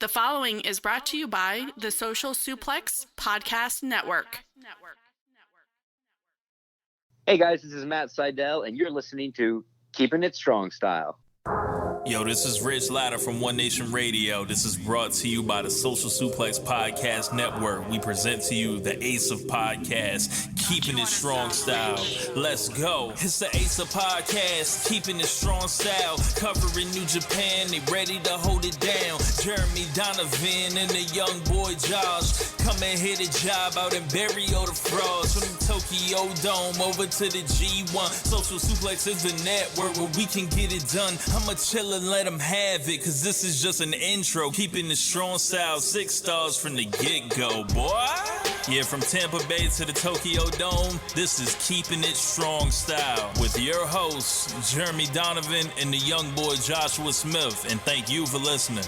The following is brought to you by the Social Suplex Podcast Network. Hey guys, this is Matt Seidel, and you're listening to Keepin' It Strong Style. Yo, this is Rich Latta from One Nation Radio. This is brought to you by the Social Suplex Podcast Network. We present to you the Ace of Podcasts, Keepin' It Strong Style. Let's go. It's the Ace of Podcasts, Keepin' It Strong Style. Covering New Japan, they ready to hold it down. Jeremy Donovan and the young boy Josh. Come and hit a job out and bury all the frauds. From the Tokyo Dome over to the G1. Social Suplex is the network where we can get it done. I'ma chill and let them have it, cause this is just an intro. Keeping the strong style, 6 stars from the get-go, boy. Yeah, from Tampa Bay to the Tokyo Dome, this is Keeping It Strong Style with your hosts, Jeremy Donovan and the young boy Joshua Smith. And thank you for listening.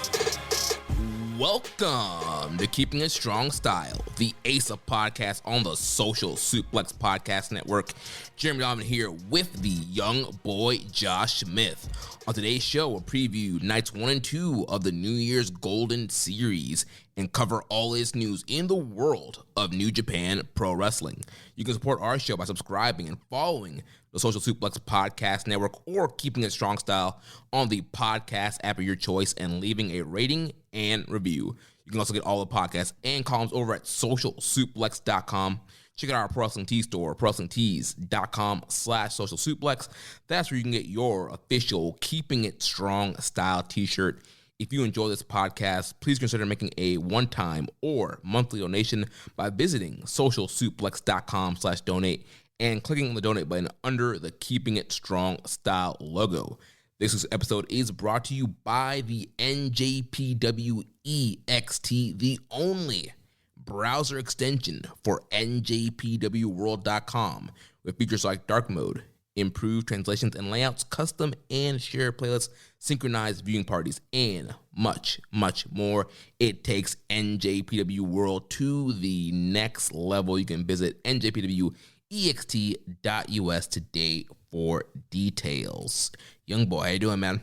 Welcome to Keeping It Strong Style, the Ace of Podcast on the Social Suplex Podcast Network. Jeremy Donovan here with the young boy Josh Smith. On today's show, we'll preview nights 1 and 2 of the New Year's Golden Series and cover all its news in the world of New Japan Pro Wrestling. You can support our show by subscribing and following the Social Suplex Podcast Network or Keeping It Strong Style on the podcast app of your choice and leaving a rating and review. You can also get all the podcasts and columns over at socialsuplex.com. Check out our Pro Wrestling Tees store, prowrestlingtees.com/socialsuplex. That's where you can get your official Keeping It Strong Style t-shirt. If you enjoy this podcast, please consider making a one-time or monthly donation by visiting socialsuplex.com/donate and clicking on the donate button under the Keeping It Strong Style logo. This week's episode is brought to you by the NJPW EXT, the only browser extension for NJPWworld.com, with features like dark mode, improved translations and layouts, custom and shared playlists, synchronized viewing parties, and much, much more. It takes NJPW World to the next level. You can visit njpwext.us today for details. Young boy, how you doing, man?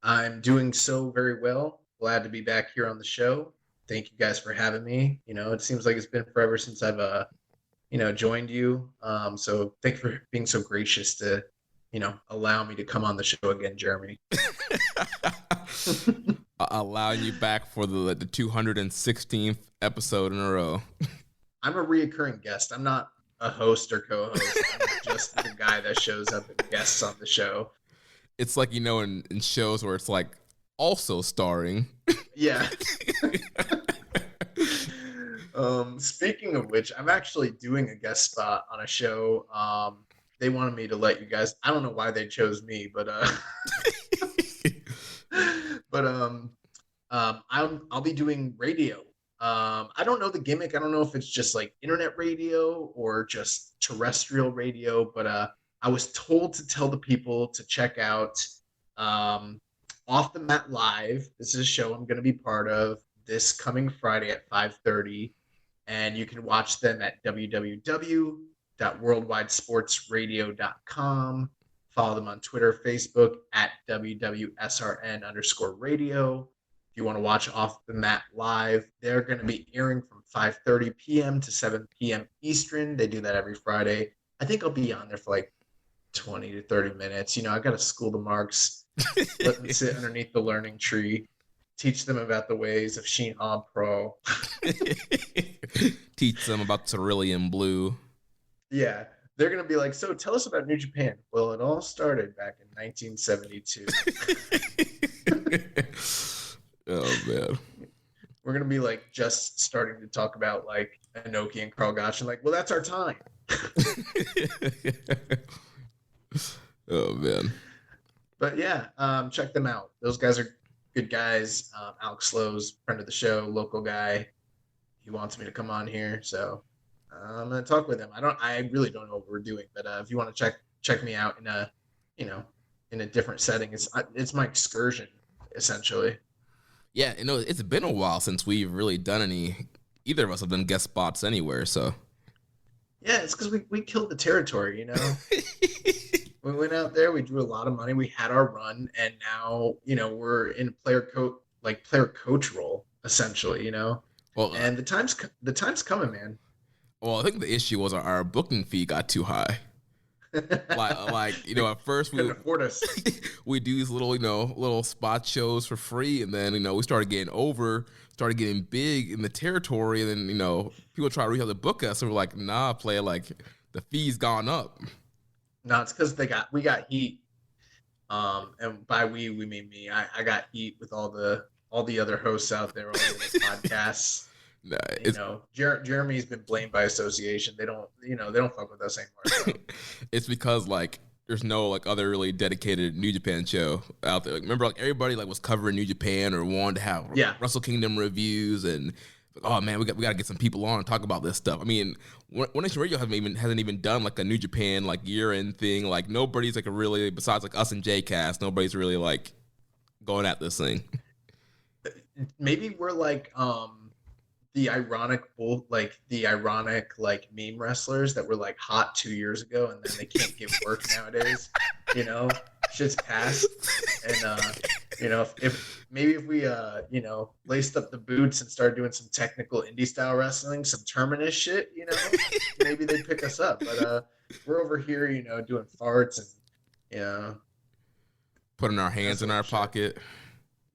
I'm doing so very well. Glad to be back here on the show. Thank you guys for having me. You know, it seems like it's been forever since I've, joined you. So thank you for being so gracious to, allow me to come on the show again, Jeremy. Allowing you back for the 216th episode in a row. I'm a reoccurring guest. I'm not a host or co-host. I'm just the guy that shows up and guests on the show. It's like, in shows where it's like also starring. Yeah. Speaking of which, I'm actually doing a guest spot on a show. They wanted me to let you guys. I don't know why they chose me, but I'll be doing radio. I don't know the gimmick. I don't know if it's just like internet radio or just terrestrial radio, but I was told to tell the people to check out Off the Mat Live. This is a show I'm going to be part of this coming Friday at 5:30, and you can watch them at www.worldwidesportsradio.com. Follow them on Twitter, Facebook at WWSRN_radio. If you want to watch Off the Mat Live, they're going to be airing from 5:30 p.m. to 7 p.m. Eastern. They do that every Friday. I think I'll be on there for like 20 to 30 minutes. I got to school the marks, let them sit underneath the learning tree, teach them about the ways of Shinhan Pro. Teach them about Cerulean Blue. Yeah. They're going to be like, so tell us about New Japan. Well, it all started back in 1972. Oh, man. We're going to be like just starting to talk about like Inoki and Carl Gotch and like, well, that's our time. Oh, man. But yeah, check them out. Those guys are good guys. Alex Lowe's friend of the show, local guy. He wants me to come on here, so I'm gonna talk with him. I really don't know what we're doing, but if you want to check me out in a different setting, it's my excursion essentially. Yeah, it's been a while since we've really done either of us have done guest spots anywhere, so. Yeah, it's because we killed the territory, We went out there, we drew a lot of money, we had our run, and now, we're in player like player coach role essentially, Well, and the time's coming, man. well, I think the issue was our booking fee got too high. Like at first Couldn't afford us. we do these little spot shows for free, and then we started getting big in the territory, and then people try to reach out to book us, and we're like, nah, player, like the fee's gone up. No, it's because we got heat. And by we mean me. I got heat with all the other hosts out there, all the other podcasts. Nah, Jeremy's been blamed by association. They don't fuck with us anymore. So. It's because like there's no like other really dedicated New Japan show out there. Like, remember, like everybody like was covering New Japan or wanted to have Wrestle Kingdom reviews, and oh man, we got to get some people on and talk about this stuff. I mean, One Nation Radio hasn't even done like a New Japan like year-end thing. Like nobody's like really, besides like us and J-Cast, nobody's really like going at this thing. Maybe we're like the ironic meme wrestlers that were like hot 2 years ago, and then they can't get work nowadays. Shit's past, and if we laced up the boots and started doing some technical indie style wrestling, some Terminus shit, maybe they'd pick us up. But we're over here, doing farts and putting our hands in our pocket.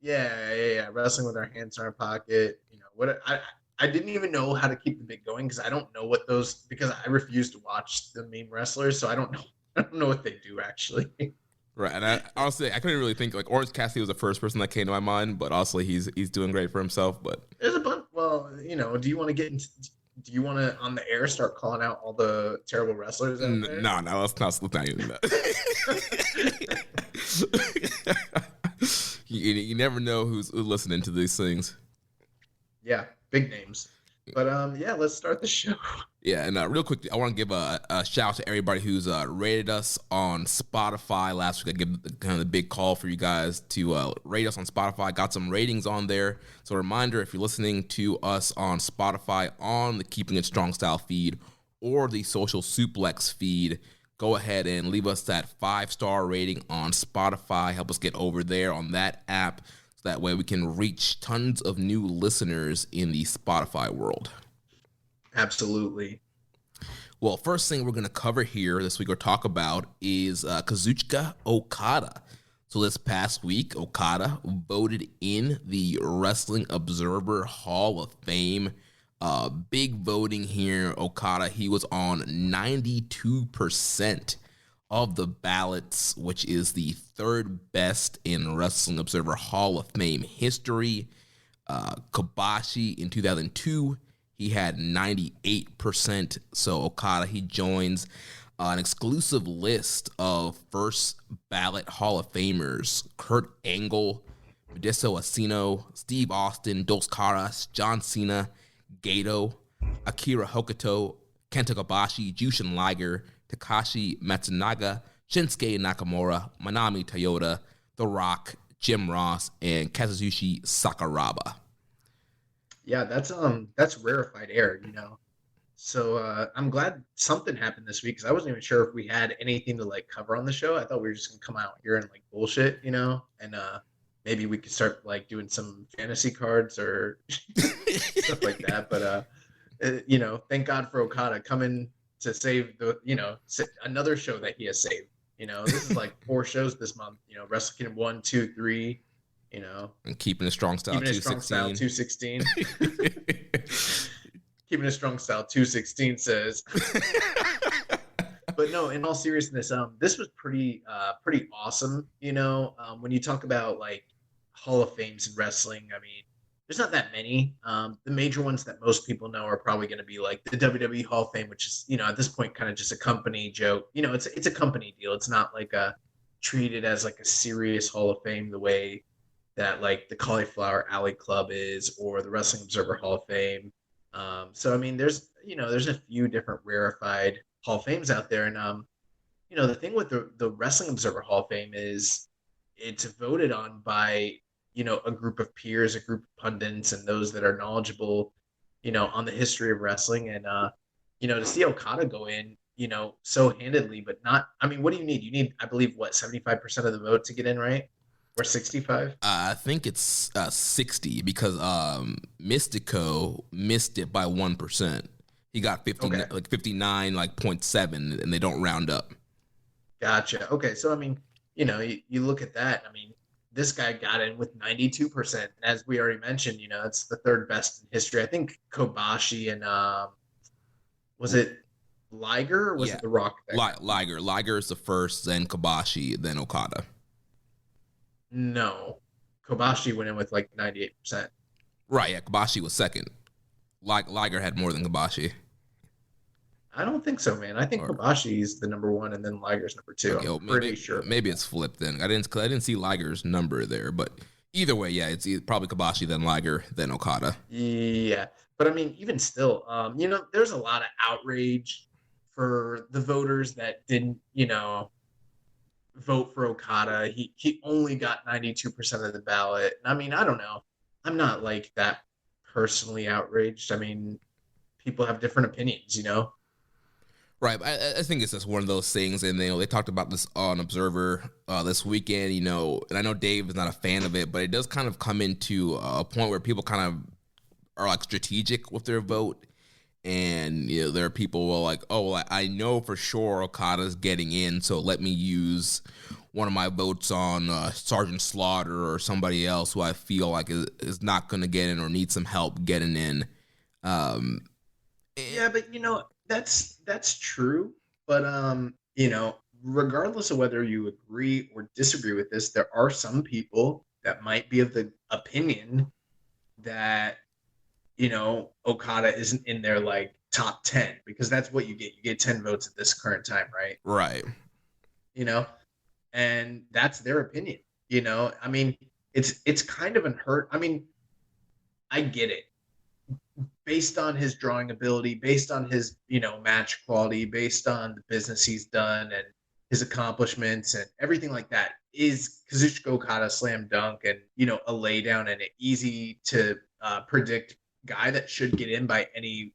Yeah, wrestling with our hands in our pocket. I didn't even know how to keep the bit going because I don't know what because I refuse to watch the meme wrestlers, so I don't know what they do actually. Right, and honestly, I couldn't really think like Orange Cassidy was the first person that came to my mind, but honestly, he's doing great for himself. But there's a bunch. Well, do you want to get into? Do you want to on the air start calling out all the terrible wrestlers out there? No, let's not even that. You never know who's listening to these things. Yeah, big names. But let's start the show. Yeah, and real quick, I want to give a shout out to everybody who's rated us on Spotify last week. I gave kind of the big call for you guys to rate us on Spotify. Got some ratings on there. So a reminder, if you're listening to us on Spotify on the Keeping It Strong Style feed or the Social Suplex feed, go ahead and leave us that 5-star rating on Spotify. Help us get over there on that app. So that way we can reach tons of new listeners in the Spotify world. Absolutely. Well, first thing we're going to cover here this week or talk about is Kazuchika Okada. So this past week, Okada voted in the Wrestling Observer Hall of Fame. Big voting here. Okada, he was on 92% of the ballots, which is the third best in Wrestling Observer Hall of Fame history. Kobashi in 2002, he had 98%. So Okada, he joins an exclusive list of first ballot Hall of Famers: Kurt Angle, Modesto Asino, Steve Austin, Dos Caras, John Cena, Gato, Akira Hokuto, Kenta Kobashi, Jushin Liger, Takashi Matsunaga, Shinsuke Nakamura, Manami Toyota, The Rock, Jim Ross, and Kazuyoshi Sakuraba. Yeah, that's rarefied air, So I'm glad something happened this week because I wasn't even sure if we had anything to like cover on the show. I thought we were just gonna come out here and like bullshit, and maybe we could start like doing some fantasy cards or stuff like that. But thank God for Okada coming to save another show that he has saved. This is like 4 shows this month. Wrestle Kingdom 1, 2, 3. And Keeping It Strong Style 216. Keeping It Strong Style 216 says. But no, in all seriousness, this was pretty awesome. When you talk about like Hall of Fames in wrestling, I mean, there's not that many. The major ones that most people know are probably going to be like the WWE Hall of Fame, which is, at this point kind of just a company joke. It's a company deal. It's not like treated as like a serious Hall of Fame the way that like the Cauliflower Alley Club is, or the Wrestling Observer Hall of Fame. So I mean, there's a few different rarefied Hall of Fames out there, and the thing with the Wrestling Observer Hall of Fame is it's voted on by a group of peers, a group of pundits, and those that are knowledgeable, on the history of wrestling. And to see Okada go in, so handedly, but not. I mean, what do you need? You need, I believe, 75% of the vote to get in, right? Or 65? I think it's 60 because Mystico missed it by 1%. He got 59 like 0.7, and they don't round up. Gotcha. Okay, so I mean, you look at that. I mean, this guy got in with 92%, and as we already mentioned, it's the third best in history. I think Kobashi and was it Liger or was it The Rock? Liger. Liger is the first, then Kobashi, then Okada. No, Kobashi went in with like 98%. Right, yeah, Kobashi was second. Liger had more than Kobashi. I don't think so, man. I think Kobashi's the number one, and then Liger's number two. Okay, I'm pretty sure. Maybe it's flipped then. I didn't see Liger's number there, but either way, yeah, it's probably Kobashi, then Liger, then Okada. Yeah, but I mean, even still, there's a lot of outrage for the voters that didn't, vote for Okada. He only got 92% of the ballot. I mean, I don't know. I'm not like that personally outraged. I mean, people have different opinions, Right. I think it's just one of those things. And, they talked about this on Observer this weekend, and I know Dave is not a fan of it, but it does kind of come into a point where people kind of are like strategic with their vote. And, there are people who are like, oh, well, I know for sure Okada's getting in, so let me use one of my votes on Sergeant Slaughter or somebody else who I feel like is not going to get in or needs some help getting in. Yeah, but, that's true. But, regardless of whether you agree or disagree with this, there are some people that might be of the opinion that, Okada isn't in their like top 10, because that's what you get. You get 10 votes at this current time, right? Right. And that's their opinion. I mean, it's kind of unhurt. I mean, I get it. Based on his drawing ability, based on his, match quality, based on the business he's done and his accomplishments and everything like that, is Kazuchika Okada slam dunk and, a lay down and an easy to predict guy that should get in by any,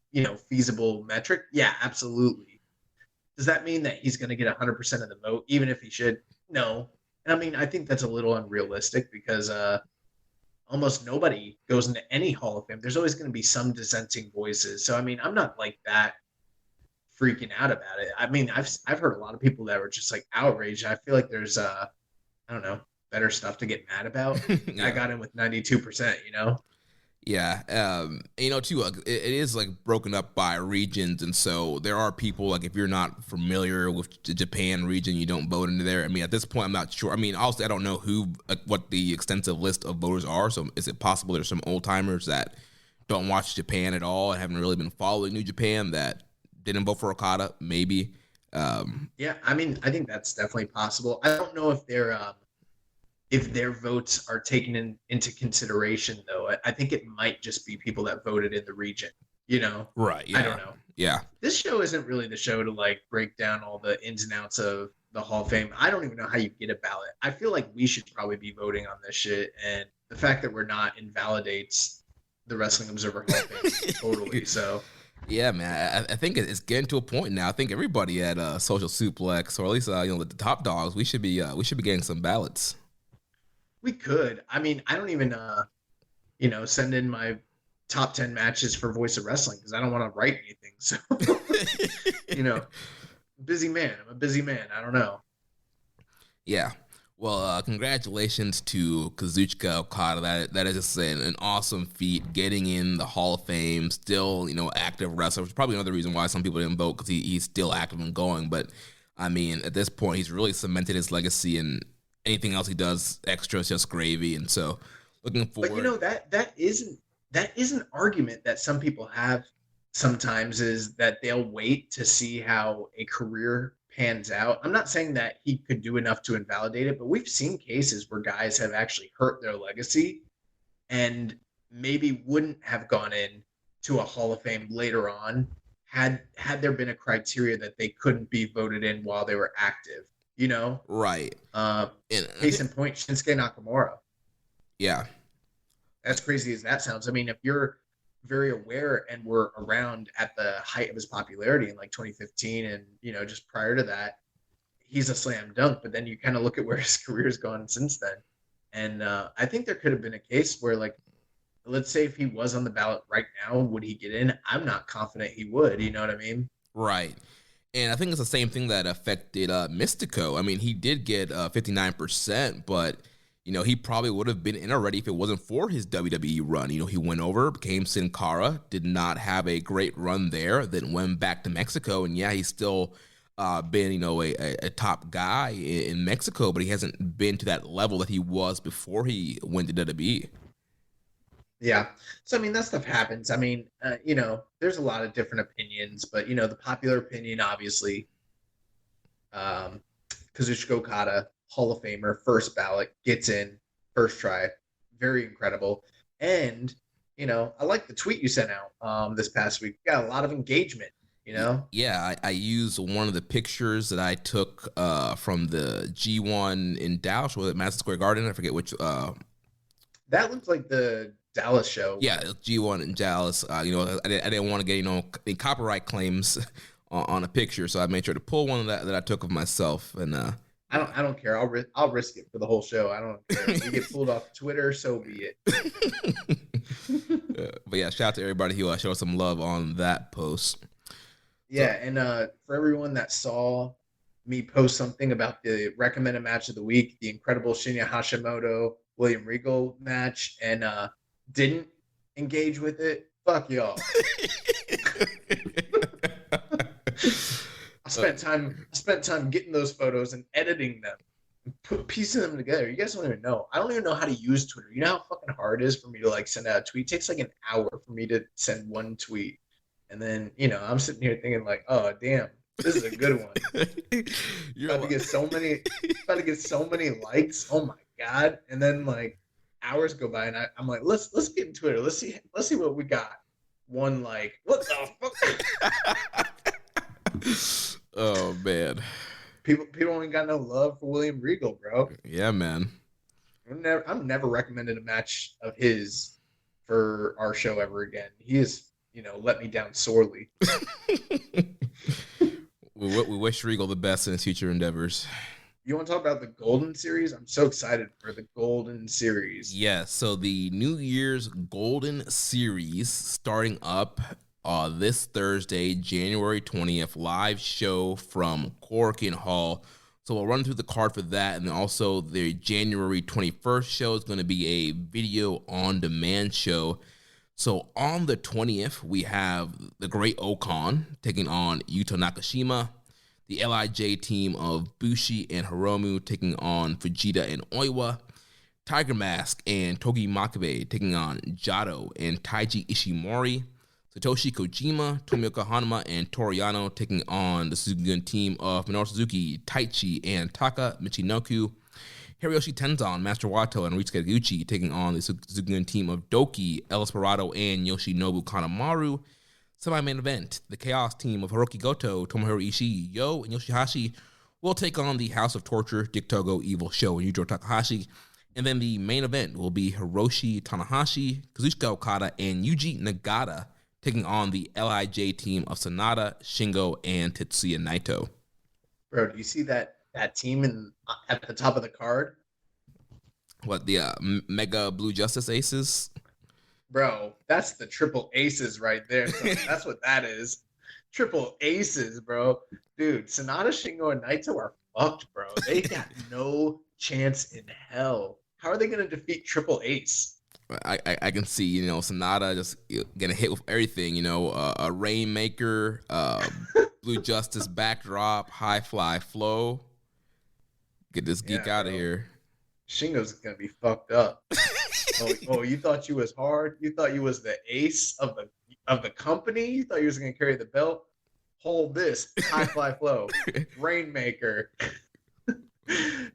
feasible metric? Yeah, absolutely. Does that mean that he's going to get 100% of the vote, even if he should? No. And I mean, I think that's a little unrealistic because almost nobody goes into any Hall of Fame. There's always going to be some dissenting voices. So, I mean, I'm not like that freaking out about it. I mean, I've heard a lot of people that were just like outraged. I feel like there's, I don't know, better stuff to get mad about. Yeah. I got in with 92%, Yeah, too, it is like broken up by regions, and so there are people like if you're not familiar with the Japan region, you don't vote into there. I mean, at this point, I'm not sure. I mean, also I don't know what the extensive list of voters are. So is it possible there's some old timers that don't watch Japan at all and haven't really been following New Japan that didn't vote for Okada? Maybe. Yeah, I mean, I think that's definitely possible. I don't know if their votes are taken into consideration, though. I think it might just be people that voted in the region, Right. Yeah. I don't know. Yeah. This show isn't really the show to like break down all the ins and outs of the Hall of Fame. I don't even know how you get a ballot. I feel like we should probably be voting on this shit, and the fact that we're not invalidates the Wrestling Observer Hall of Fame totally. So yeah, man, I think it's getting to a point now. I think everybody at Social Suplex, or at least the top dogs, we should be getting some ballots. We could. I mean, I don't even, send in my top 10 matches for Voice of Wrestling because I don't want to write anything. So, busy man. I'm a busy man. I don't know. Yeah. Well, congratulations to Kazuchika Okada. That is just an awesome feat, getting in the Hall of Fame, still, active wrestler, which is probably another reason why some people didn't vote because he's still active and going. But, I mean, at this point, he's really cemented his legacy, and anything else he does extra is just gravy. And so looking forward. But that is an argument that some people have sometimes, is that they'll wait to see how a career pans out. I'm not saying that he could do enough to invalidate it, but we've seen cases where guys have actually hurt their legacy and maybe wouldn't have gone in to a Hall of Fame later on had there been a criteria that they couldn't be voted in while they were active. Right. Case in point, Shinsuke Nakamura. Yeah. As crazy as that sounds. I mean, if you're very aware and were around at the height of his popularity in like 2015 and, just prior to that, he's a slam dunk. But then you kind of look at where his career's gone since then. And I think there could have been a case where, like, let's say if he was on the ballot right now, would he get in? I'm not confident he would. You know what I mean? Right. And I think it's the same thing that affected Mystico. I mean, he did get 59%, but, he probably would have been in already if it wasn't for his WWE run. He went over, became Sin Cara, did not have a great run there, then went back to Mexico. And, yeah, he's still been, a top guy in Mexico, but he hasn't been to that level that he was before he went to WWE. Yeah. So, I mean, that stuff happens. I mean, there's a lot of different opinions, but, the popular opinion, obviously, Kazuchika Okada, Hall of Famer, first ballot, gets in, first try. Very incredible. And, I like the tweet you sent out this past week. Got a lot of engagement, Yeah, I used one of the pictures that I took from the G1 in Dallas, was it Madison Square Garden? I forget which. That looks like the Dallas show. Yeah, G1 in Dallas. I didn't want to get any copyright claims on a picture, so I made sure to pull one that I took of myself. And I don't care. I'll risk it for the whole show. I don't care. If we get pulled off Twitter, so be it. But yeah, shout out to everybody who showed some love on that post. Yeah, and for everyone that saw me post something about the recommended match of the week, the incredible Shinya Hashimoto William Regal match, and didn't engage with it, fuck y'all. I spent time getting those photos and editing them, and piecing them together. You guys don't even know. I don't even know how to use Twitter. You know how fucking hard it is for me to like send out a tweet? It takes like an hour for me to send one tweet. And then, I'm sitting here thinking like, oh damn, this is a good one. About to get so many likes. Oh my God. And then like hours go by and I'm like, let's get in Twitter. Let's see what we got. One like, what the fuck? Oh man. People ain't got no love for William Regal, bro. Yeah, man. I'm never recommended a match of his for our show ever again. He is, let me down sorely. We wish Regal the best in his future endeavors. You want to talk about the Golden Series? I'm so excited for the Golden Series. Yeah, so the New Year's Golden Series starting up this Thursday, January 20th, live show from Corkin Hall. So we'll run through the card for that, and then also the January 21st show is going to be a video on demand show. So on the 20th, we have the Great Okan taking on Yuto Nakashima. The LIJ team of Bushi and Hiromu taking on Fujita and Oiwa. Tiger Mask and Togi Makabe taking on Jado and Taiji Ishimori. Satoshi Kojima, Tomioka Hanuma, and Toriano taking on the Suzuki-gun team of Minoru Suzuki, Taichi, and Taka Michinoku. Hiroyoshi Tenzan, Master Wato, and Ryusuke Taguchi taking on the Suzuki-gun team of Doki, El Esperado, and Yoshinobu Kanemaru. Semi-main event, the Chaos team of Hiroki Goto, Tomohiro Ishii, Yo, and Yoshihashi will take on the House of Torture, Dick Togo, Evil Show, and Yujiro Takahashi. And then the main event will be Hiroshi Tanahashi, Kazuchika Okada, and Yuji Nagata taking on the LIJ team of Sonata, Shingo, and Tetsuya Naito. Bro, do you see that team at the top of the card? What, the Mega Blue Justice Aces? Bro, that's the triple aces right there. So that's what that is. Triple aces, bro. Dude, Sonata, Shingo, and Naito are fucked, bro. They got no chance in hell. How are they going to defeat Triple Ace? I can see, Sonata just getting hit with everything, a Rainmaker, Blue Justice backdrop, High Fly Flow. Get this geek out of here. Shingo's going to be fucked up. Oh, you thought you was hard? You thought you was the ace of the company? You thought you was going to carry the belt? Hold this. High Fly Flow. Rainmaker.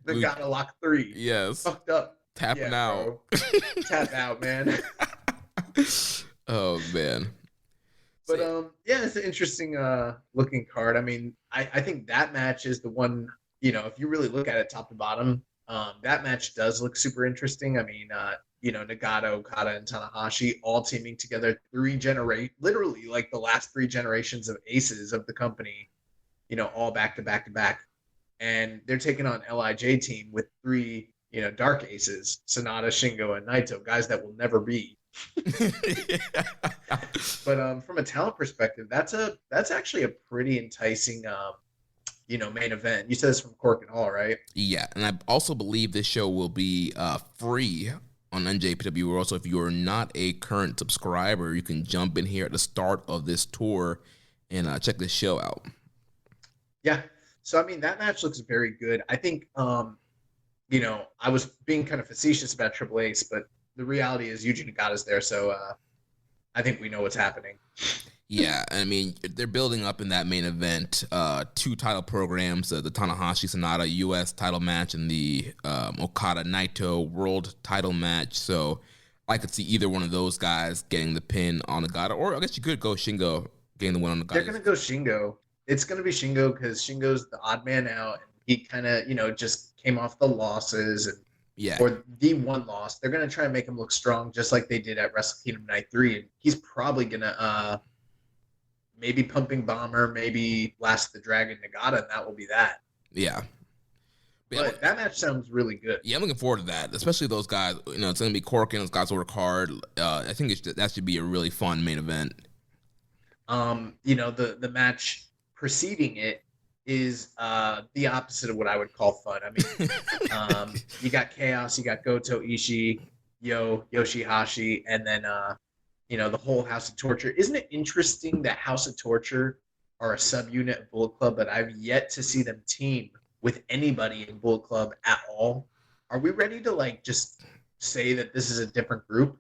Nagata Lock 3. Yes. Fucked up. Tapping out. Tap out, man. Oh, man. But, it's an interesting looking card. I mean, I think that match is the one, if you really look at it top to bottom, that match does look super interesting. I mean, Nagata, Okada, and Tanahashi all teaming together, literally like the last 3 generations of aces of the company, all back to back to back. And they're taking on LIJ team with 3 dark aces, Sonata, Shingo, and Naito, guys that will never be. But from a talent perspective, that's actually a pretty enticing main event. You said it's from Cork and Hall, right? Yeah, and I also believe this show will be free on NJPW World. So if you are not a current subscriber, you can jump in here at the start of this tour and check this show out. Yeah. So I mean, that match looks very good. I think I was being kind of facetious about Triple Ace, but the reality is Yuji Nagata's there, so I think we know what's happening. Yeah, I mean, they're building up in that main event 2 title programs, the Tanahashi Sonata U.S. title match and the Okada Naito world title match. So I could see either one of those guys getting the pin on Nagata, or I guess you could go Shingo getting the win on Nagata. They're going to go Shingo. It's going to be Shingo because Shingo's the odd man out, and he kind of, just came off the losses and or the one loss. They're going to try and make him look strong just like they did at Wrestle Kingdom Night 3, and he's probably going to maybe Pumping Bomber, maybe Last the Dragon Nagata, and that will be that. Yeah. But that match sounds really good. Yeah, I'm looking forward to that, especially those guys. It's going to be Corkin. Those guys work hard. I think that should be a really fun main event. The match preceding it is the opposite of what I would call fun. I mean, you got Chaos, you got Goto, Ishii, Yoshihashi, and then the whole House of Torture. Isn't it interesting that House of Torture are a subunit of Bullet Club, but I've yet to see them team with anybody in Bullet Club at all? Are we ready to just say that this is a different group?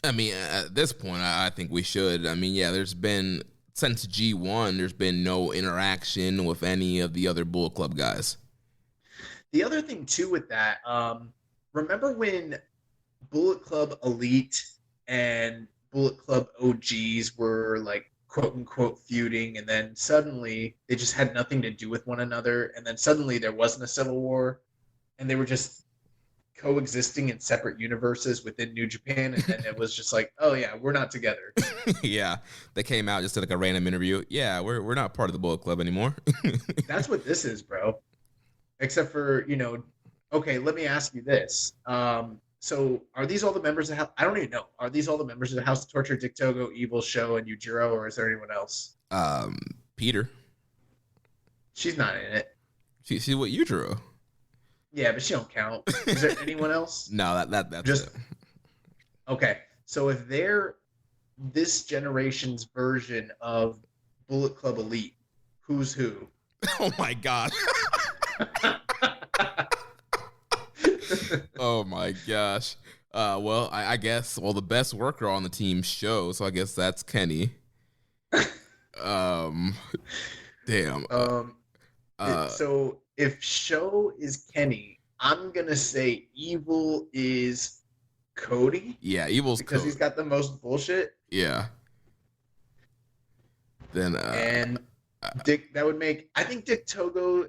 I mean, at this point, I think we should. I mean, yeah, there's been, since G1, there's been no interaction with any of the other Bullet Club guys. The other thing, too, with that, remember when Bullet Club Elite and Bullet Club OGs were, quote-unquote feuding, and then suddenly they just had nothing to do with one another, and then suddenly there wasn't a civil war, and they were just coexisting in separate universes within New Japan, and then it was just oh yeah, we're not together. Yeah, they came out, just did a random interview. Yeah, we're not part of the Bullet Club anymore. That's what this is, bro. Except for, okay, let me ask you this. So are these all the members of I don't even know. Are these all the members of the House of Torture, Dick Togo, Evil, Show, and Yujiro, or is there anyone else? Peter. She's not in it. She's what, Yujiro? Yeah, but she don't count. Is there anyone else? No, that's just it. Okay. So if they're this generation's version of Bullet Club Elite, who's who? Oh my god. Oh my gosh. Well, I guess the best worker on the team Show, so I guess that's Kenny. Damn. So if Show is Kenny, I'm gonna say Evil is Cody. Yeah, Evil's because Cody. He's got the most bullshit. Yeah. Then and Dick, that would make, I think Dick Togo,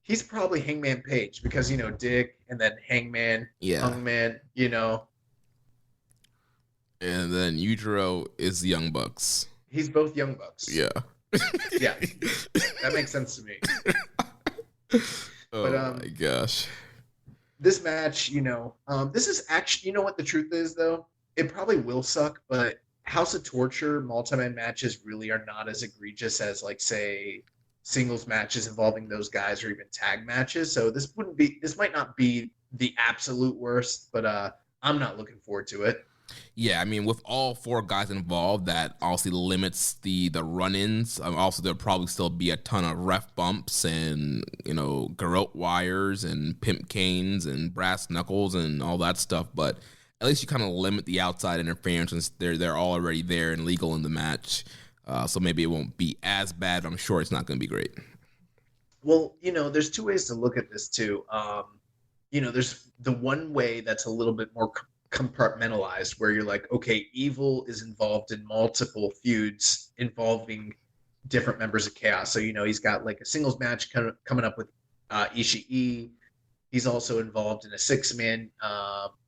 he's probably Hangman Page because Dick and then Hangman, Hangman, And then Yujiro is the Young Bucks. He's both Young Bucks. Yeah. Yeah. That makes sense to me. Oh my gosh. This match, this is actually, what the truth is though? It probably will suck, but House of Torture multi-man matches really are not as egregious as say singles matches involving those guys or even tag matches. So this might not be the absolute worst, but I'm not looking forward to it. Yeah, I mean, with all 4 guys involved, that obviously limits the run-ins. Also, there'll probably still be a ton of ref bumps and, garrote wires and pimp canes and brass knuckles and all that stuff. But at least you kind of limit the outside interference since they're all already there and legal in the match. So maybe it won't be as bad, but I'm sure it's not going to be great. Well, there's 2 ways to look at this, too. There's the one way that's a little bit more compartmentalized where you're okay, Evil is involved in multiple feuds involving different members of Chaos. So, he's got a singles match coming up with Ishii. He's also involved in a 6-man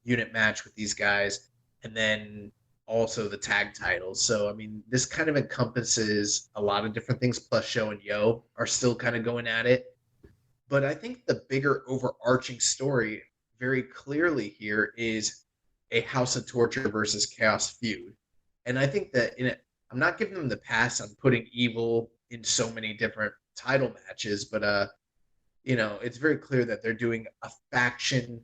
unit match with these guys. And then also the tag titles. So, I mean, this kind of encompasses a lot of different things, plus Show and Yo are still kind of going at it. But I think the bigger overarching story very clearly here is a House of Torture versus Chaos feud. And I think that I'm not giving them the pass on putting Evil in so many different title matches, but it's very clear that they're doing a faction,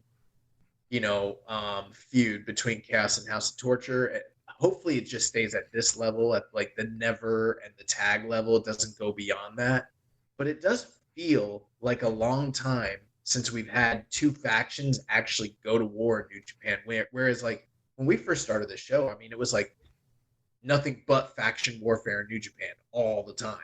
feud between Chaos and House of Torture. Hopefully it just stays at this level, at like the Never and the tag level. It doesn't go beyond that. But it does feel like a long time since we've had two factions actually go to war in New Japan. Whereas like when we first started the show, I mean, it was like nothing but faction warfare in New Japan all the time.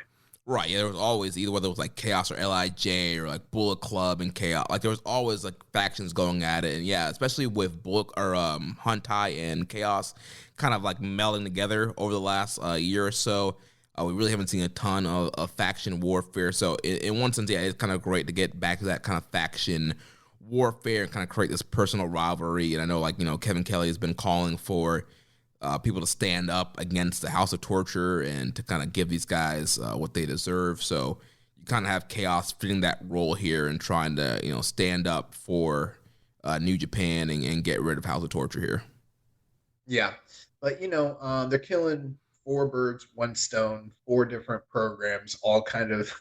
Right, yeah, there was always either whether it was like Chaos or LIJ or like Bullet Club and Chaos. Like there was always like factions going at it, and yeah, especially with Bullet or Huntai and Chaos, kind of like melding together over the last year or so. We really haven't seen a ton of faction warfare. So in one sense, yeah, it's kind of great to get back to that kind of faction warfare and kind of create this personal rivalry. And I know, like, Kevin Kelly has been calling for people to stand up against the House of Torture and to kind of give these guys what they deserve. So you kind of have Chaos fitting that role here and trying to, stand up for New Japan and get rid of House of Torture here. Yeah. But, they're killing 4 birds, 1 stone, 4 different programs, all kind of,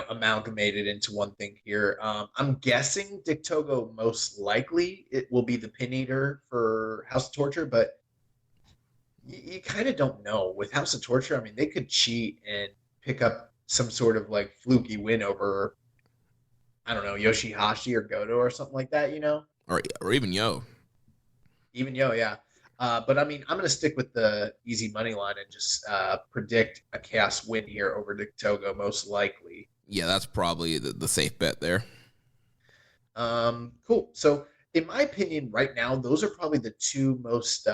amalgamated into one thing here. I'm guessing Dick Togo most likely it will be the pin eater for House of Torture, but you kind of don't know. With House of Torture, I mean, they could cheat and pick up some sort of like fluky win over, I don't know, Yoshihashi or Goto or something like that, Or even Yo. Even Yo, yeah. But I mean, I'm going to stick with the easy money line and just predict a Chaos win here over Dick Togo, most likely. Yeah, that's probably the safe bet there. Cool. So, in my opinion, right now, those are probably the 2 most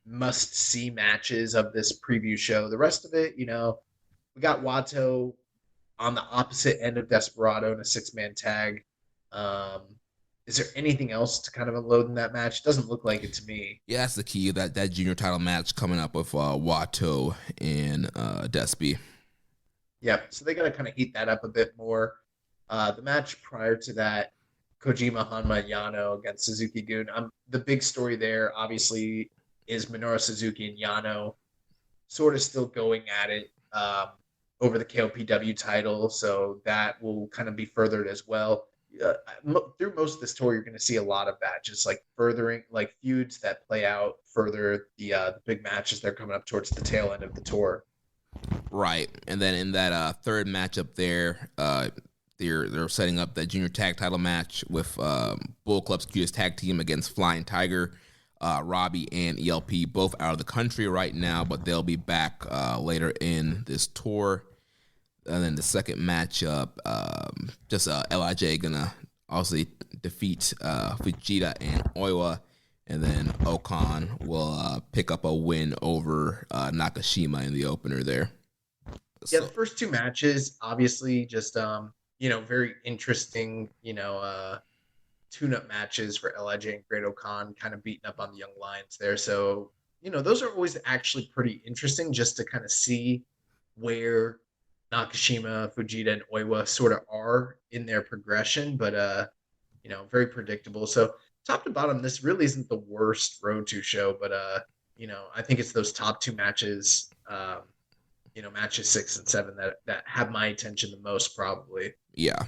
must-see matches of this preview show. The rest of it, we got Wato on the opposite end of Desperado in a 6-man tag. Is there anything else to kind of unload in that match? Doesn't look like it to me. Yeah, that's the key. That junior title match coming up with Wato and Despy. Yep. So they got to kind of heat that up a bit more. The match prior to that, Kojima, Hanma, Yano against Suzuki-gun. The big story there, obviously, is Minoru Suzuki and Yano sort of still going at it over the KOPW title. So that will kind of be furthered as well. Through most of this tour, you're going to see a lot of that, just like furthering, like feuds that play out further the big matches they're coming up towards the tail end of the tour. Right, and then in that third matchup there, they're setting up that junior tag title match with Bull Club's cutest tag team against Flying Tiger, Robbie and ELP, both out of the country right now, but they'll be back later in this tour. And then the second matchup, just LIJ gonna obviously defeat Fujita and Oiwa, and then Okan will pick up a win over Nakashima in the opener there. Yeah, the first 2 matches, obviously, just very interesting, tune-up matches for LIJ and Great Okan, kind of beating up on the Young Lions there. So, those are always actually pretty interesting just to kind of see where Nakashima, Fujita, and Oiwa sort of are in their progression, but very predictable. So top to bottom, this really isn't the worst Road to show, but I think it's those top 2 matches, matches 6 and 7 that have my attention the most, probably. Yeah.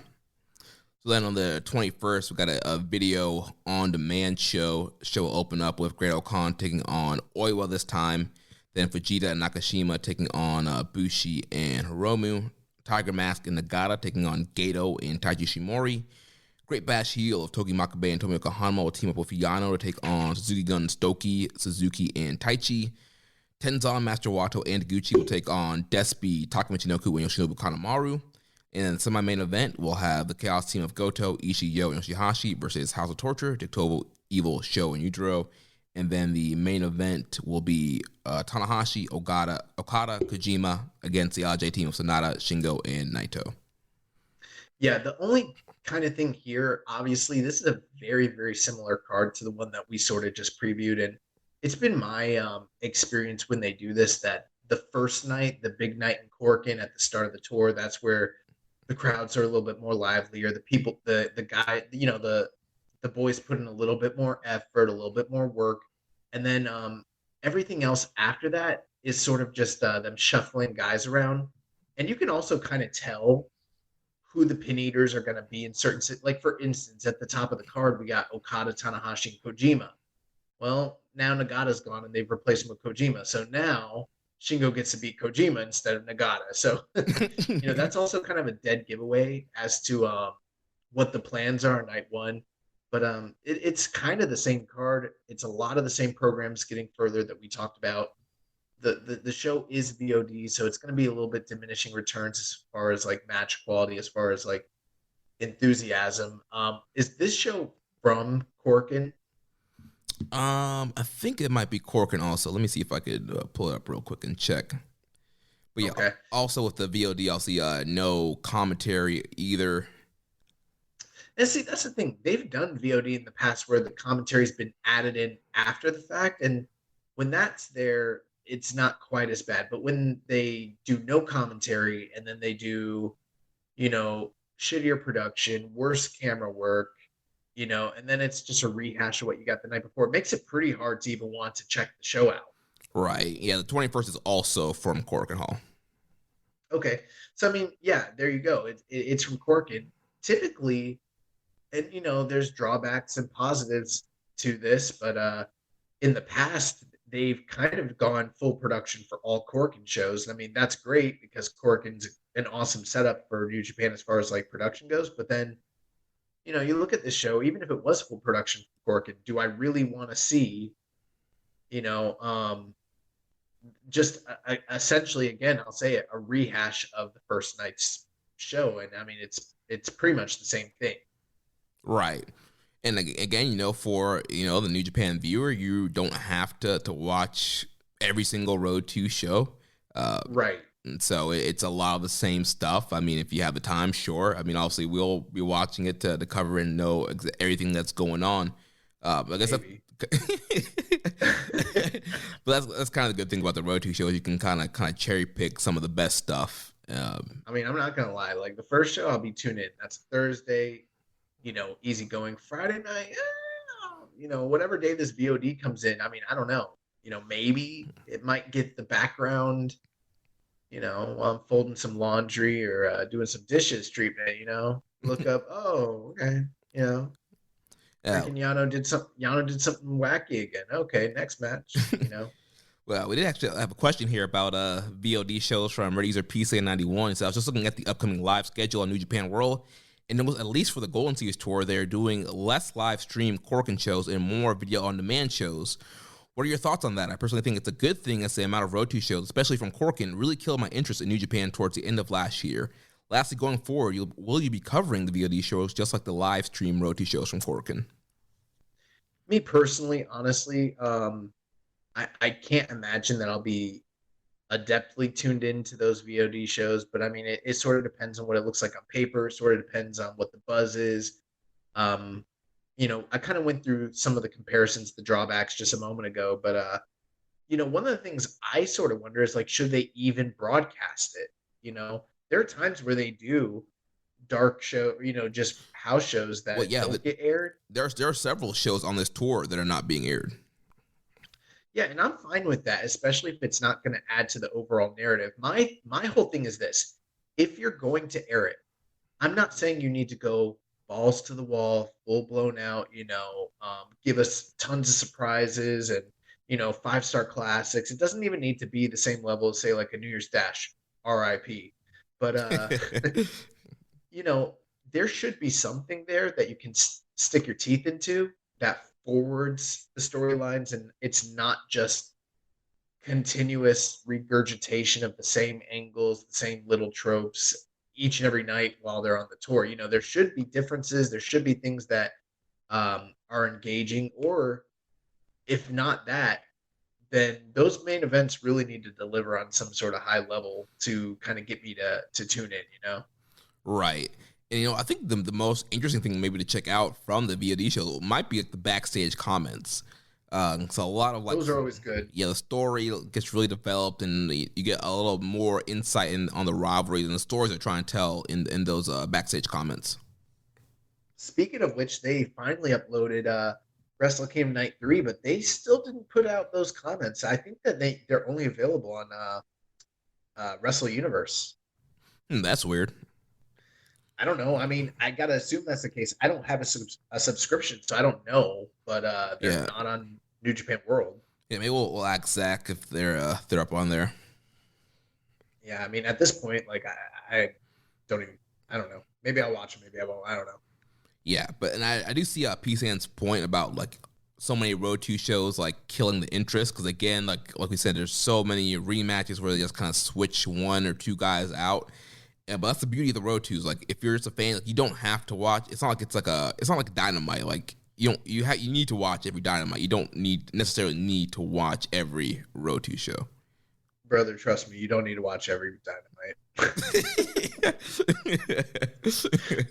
So then on the 21st, we got a video on demand show. Show will open up with Great Okan taking on Oiwa this time. Then Fujita and Nakashima taking on Bushi and Hiromu. Tiger Mask and Nagata taking on Gato and Taiji Shimori. Great Bash Heel of Togi Makabe and Tomioka Hanma will team up with Yano to take on Suzuki-gun and Stoki, Suzuki and Taichi. Tenzan, Master Wato, and Gucci will take on Despy, Taka Michinoku, and Yoshinobu Kanemaru. And then the semi-main event, we'll have the Chaos team of Goto, Ishii, Yo, and Yoshihashi versus House of Torture, Dictobo, Evil, Sho, and Yujiro. And then the main event will be Tanahashi, Okada, Kojima against the LJ team of Sonata, Shingo, and Naito. Yeah, the only kind of thing here, obviously, this is a very, very similar card to the one that we sort of just previewed. And it's been my experience when they do this that the first night, the big night in Corkin at the start of the tour, that's where the crowds are a little bit more lively, or the people, the guy, the boys put in a little bit more effort, a little bit more work, and then everything else after that is sort of just them shuffling guys around, and you can also kind of tell who the pin eaters are going to be in certain, like for instance, at the top of the card we got Okada, Tanahashi, and Kojima. Well, now Nagata's gone and they've replaced him with Kojima. So now Shingo gets to beat Kojima instead of Nagata. So, that's also kind of a dead giveaway as to what the plans are on night one. But it's kind of the same card. It's a lot of the same programs getting further that we talked about. The show is VOD, so it's going to be a little bit diminishing returns as far as like match quality, as far as like enthusiasm. Is this show from Corkin? I think it might be Corkin also. Let me see if I could pull it up real quick and check. But yeah, okay. Also with the VOD, I'll see no commentary either. And see, that's the thing. They've done VOD in the past where the commentary's been added in after the fact, and when that's there, it's not quite as bad. But when they do no commentary and then they do, shittier production, worse camera work, and then it's just a rehash of what you got the night before. It makes it pretty hard to even want to check the show out. Right. Yeah, the 21st is also from Corkin Hall. Okay. So, I mean, yeah, there you go. It's from Corkin. Typically, and, there's drawbacks and positives to this, but in the past, they've kind of gone full production for all Corkin shows. I mean, that's great because Corkin's an awesome setup for New Japan as far as, like, production goes. But then, you look at this show, even if it was full production for Corkin, do I really want to see, just essentially, again, I'll say it, a rehash of the first night's show? And I mean, it's pretty much the same thing. Right. And again, for, the New Japan viewer, you don't have to watch every single Road 2 show. Right. And so it's a lot of the same stuff. I mean, if you have the time, sure. I mean, obviously, we'll be watching it to cover and know everything that's going on. But I guess but that's kind of the good thing about the Road 2 shows. You can kind of cherry pick some of the best stuff. I mean, I'm not going to lie. Like, the first show, I'll be tuned in. That's Thursday, easy going. Friday night, whatever day this VOD comes in, I mean, I don't know. Maybe it might get the background, while I'm folding some laundry or doing some dishes treatment, look up, oh, okay, Yano did something wacky again. Okay, next match, Well, we did actually have a question here about VOD shows from Red User PCA91. So I was just looking at the upcoming live schedule on New Japan World, and it was, at least for the Golden Series Tour, they're doing less live stream Corkin shows and more video on demand shows. What are your thoughts on that? I personally think it's a good thing as the amount of Road 2 shows, especially from Corkin, really killed my interest in New Japan towards the end of last year. Lastly, going forward, will you be covering the VOD shows just like the live stream Road 2 shows from Corkin? Me personally, honestly, I can't imagine that I'll be adeptly tuned into those VOD shows, but I mean, it sort of depends on what it looks like on paper. It sort of depends on what the buzz is. I kind of went through some of the comparisons, the drawbacks just a moment ago, but one of the things I sort of wonder is, like, should they even broadcast it? There are times where they do dark show, just house shows that don't get aired. There are several shows on this tour that are not being aired. Yeah, and I'm fine with that, especially if it's not going to add to the overall narrative. My whole thing is this: if you're going to air it, I'm not saying you need to go balls to the wall, full blown out, give us tons of surprises and, 5-star classics. It doesn't even need to be the same level as, say, like a New Year's Dash, RIP. But, there should be something there that you can stick your teeth into that forwards the storylines, and it's not just continuous regurgitation of the same angles, the same little tropes each and every night while they're on the tour. There should be differences. There should be things that are engaging, or if not that, then those main events really need to deliver on some sort of high level to kind of get me to tune in, Right. And, I think the most interesting thing maybe to check out from the VOD show might be like the backstage comments. So a lot of like those are always good. Yeah, the story gets really developed, and you get a little more insight on the rivalries and the stories they're trying to tell in those backstage comments. Speaking of which, they finally uploaded Wrestle Kingdom Night 3, but they still didn't put out those comments. I think that they're only available on Wrestle Universe. That's weird. I don't know. I mean, I gotta assume that's the case. I don't have a subscription, so I don't know. But they're not on New Japan World. Yeah, maybe we'll ask Zach if they're up on there. Yeah, I mean, at this point, like I don't even. I don't know. Maybe I'll watch it. Maybe I won't. I don't know. Yeah, but I do see P-San's point about like so many Road 2 shows like killing the interest, because again, like we said, there's so many rematches where they just kind of switch one or two guys out. Yeah, but that's the beauty of the Road 2s. Like, if you're just a fan, like, you don't have to watch. It's not like Dynamite. Like, you need to watch every Dynamite. You don't necessarily need to watch every Road 2 show. Brother, trust me, you don't need to watch every Dynamite.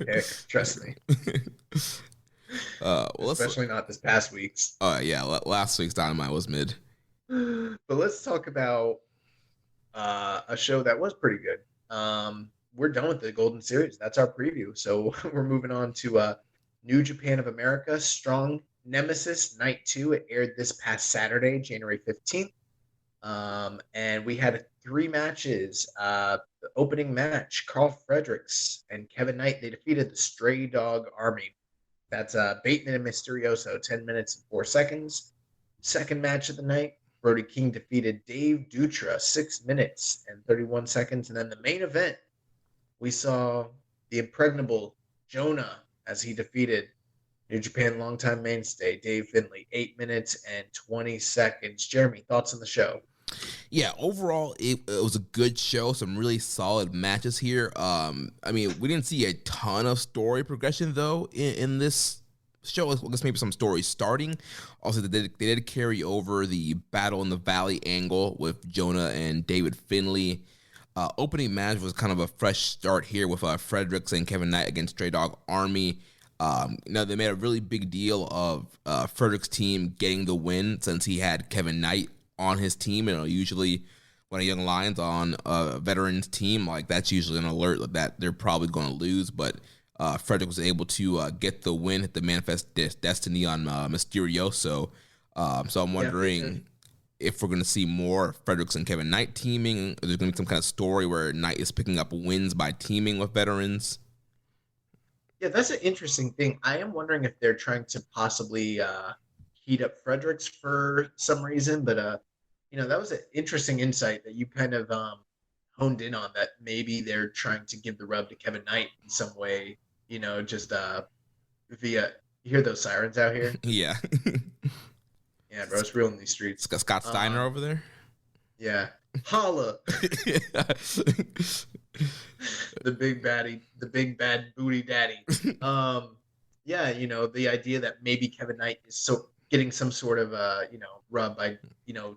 Okay, trust me. Especially not this past week's. Yeah, last week's Dynamite was mid. But let's talk about a show that was pretty good. We're done with the Golden Series. That's our preview. So we're moving on to New Japan of America Strong Nemesis Night 2. It aired this past Saturday, January 15th. And we had 3 matches. The opening match, Carl Fredericks and Kevin Knight, they defeated the Stray Dog Army. That's Bateman and Mysterioso, 10 minutes and 4 seconds. Second match of the night, Brody King defeated Dave Dutra, 6 minutes and 31 seconds. And then the main event, we saw the impregnable Jonah as he defeated New Japan longtime mainstay Dave Finlay, 8 minutes and 20 seconds. Jeremy, thoughts on the show? Yeah, overall, it was a good show. Some really solid matches here. I mean, we didn't see a ton of story progression, though, in this show. I guess maybe some stories starting. Also, they did carry over the Battle in the Valley angle with Jonah and David Finlay. Opening match was kind of a fresh start here with Fredericks and Kevin Knight against Stray Dog Army. They made a really big deal of Fredericks' team getting the win since he had Kevin Knight on his team. Usually when a Young Lion's on a veteran's team, like that's usually an alert that they're probably going to lose. But Frederick was able to get the win, hit the Manifest Destiny on Mysterioso. So I'm wondering if we're going to see more Fredericks and Kevin Knight teaming. Or there's going to be some kind of story where Knight is picking up wins by teaming with veterans. Yeah, that's an interesting thing. I am wondering if they're trying to possibly heat up Fredericks for some reason, but that was an interesting insight that you kind of honed in on, that maybe they're trying to give the rub to Kevin Knight in some way, just via, you hear those sirens out here? Yeah. Yeah, bro, it's real in these streets. Scott Steiner over there? Yeah. Holla. The big bad booty daddy. The idea that maybe Kevin Knight is getting some sort of rub by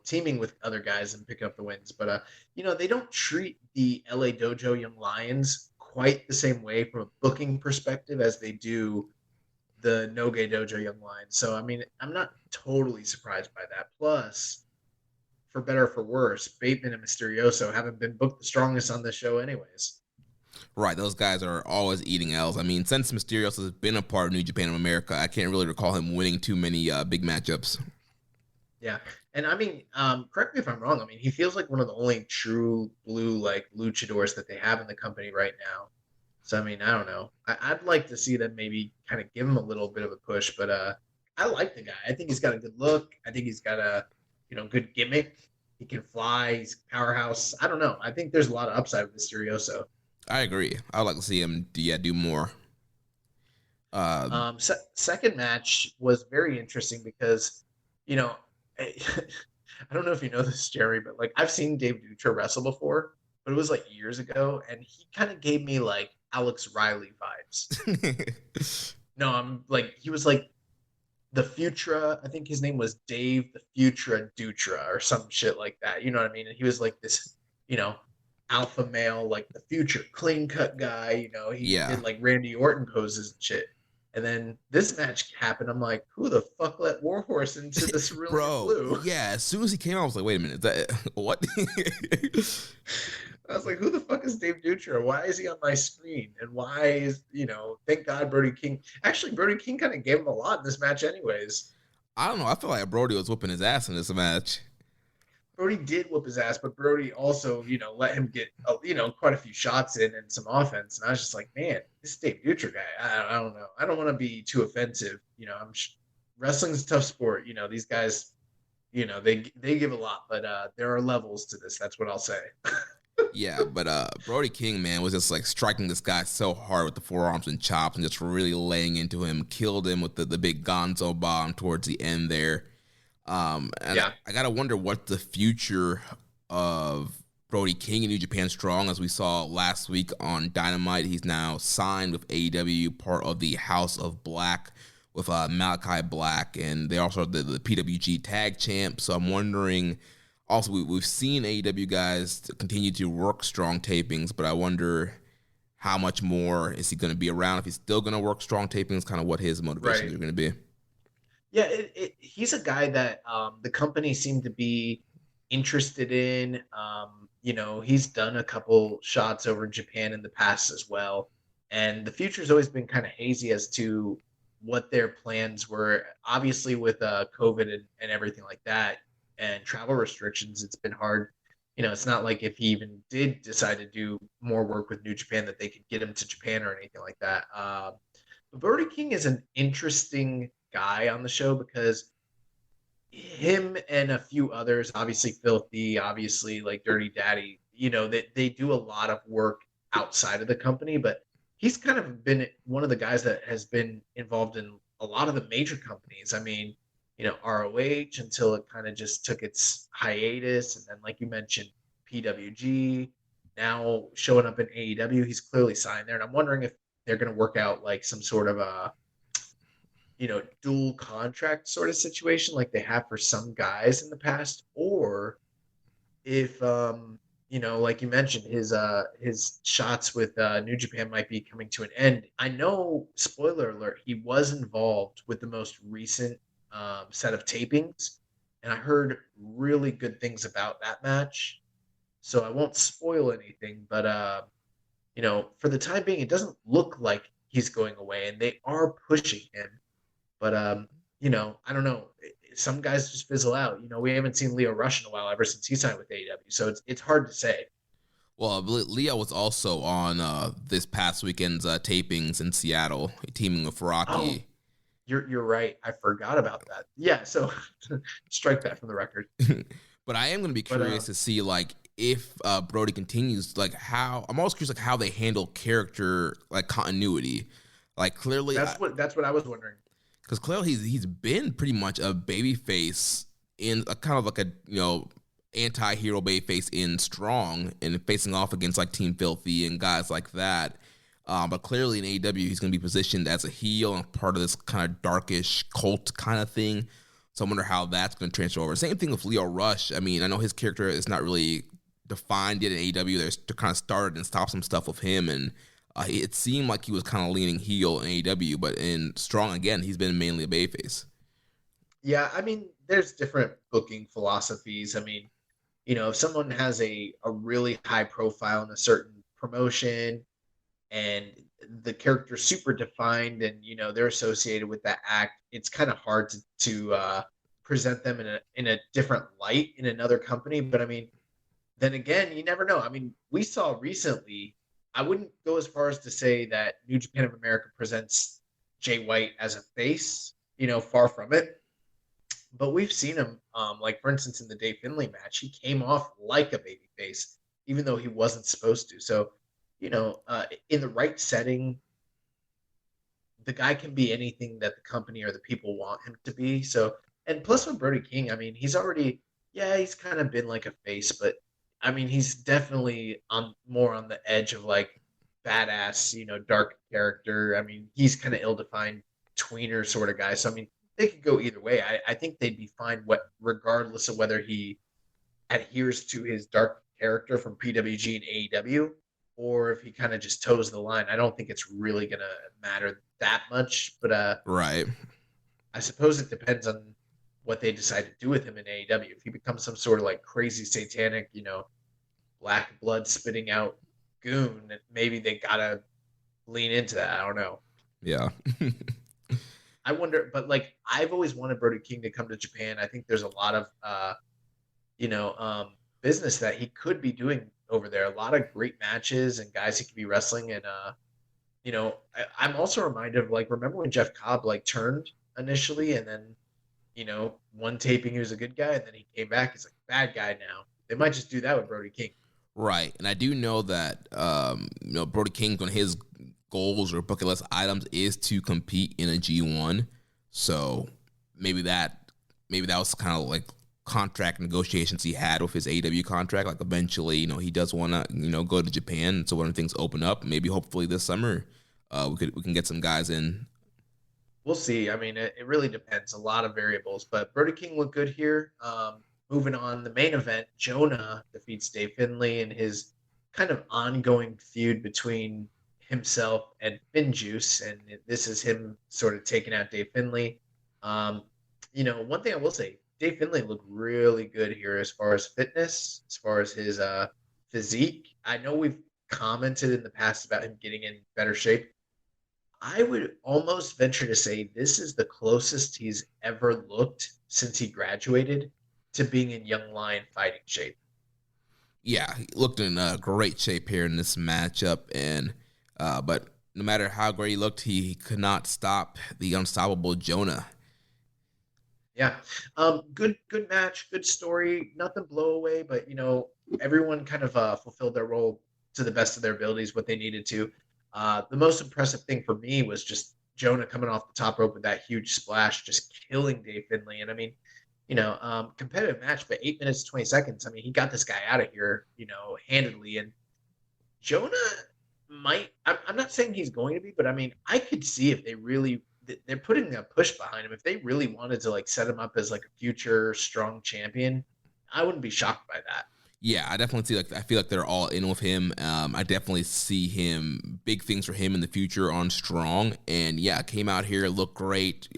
teaming with other guys and picking up the wins, but they don't treat the LA Dojo Young Lions quite the same way from a booking perspective as they do the Noge Dojo Young Lions. So I mean, I'm not totally surprised by that. Plus, for better or for worse, Bateman and Mysterioso haven't been booked the strongest on this show anyways. Right, those guys are always eating L's. I mean, since Mysterioso has been a part of New Japan of America, I can't really recall him winning too many big matchups. Yeah, and I mean, correct me if I'm wrong. I mean, he feels like one of the only true blue luchadors that they have in the company right now. So I mean, I don't know. I'd like to see them maybe kind of give him a little bit of a push, but I like the guy. I think he's got a good look. I think he's got a good gimmick. He can fly. He's a powerhouse. I don't know. I think there's a lot of upside with Mysterioso. I agree. I'd like to see him do more. Second match was very interesting because, I don't know if you know this, Jerry, but I've seen Dave Dutra wrestle before, but it was years ago, and he kind of gave me Alex Riley vibes. No, he was the Futura. I think his name was Dave the Futura Dutra or some shit like that. You know what I mean? And he was this, alpha male, the future clean cut guy. He did Randy Orton poses and shit. And then this match happened. I'm like, who the fuck let Warhorse into the Cerulean Bro, Blue? yeah, as soon as he came out, I was like, wait a minute, is that what? I was like, who the fuck is Dave Dutra? Why is he on my screen? And why is, thank God Brody King. Actually, Brody King kind of gave him a lot in this match, anyways. I don't know. I feel like Brody was whooping his ass in this match. Brody did whoop his ass, but Brody also, let him get, quite a few shots in and some offense. And I was just like, man, this Dave Dutra guy, I don't know. I don't want to be too offensive. Wrestling's a tough sport. These guys, they give a lot, but there are levels to this. That's what I'll say. Yeah, but Brody King, man, was just like striking this guy so hard with the forearms and chops and just really laying into him, killed him with the big Gonzo bomb towards the end there. And yeah. I gotta wonder what the future of Brody King in New Japan Strong, as we saw last week on Dynamite. He's now signed with AEW, part of the House of Black with Malachi Black, and they also are the PWG Tag Champ. So I'm wondering. Also, we've seen AEW guys continue to work Strong tapings, but I wonder how much more is he going to be around, if he's still going to work Strong tapings, kind of what his motivations are going to be. Yeah, he's a guy that the company seemed to be interested in. He's done a couple shots over in Japan in the past as well. And the future's always been kind of hazy as to what their plans were. Obviously, with COVID and everything like that, and travel restrictions, it's been hard. It's not like if he even did decide to do more work with New Japan that they could get him to Japan or anything like that. But Brody King is an interesting guy on the show because him and a few others, obviously Filthy, obviously like Dirty Daddy, they do a lot of work outside of the company, but he's kind of been one of the guys that has been involved in a lot of the major companies. I mean, ROH until it kind of just took its hiatus. And then, like you mentioned, PWG, now showing up in AEW, he's clearly signed there. And I'm wondering if they're going to work out like some sort of a, dual contract sort of situation like they have for some guys in the past, or if, like you mentioned, his shots with New Japan might be coming to an end. I know, spoiler alert, he was involved with the most recent set of tapings, and I heard really good things about that match, so I won't spoil anything, but for the time being it doesn't look like he's going away, and they are pushing him, but I don't know, some guys just fizzle out. We haven't seen Leo Rush in a while ever since he signed with AEW, so it's hard to say. Well, Leo was also on this past weekend's tapings in Seattle, teaming with Faraki. You're right. I forgot about that. Yeah, so strike that from the record. But I am going to be curious to see, like, if Brody continues, like, I'm always curious, like, how they handle character, like, continuity. Like, clearly, that's what I was wondering. Because clearly he's been pretty much a babyface in a kind of like a anti-hero babyface in Strong and facing off against like Team Filthy and guys like that. But clearly in AEW, he's going to be positioned as a heel and part of this kind of darkish cult kind of thing. So I wonder how that's going to transfer over. Same thing with Leo Rush. I mean, I know his character is not really defined yet in AEW. There's to kind of start and stop some stuff with him. And it seemed like he was kind of leaning heel in AEW. But in Strong, again, he's been mainly a babyface. Yeah, I mean, there's different booking philosophies. I mean, if someone has a really high profile in a certain promotion, and the character's super defined and they're associated with that act, it's kind of hard to present them in a different light in another company. But I mean, then again, you never know. I mean, we saw recently, I wouldn't go as far as to say that New Japan of America presents Jay White as a face, far from it, but we've seen him, like for instance in the Dave Finlay match, he came off like a baby face even though he wasn't supposed to. So in the right setting, the guy can be anything that the company or the people want him to be. So, and plus with Brody King, I mean, he's kind of been like a face, but I mean, he's definitely more on the edge of like badass, dark character. I mean, he's kind of ill-defined tweener sort of guy. So, I mean, they could go either way. I think they'd be fine regardless of whether he adheres to his dark character from PWG and AEW, or if he kind of just toes the line. I don't think it's really going to matter that much, but Right. I suppose it depends on what they decide to do with him in AEW. If he becomes some sort of like crazy satanic, black blood spitting out goon, maybe they gotta lean into that. I don't know. Yeah. I wonder, but like I've always wanted Brody King to come to Japan. I think there's a lot of business that he could be doing over there. A lot of great matches and guys he could be wrestling. And I'm also reminded of like remember when Jeff Cobb like turned initially, and then one taping he was a good guy, and then he came back. He's like bad guy now. They might just do that with Brody King. Right. And I do know that Brody King, on his goals or bucket list items is to compete in a G1. So maybe that was kind of like contract negotiations he had with his AEW contract. Like eventually, he does want to, go to Japan. So when things open up, maybe hopefully this summer, we can get some guys in. We'll see. I mean, it really depends. A lot of variables, but Brody King looked good here. Moving on, the main event, Jonah defeats Dave Finlay in his kind of ongoing feud between himself and Finjuice, and this is him sort of taking out Dave Finlay. One thing I will say, Dave Finlay looked really good here as far as fitness, as far as his physique. I know we've commented in the past about him getting in better shape. I would almost venture to say this is the closest he's ever looked since he graduated to being in young lion fighting shape. Yeah, he looked in great shape here in this matchup, and but no matter how great he looked, he could not stop the unstoppable Jonah. Yeah, good match, good story, nothing blow away, but everyone kind of fulfilled their role to the best of their abilities, what they needed to. The most impressive thing for me was just Jonah coming off the top rope with that huge splash, just killing Dave Finlay. And I mean, competitive match, but 8 minutes, 20 seconds. I mean, he got this guy out of here, handedly. And Jonah I'm not saying he's going to be, but I mean, I could see if they're putting a push behind him. If they really wanted to like set him up as like a future strong champion, I wouldn't be shocked by that. Yeah, I definitely see I feel like they're all in with him. I definitely see big things for him in the future on Strong. And yeah, came out here, looked great,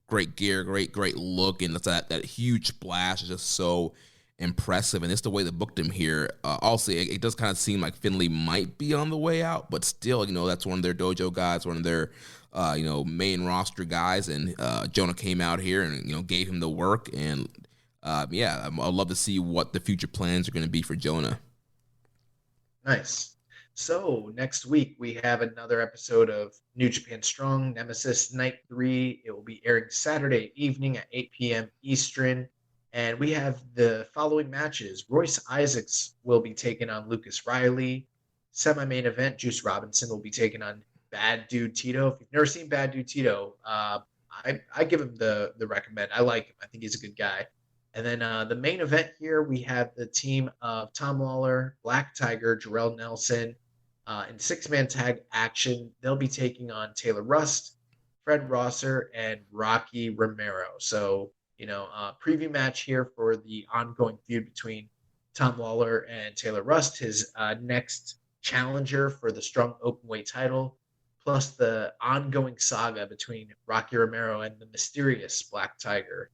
great gear, great look. And that huge splash is just so impressive. And it's the way they booked him here. Also, it does kind of seem like Finlay might be on the way out, but still, that's one of their dojo guys, one of their, main roster guys. And Jonah came out here and, gave him the work. And I'd love to see what the future plans are going to be for Jonah. Nice. So next week we have another episode of New Japan Strong Nemesis Night 3. It will be airing Saturday evening at 8 p.m. Eastern. And we have the following matches. Royce Isaacs will be taking on Lucas Riley. Semi-main event, Juice Robinson will be taking on Bad Dude Tito. If you've never seen Bad Dude Tito, I give him the recommend. I like him. I think he's a good guy. And then the main event here, we have the team of Tom Lawler, Black Tiger, Jarrell Nelson, in six-man tag action. They'll be taking on Taylor Rust, Fred Rosser, and Rocky Romero. So, preview match here for the ongoing feud between Tom Lawler and Taylor Rust, his next challenger for the Strong Openweight title, plus the ongoing saga between Rocky Romero and the mysterious Black Tiger.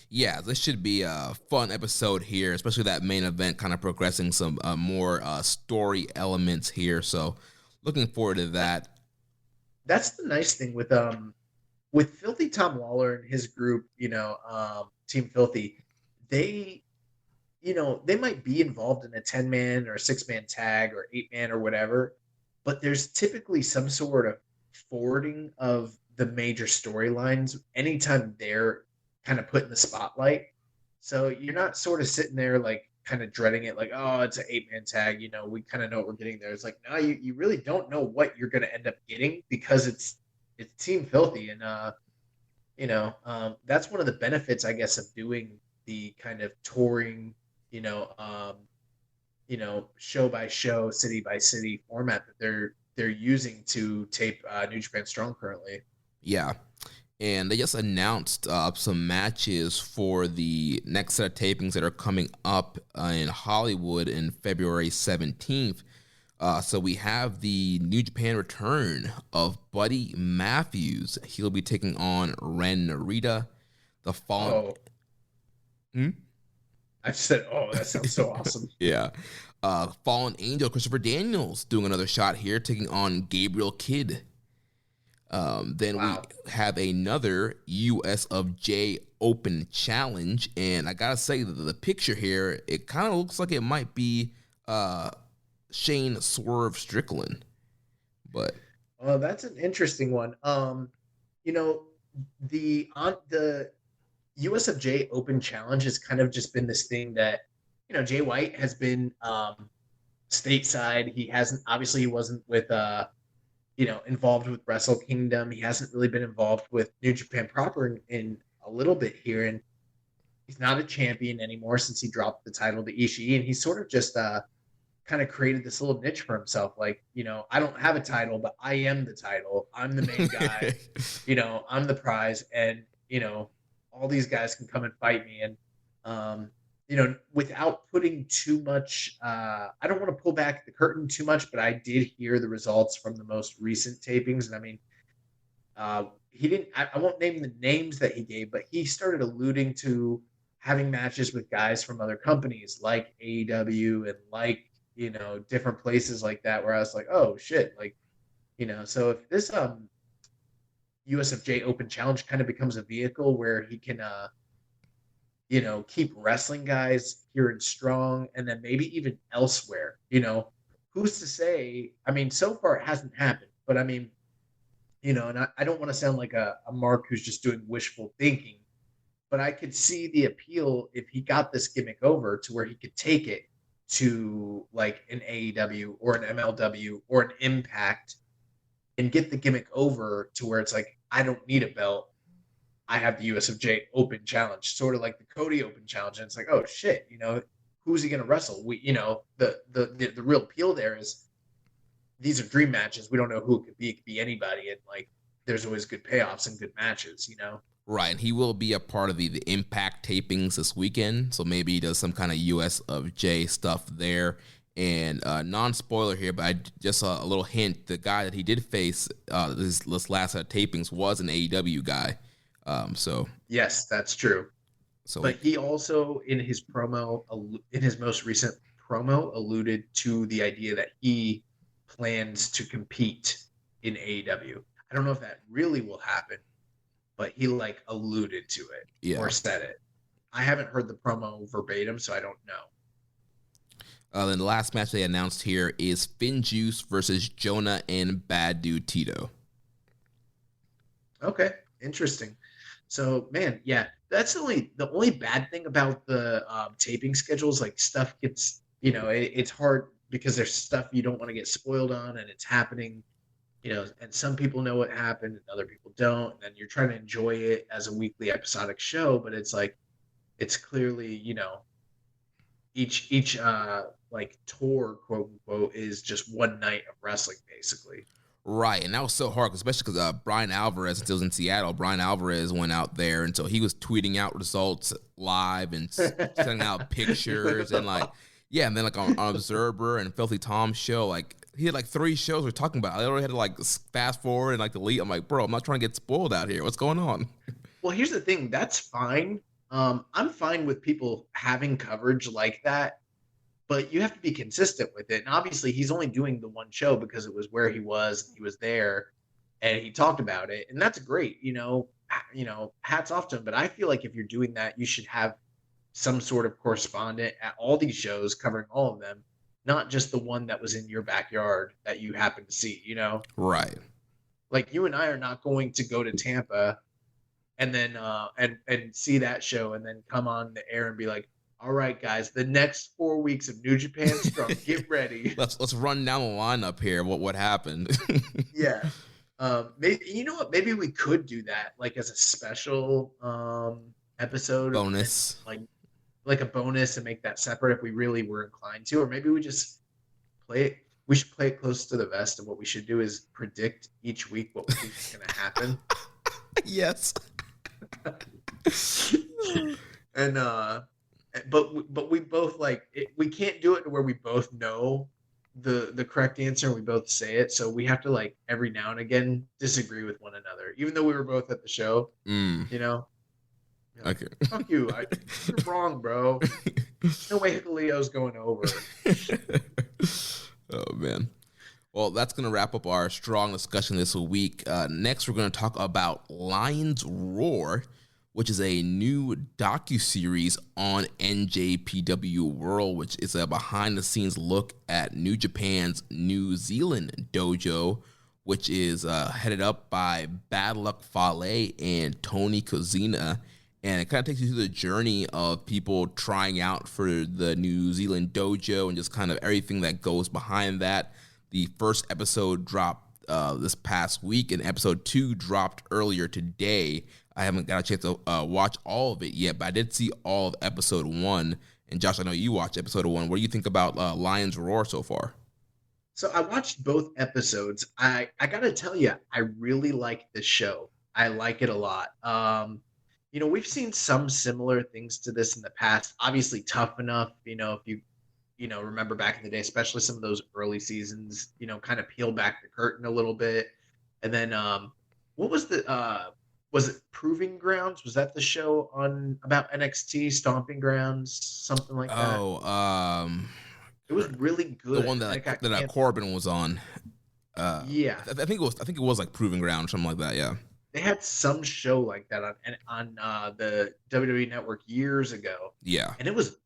Yeah, this should be a fun episode here, especially that main event kind of progressing some more story elements here. So looking forward to that. That's the nice thing with Filthy Tom Lawler and his group, Team Filthy. They might be involved in a 10-man or a 6-man tag or 8-man or whatever, but there's typically some sort of forwarding of the major storylines anytime they're kind of put in the spotlight. So you're not sort of sitting there like kind of dreading it, like, oh, it's an 8-man tag, we kind of know what we're getting there. It's like, no, you really don't know what you're going to end up getting because it's Team Filthy. And that's one of the benefits, I guess, of doing the kind of touring, show by show, city by city format that they're using to tape New Japan Strong currently. Yeah. And they just announced some matches for the next set of tapings that are coming up in Hollywood in February 17th. So we have the New Japan return of Buddy Matthews. He'll be taking on Ren Narita. The Fallen. I said, "Oh, that sounds so awesome." Yeah. Fallen Angel Christopher Daniels doing another shot here, taking on Gabriel Kidd. Then we have another USFJ Open Challenge, and I gotta say that the picture here, it kind of looks like it might be Shane Swerve Strickland, but that's an interesting one. The USFJ Open Challenge has kind of just been this thing that, Jay White has been stateside. He wasn't with involved with Wrestle Kingdom. He hasn't really been involved with New Japan proper in a little bit here, and he's not a champion anymore since he dropped the title to Ishii, and he's sort of just kind of created this little niche for himself. Like, I don't have a title, but I am the title. I'm the main guy. I'm the prize, and all these guys can come and fight me. And without putting too much, I don't want to pull back the curtain too much, but I did hear the results from the most recent tapings. And I mean, he didn't, I won't name the names that he gave, but he started alluding to having matches with guys from other companies like AEW and like, different places like that, where I was like, oh shit. Like, so if this, USFJ Open Challenge kind of becomes a vehicle where he can, keep wrestling guys here in Strong and then maybe even elsewhere, who's to say? I mean, so far it hasn't happened, but I mean, and I don't want to sound like a Mark who's just doing wishful thinking, but I could see the appeal if he got this gimmick over to where he could take it to like an AEW or an MLW or an Impact and get the gimmick over to where it's like, I don't need a belt. I have the USFJ Open Challenge, sort of like the Cody Open Challenge. And it's like, oh shit, who's he going to wrestle? The real appeal there is these are dream matches. We don't know who it could be. It could be anybody. And like, there's always good payoffs and good matches, Right, and he will be a part of the Impact tapings this weekend, so maybe he does some kind of USFJ stuff there. And non-spoiler here, but just a little hint, the guy that he did face this last set of tapings was an AEW guy. So yes, that's true. So, but he also, in his most recent promo, alluded to the idea that he plans to compete in AEW. I don't know if that really will happen, but he alluded to it or said it. I haven't heard the promo verbatim, so I don't know. Then the last match they announced here is Finn Juice versus Jonah and Bad Dude Tito. Okay, interesting. So, man, yeah, that's the only bad thing about the taping schedules. Like, stuff gets, it's hard because there's stuff you don't want to get spoiled on, and it's happening. And some people know what happened and other people don't. And then you're trying to enjoy it as a weekly episodic show, but it's like, it's clearly, each tour, quote unquote, is just one night of wrestling, basically. Right, and that was so hard, especially because Brian Alvarez, until he was in Seattle, Brian Alvarez went out there, and so he was tweeting out results live and sending out pictures, and and then on Observer and Filthy Tom's show, he had 3 shows we're talking about. I already had to fast forward and delete. I'm like, bro, I'm not trying to get spoiled out here. What's going on? Well, here's the thing. That's fine. I'm fine with people having coverage like that, but you have to be consistent with it. And obviously, he's only doing the one show because it was where he was there, and he talked about it, and that's great. Hats off to him. But I feel like if you're doing that, you should have some sort of correspondent at all these shows covering all of them, not just the one that was in your backyard that you happen to see, Right. Like, you and I are not going to go to Tampa and then and see that show and then come on the air and be like, all right, guys, the next 4 weeks of New Japan Strong, get ready. Let's run down the lineup here. What happened? Yeah. Maybe, you know what? Maybe we could do that, as a special episode bonus, like a bonus, and make that separate if we really were inclined to, or maybe we just play it. We should play it close to the vest, and what we should do is predict each week what we think is going to happen. Yes. And but we both we can't do it to where we both know the correct answer and we both say it. So we have to like every now and again disagree with one another, even though we were both at the show. You know? Like, Okay. fuck you. You're wrong, bro. No way Hikuleo's going over. Oh, man. Well, that's going to wrap up our strong discussion this week. Next, we're going to talk about Lions Roar, which is a new docuseries on NJPW World, which is a behind-the-scenes look at New Japan's New Zealand dojo, which is headed up by Bad Luck Fale and Tony Kozina. And it kind of takes you through the journey of people trying out for the New Zealand dojo and just kind of everything that goes behind that. The first episode dropped this past week, and episode 2 dropped earlier today. I haven't got a chance to watch all of it yet, but I did see all of episode 1. And Josh, I know you watched episode 1. What do you think about Lions Roar so far? So I watched both episodes. I got to tell you, I really like this show. I like it a lot. You know, we've seen some similar things to this in the past. Obviously, Tough Enough, you know, if you know, remember back in the day, especially some of those early seasons, you know, kind of peel back the curtain a little bit. And then what was was it Proving Grounds? Was that the show about NXT, Stomping Grounds, something like that? It was really good. The one that Corbin was on. Yeah. I think it was like Proving Ground, something like that, yeah. They had some show like that on the WWE Network years ago. Yeah. And it was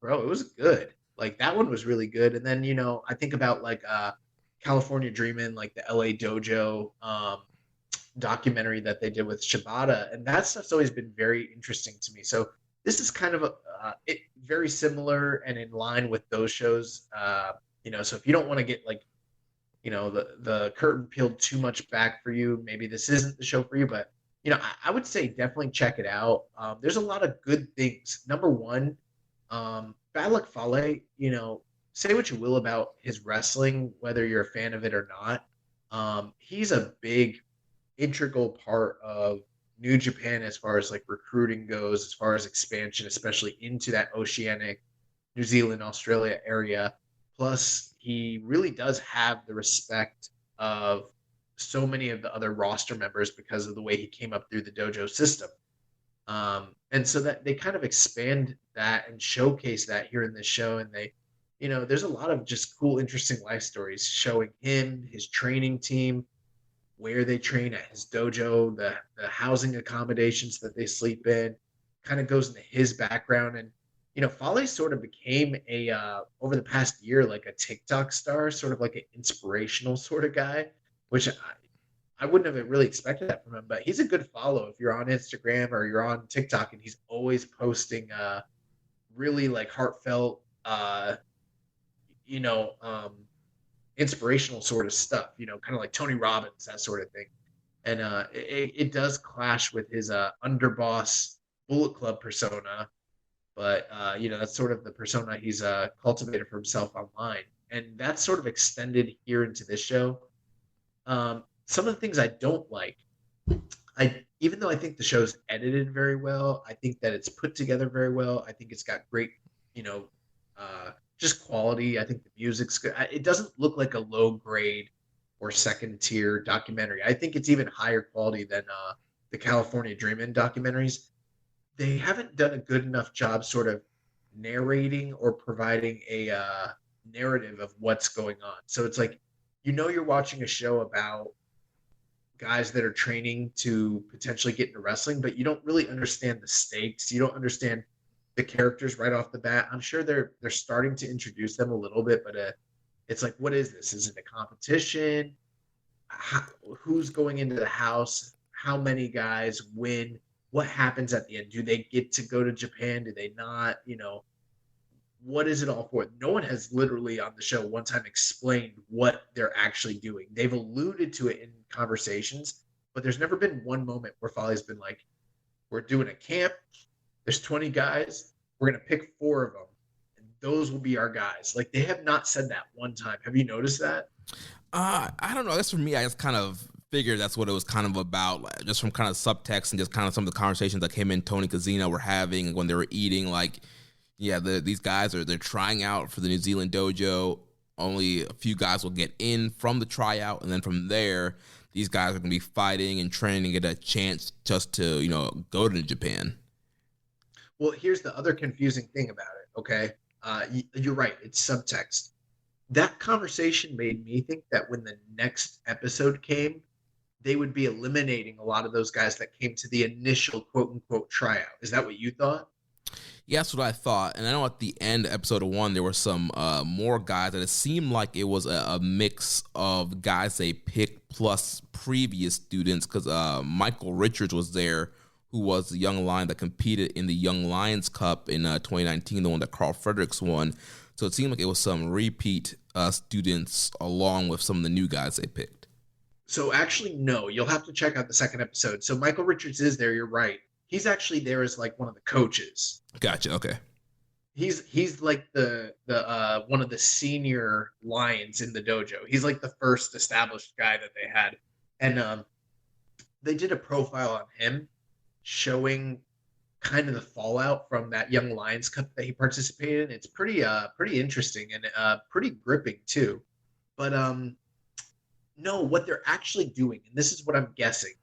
good. Like that one was really good. And then, you know, I think about like California Dreamin', like the LA Dojo documentary that they did with Shibata. And that stuff's always been very interesting to me. So this is kind of very similar and in line with those shows. You know, so if you don't want to get like, you know, the curtain peeled too much back for you, maybe this isn't the show for you, but you know, I would say definitely check it out. There's a lot of good things. Number one, Bad Luck Fale, you know, say what you will about his wrestling, whether you're a fan of it or not. He's a big, integral part of New Japan as far as like recruiting goes, as far as expansion, especially into that oceanic New Zealand, Australia area. Plus, he really does have the respect of so many of the other roster members because of the way he came up through the dojo system. And so that they kind of expand that and showcase that here in this show. And they, you know, there's a lot of just cool, interesting life stories showing him, his training team, where they train at his dojo, the housing accommodations that they sleep in, kind of goes into his background. And, you know, Fale sort of became over the past year, like a TikTok star, sort of like an inspirational sort of guy, which I wouldn't have really expected that from him, but he's a good follow if you're on Instagram or you're on TikTok, and he's always posting really like heartfelt, you know, inspirational sort of stuff, you know, kind of like Tony Robbins, that sort of thing. And it does clash with his underboss Bullet Club persona, but you know, that's sort of the persona he's cultivated for himself online, and that's sort of extended here into this show. Some of the things I don't like, even though I think the show's edited very well, I think that it's put together very well. I think it's got great, you know, just quality. I think the music's good. It doesn't look like a low grade or second tier documentary. I think it's even higher quality than the California Dreamin' documentaries. They haven't done a good enough job sort of narrating or providing a narrative of what's going on. So it's like, you know, you're watching a show about guys that are training to potentially get into wrestling, but you don't really understand the stakes. You don't understand the characters right off the bat. I'm sure they're starting to introduce them a little bit, but it's like, what is this? Is it a competition? Who's going into the house? How many guys win? What happens at the end? Do they get to go to Japan? Do they not? You know, what is it all for? No one has literally on the show one time explained what they're actually doing. They've alluded to it in conversations, but there's never been one moment where Fale's been like, we're doing a camp. There's 20 guys. We're going to pick 4 of them, and those will be our guys. Like, they have not said that one time. Have you noticed that? I don't know. I guess for me, I just kind of figured that's what it was kind of about, like, just from kind of subtext and just kind of some of the conversations that him and Tony Kozina were having when they were eating. Like, yeah, these guys they're trying out for the New Zealand dojo only a few guys will get in from the tryout, and then from there, these guys are going to be fighting and training and get a chance just to, go to Japan. Well, here's the other confusing thing about it, okay? You're right, it's subtext. That conversation made me think that when the next episode came, they would be eliminating a lot of those guys that came to the initial quote-unquote tryout. Is that what you thought? Yeah, that's what I thought. And I know at the end of episode 1, there were some more guys that it seemed like it was a mix of guys they picked plus previous students, because Michael Richards was there, who was the young lion that competed in the Young Lions Cup in 2019, the one that Carl Fredericks won. So it seemed like it was some repeat students along with some of the new guys they picked. So actually, no, you'll have to check out the second episode. So Michael Richards is there, you're right. He's actually there as like one of the coaches. Gotcha, okay. He's like the one of the senior lions in the dojo. He's like the first established guy that they had. And they did a profile on him showing kind of the fallout from that Young Lions Cup that he participated in. It's pretty interesting and pretty gripping too. But no, what they're actually doing, and this is what I'm guessing,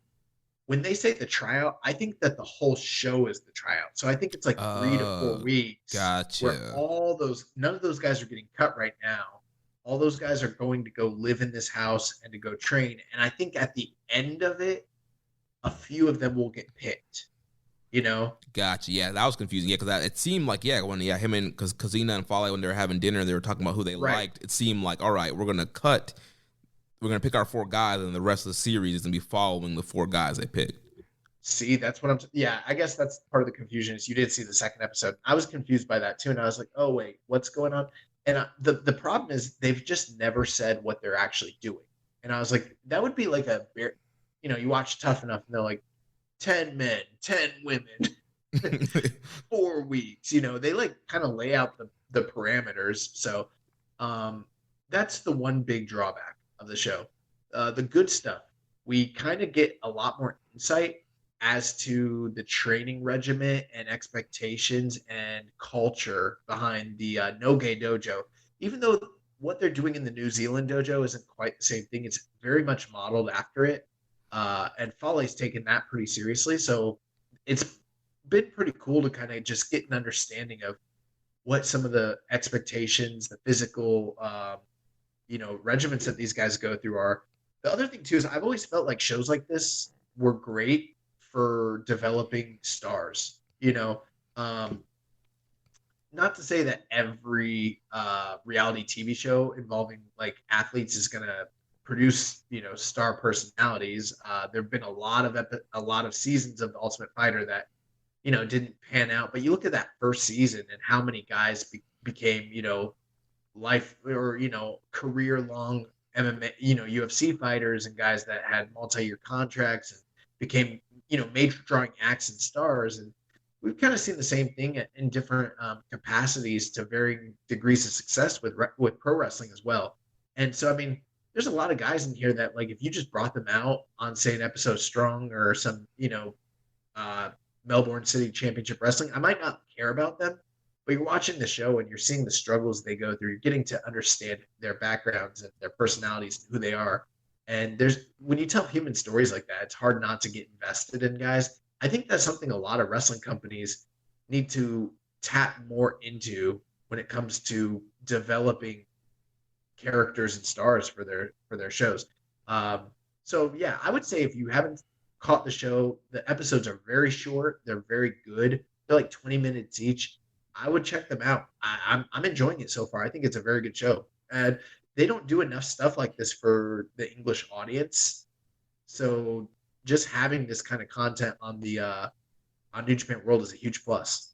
when they say the tryout, I think that the whole show is the tryout. So I think it's like 3 to 4 weeks. Gotcha. Where none of those guys are getting cut right now. All those guys are going to go live in this house and to go train. And I think at the end of it, a few of them will get picked. Gotcha. Yeah, that was confusing. Yeah, because it seemed like, when him and Kazina and Fale, when they were having dinner, they were talking about who they liked. It seemed like, all right, we're going to pick our 4 guys, and the rest of the series is going to be following the 4 guys they picked. See, that's what I guess that's part of the confusion is you did see the second episode. I was confused by that too, and I was like, oh, wait, what's going on? And the problem is they've just never said what they're actually doing. And I was like, that would be like you watch Tough Enough, and they're like, 10 men, 10 women, 4 weeks. They like kind of lay out the parameters. So that's the one big drawback of the show. The good stuff, we kind of get a lot more insight as to the training regimen and expectations and culture behind the Noge dojo. Even though what they're doing in the New Zealand dojo isn't quite the same thing, it's very much modeled after it. And Fale's taken that pretty seriously. So it's been pretty cool to kind of just get an understanding of what some of the expectations, the physical, regimens that these guys go through are. The other thing too is I've always felt like shows like this were great for developing stars. Not to say that every reality TV show involving like athletes is gonna produce star personalities. There've been a lot of seasons of The Ultimate Fighter that didn't pan out. But you look at that first season and how many guys became life or career long MMA UFC fighters and guys that had multi-year contracts and became major drawing acts and stars. And we've kind of seen the same thing in different capacities to varying degrees of success with pro wrestling as well. And so there's a lot of guys in here that, like, if you just brought them out on, say, an episode of Strong or some, Melbourne City Championship Wrestling, I might not care about them, but you're watching the show and you're seeing the struggles they go through. You're getting to understand their backgrounds and their personalities, who they are. And when you tell human stories like that, it's hard not to get invested in guys. I think that's something a lot of wrestling companies need to tap more into when it comes to developing characters and stars for their shows. So yeah, I would say if you haven't caught the show, the episodes are very short. They're very good. They're like 20 minutes each. I would check them out. I'm enjoying it so far. I think it's a very good show. And they don't do enough stuff like this for the English audience. So just having this kind of content on the on New Japan World is a huge plus.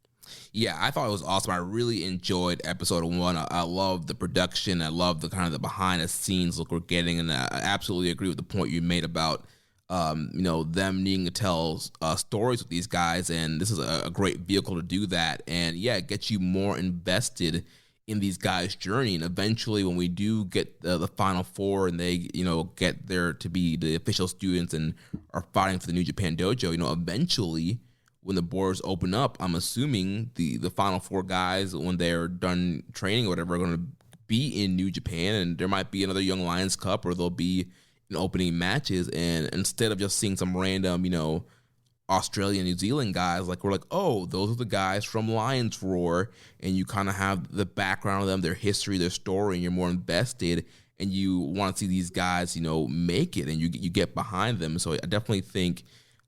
Yeah, I thought it was awesome. I really enjoyed episode 1. I love the production. I love the kind of the behind the scenes look we're getting, and I absolutely agree with the point you made about them needing to tell stories with these guys, and this is a great vehicle to do that. And yeah, it gets you more invested in these guys' journey. And eventually, when we do get the Final Four and they get there to be the official students and are fighting for the New Japan Dojo, eventually, when the borders open up, I'm assuming the Final Four guys, when they're done training or whatever, are going to be in New Japan, and there might be another Young Lions Cup, or there'll be opening matches, and instead of just seeing some random, Australian, New Zealand guys, like we're like, oh, those are the guys from Lions Roar, and you kind of have the background of them, their history, their story, and you're more invested, and you want to see these guys, make it, and you get behind them. So I definitely think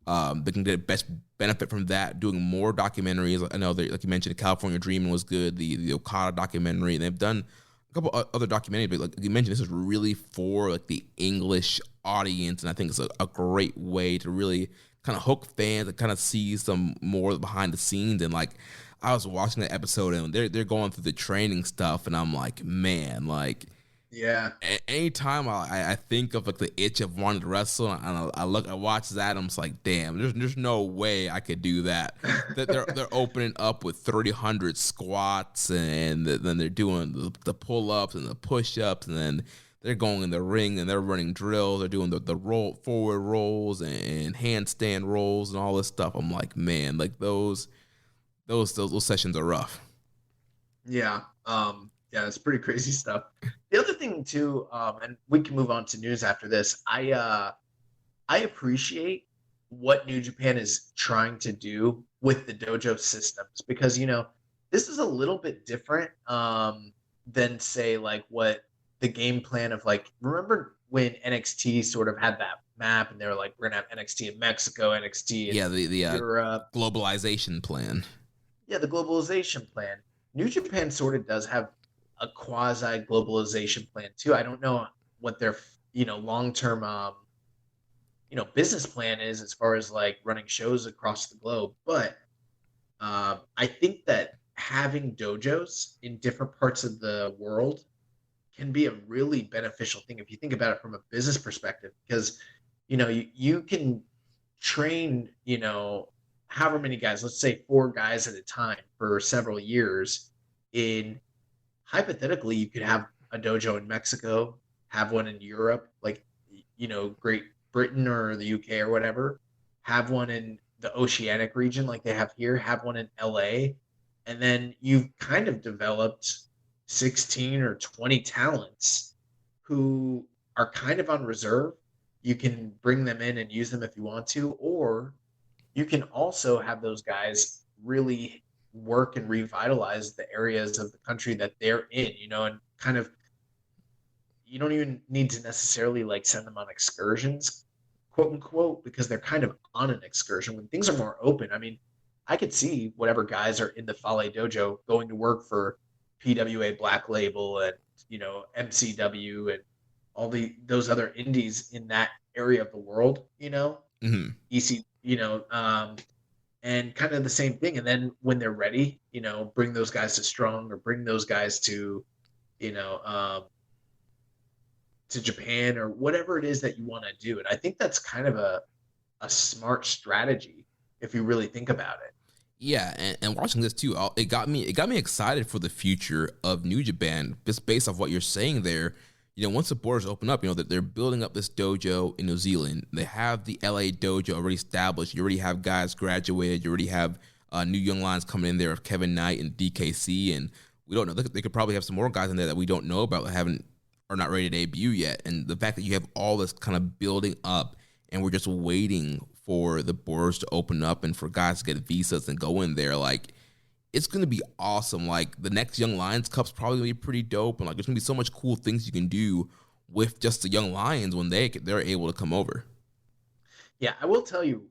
they can get best benefit from that, doing more documentaries. I know that, like you mentioned, California Dreaming was good, the Okada documentary, and they've done a couple other documentaries, but like you mentioned, this is really for like the English audience, and I think it's a great way to really kind of hook fans and kind of see some more behind the scenes. And like I was watching that episode, and they're going through the training stuff, and I'm like, man, like, yeah. Anytime I think of like the itch of wanting to wrestle, and I watch that, I'm just like, damn, there's no way I could do that. They're opening up with 300 squats, and then they're doing the pull ups and the push ups, and then they're going in the ring and they're running drills. They're doing the roll forward rolls and handstand rolls and all this stuff. I'm like, man, like those sessions are rough. Yeah. Yeah, it's pretty crazy stuff. The other thing too, and we can move on to news after this. I appreciate what New Japan is trying to do with the dojo systems, because this is a little bit different than say like what the game plan of, like, remember when NXT sort of had that map and they were like, we're gonna have NXT in Mexico, NXT in the Europe, globalization plan. Yeah, the globalization plan. New Japan sort of does have a quasi globalization plan too. I don't know what their long-term business plan is as far as like running shows across the globe, but I think that having dojos in different parts of the world can be a really beneficial thing if you think about it from a business perspective, because you can train however many guys, let's say 4 guys at a time for several years. In hypothetically, you could have a dojo in Mexico, have one in Europe, like Great Britain or the UK or whatever, have one in the Oceanic region like they have here, have one in LA, and then you've kind of developed 16 or 20 talents who are kind of on reserve. You can bring them in and use them if you want to, or you can also have those guys really work and revitalize the areas of the country that they're in, and kind of, you don't even need to necessarily like send them on excursions, quote unquote, because they're kind of on an excursion when things are more open. I mean, I could see whatever guys are in the Fale Dojo going to work for PWA Black Label and MCW and all those other indies in that area of the world, Mm-hmm. EC, and kind of the same thing. And then when they're ready, bring those guys to Strong, or bring those guys to Japan, or whatever it is that you want to do. And I think that's kind of a smart strategy if you really think about it. Yeah, and watching this too, it got me excited for the future of New Japan, just based off what you're saying there. Once the borders open up, that they're building up this dojo in New Zealand. They have the LA dojo already established. You already have guys graduated. You already have new young lions coming in there of Kevin Knight and DKC, and we don't know. They could probably have some more guys in there that we don't know about that are not ready to debut yet. And the fact that you have all this kind of building up, and we're just waiting for the borders to open up and for guys to get visas and go in there, like, it's going to be awesome. Like, the next Young Lions Cup's probably going to be pretty dope, and like there's going to be so much cool things you can do with just the Young Lions when they're able to come over. Yeah, I will tell you,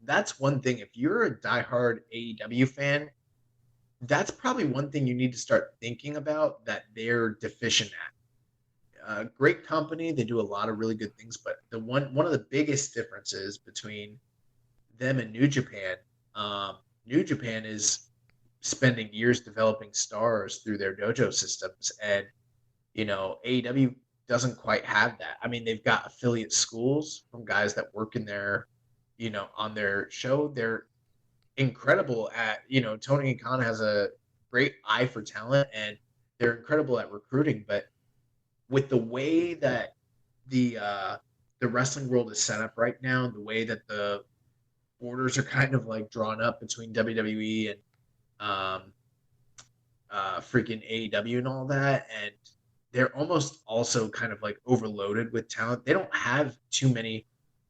that's one thing. If you're a diehard AEW fan, that's probably one thing you need to start thinking about that they're deficient at. Great company, they do a lot of really good things, but one of the biggest differences between them and New Japan, New Japan is spending years developing stars through their dojo systems, and AEW doesn't quite have that. I mean, they've got affiliate schools from guys that work in their on their show. They're incredible at Tony and Khan has a great eye for talent, and they're incredible at recruiting. But with the way that the wrestling world is set up right now, the way that the borders are kind of like drawn up between WWE and freaking AEW and all that, and they're almost also kind of like overloaded with talent. They don't have too many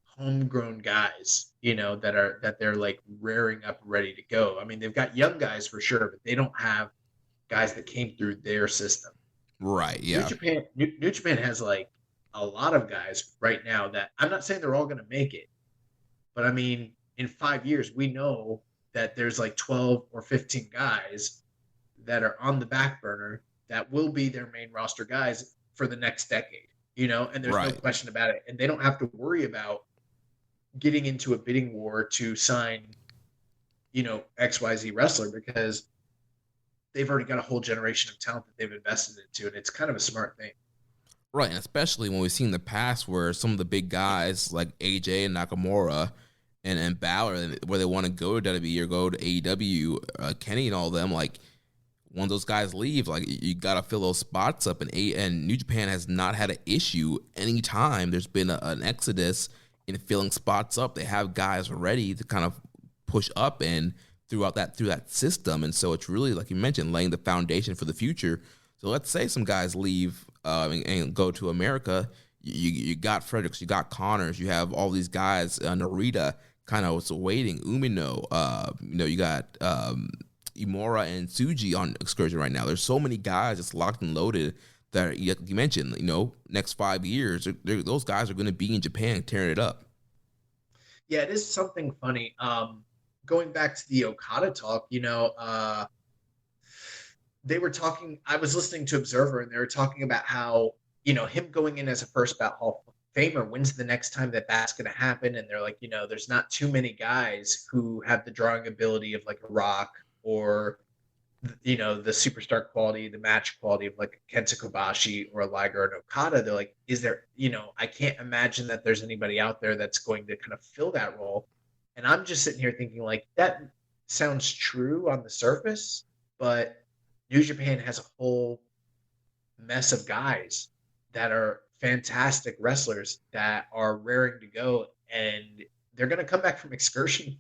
homegrown guys, that they're like rearing up ready to go. I mean, they've got young guys for sure, but they don't have guys that came through their system. Right. Yeah. New Japan has like a lot of guys right now that I'm not saying they're all going to make it, but I mean, in 5 years, we know that there's like 12 or 15 guys that are on the back burner that will be their main roster guys for the next decade, and there's no question about it. And they don't have to worry about getting into a bidding war to sign, XYZ wrestler, because they've already got a whole generation of talent that they've invested into, and it's kind of a smart thing. Right, and especially when we've seen in the past where some of the big guys like AJ and Nakamura and Balor, where they want to go to WWE or go to AEW, Kenny and all them, like, when those guys leave, like, you got to fill those spots up. And New Japan has not had an issue anytime there's been an exodus in filling spots up. They have guys ready to kind of push up and through that system. And so it's really, like you mentioned, laying the foundation for the future. So let's say some guys leave and go to America. You got Fredericks, you got Connors, you have all these guys, Narita kind of was waiting, Umino, you got Imura and Tsuji on excursion right now. There's so many guys that's locked and loaded that you mentioned, next 5 years, those guys are going to be in Japan tearing it up. Yeah, it is something funny. Going back to the Okada talk, they were talking, I was listening to Observer, and they were talking about how, him going in as a first bout Hall of Famer, when's the next time that's going to happen? And they're like, there's not too many guys who have the drawing ability of like a Rock or, the superstar quality, the match quality of like a Kenta Kobashi or a Liger and Okada. They're like, is there, I can't imagine that there's anybody out there that's going to kind of fill that role. And I'm just sitting here thinking, like, that sounds true on the surface, but New Japan has a whole mess of guys that are fantastic wrestlers that are raring to go, and they're going to come back from excursion,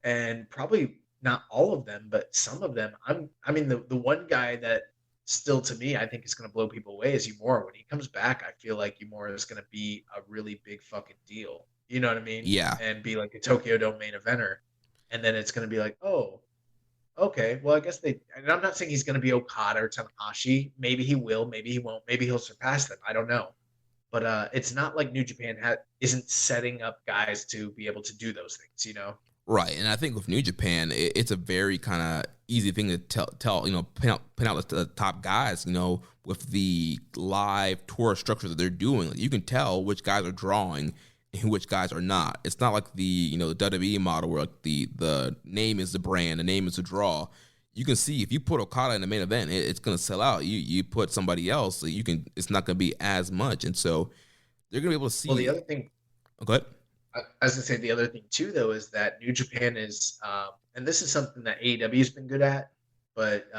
and probably not all of them, but some of them. The one guy that still, to me, I think is going to blow people away is Umura. When he comes back, I feel like Umura is going to be a really big fucking deal. You know what I mean? Yeah. And be like a Tokyo Dome main eventer. And then it's going to be like, oh, okay, well, I guess and I'm not saying he's going to be Okada or Tanahashi. Maybe he will, maybe he won't. Maybe he'll surpass them. I don't know. But it's not like New Japan isn't setting up guys to be able to do those things, Right, and I think with New Japan, it's a very kind of easy thing to tell pin out the top guys, with the live tour structure that they're doing. Like, you can tell which guys are drawing and which guys are not. It's not like the the WWE model where like the name is the brand, the name is the draw. You can see if you put Okada in the main event, it's going to sell out. You put somebody else, it's not going to be as much, and so they're going to be able to see. Well, the other thing. Oh, go ahead. I was going to say the other thing too, though, is that New Japan is, and this is something that AEW has been good at, but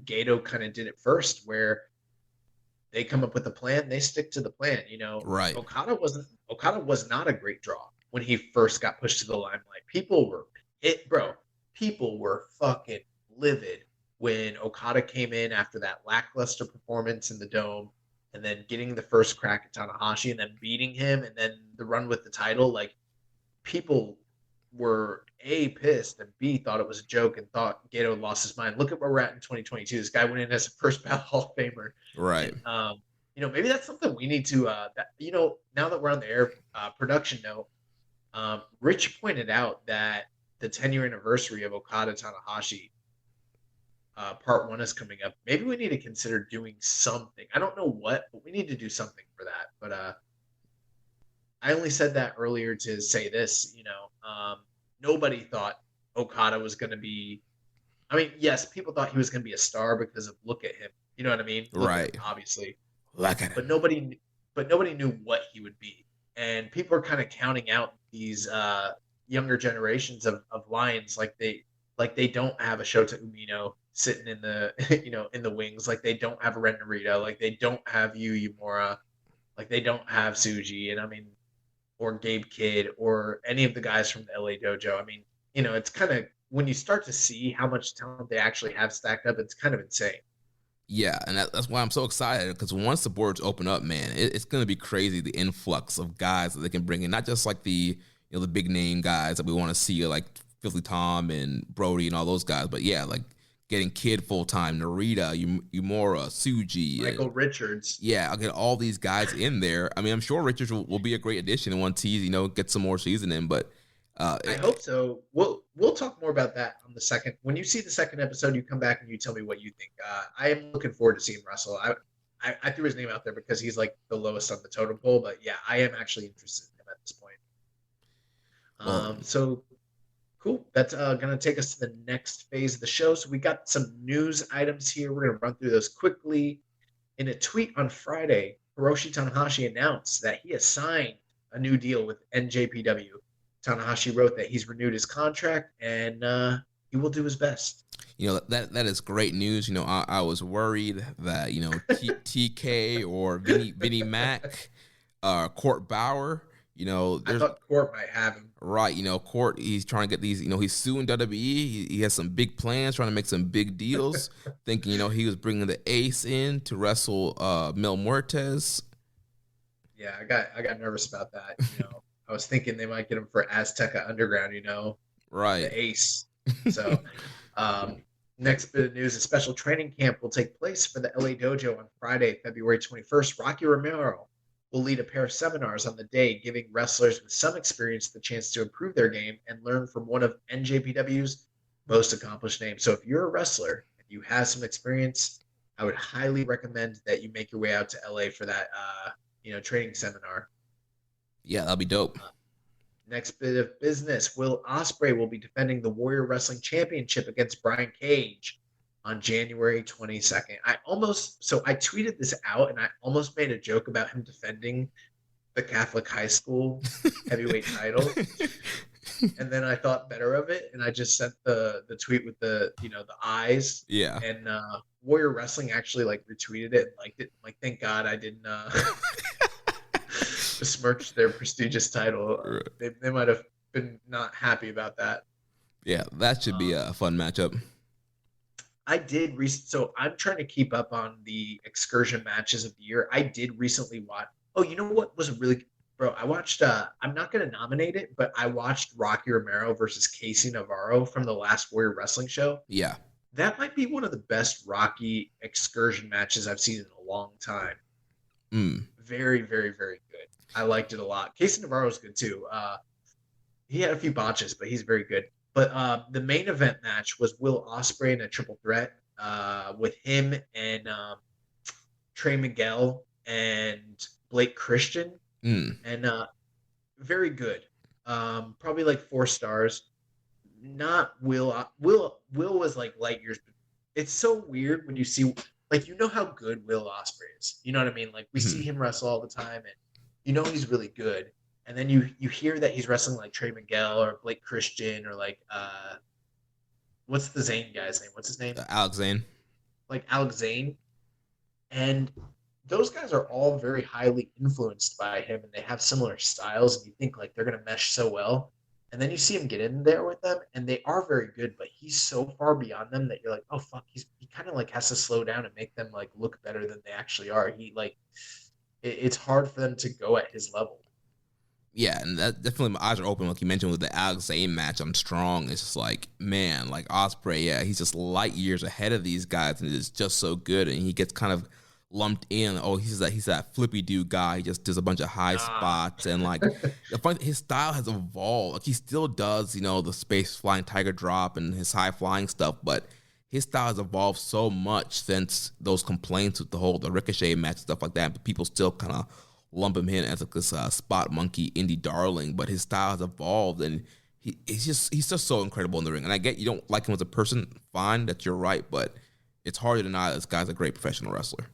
Gato kind of did it first, where they come up with a plan, they stick to the plan. Right. Okada was not a great draw when he first got pushed to the limelight. People were fucking livid when Okada came in after that lackluster performance in the Dome, and then getting the first crack at Tanahashi, and then beating him, and then the run with the title. Like, people were A, pissed, and B, thought it was a joke and thought Gato lost his mind. Look at where we're at in 2022. This guy went in as a first ballot Hall of Famer. Right. And, maybe that's something we need to, now that we're on the air, production note, Rich pointed out that the 10-year anniversary of Okada Tanahashi part 1 is coming up. Maybe we need to consider doing something. I don't know what, but we need to do something for that. But I only said that earlier to say this, nobody thought Okada was going to be, yes, people thought he was going to be a star because of look at him. You know what I mean? Right. Obviously. Look at him. But nobody knew what he would be. And people are kind of counting out these younger generations of Lions like they don't have a Shota Umino sitting in the in the wings, like they don't have a Ren Narita, like they don't have Yumura, like they don't have Tsuji, and or Gabe Kidd or any of the guys from the LA Dojo. It's kind of when you start to see how much talent they actually have stacked up, it's kind of insane. Yeah, and that's why I'm so excited, because once the boards open up, man, it's going to be crazy, the influx of guys that they can bring in, not just like the the big name guys that we want to see, like Filthy Tom and Brody and all those guys, but yeah, like getting Kid full-time, Narita, Yumura, Suji. Michael Richards. Yeah, I'll get all these guys in there. I mean, I'm sure Richards will be a great addition once he's, get some more season in, but I hope so. We'll talk more about that on the second. When you see the second episode, you come back and you tell me what you think. I am looking forward to seeing Russell. I threw his name out there because he's like the lowest on the totem pole, but yeah, I am actually interested in him at this point. So cool. That's gonna take us to the next phase of the show. So we got some news items here. We're gonna run through those quickly. In a tweet on Friday, Hiroshi Tanahashi announced that he has signed a new deal with NJPW. Tanahashi wrote that he's renewed his contract and he will do his best. That is great news. I was worried that TK or Vinnie Mac, Court Bauer. I thought Court might have him. Right, Court. He's trying to get these. He's suing WWE. He has some big plans, trying to make some big deals. Thinking he was bringing the Ace in to wrestle Mil Muertes. Yeah, I got nervous about that. I was thinking they might get him for Azteca Underground, right? The Ace. So, next bit of news: a special training camp will take place for the LA Dojo on Friday, February 21st. Rocky Romero will lead a pair of seminars on the day, giving wrestlers with some experience the chance to improve their game and learn from one of NJPW's most accomplished names. So, if you're a wrestler and you have some experience, I would highly recommend that you make your way out to LA for that, training seminar. Yeah, that'll be dope. Next bit of business. Will Ospreay will be defending the Warrior Wrestling Championship against Brian Cage on January 22nd. I tweeted this out and I almost made a joke about him defending the Catholic high school heavyweight title. And then I thought better of it and I just sent the tweet with the eyes. Yeah. And Warrior Wrestling actually retweeted it and liked it. Thank God I didn't besmirch their prestigious title. They might have been not happy about that. Yeah, that should be a fun matchup. I did so I'm trying to keep up on the excursion matches of the year. I did recently watch. Oh, you know what was I watched I'm not going to nominate it, but I watched Rocky Romero versus Casey Navarro from the last Warrior Wrestling show. Yeah. That might be one of the best Rocky excursion matches I've seen in a long time. Very, very, very good. I liked it a lot. Casey Navarro is good too. He had a few botches, but he's very good. But the main event match was Will Ospreay in a triple threat with him and Trey Miguel and Blake Christian. And very good. Probably 4 stars. Not Will. Will was light years. It's so weird when you see how good Will Ospreay is. You know what I mean? We see him wrestle all the time and he's really good. And then you hear that he's wrestling Trey Miguel or Blake Christian or what's the Zane guy's name? What's his name? Alex Zane. Alex Zane. And those guys are all very highly influenced by him and they have similar styles and you think they're going to mesh so well. And then you see him get in there with them and they are very good, but he's so far beyond them that you're like, oh fuck, he kind of has to slow down and make them look better than they actually are. It's hard for them to go at his level. Yeah, and that definitely my eyes are open. Like you mentioned with the Alex Zane match, I'm strong. It's just Ospreay, yeah, he's just light years ahead of these guys, and it's just so good. And he gets kind of lumped in. Oh, he's that flippy dude guy. He just does a bunch of high spots, and his style has evolved. He still does, the space flying tiger drop and his high flying stuff, but his style has evolved so much since those complaints with the Ricochet match and stuff like that. But people still kind of lump him in as this spot monkey indie darling, but his style has evolved and he's just so incredible in the ring. And I get you don't like him as a person, fine, that you're right, but it's hard to deny this guy's a great professional wrestler.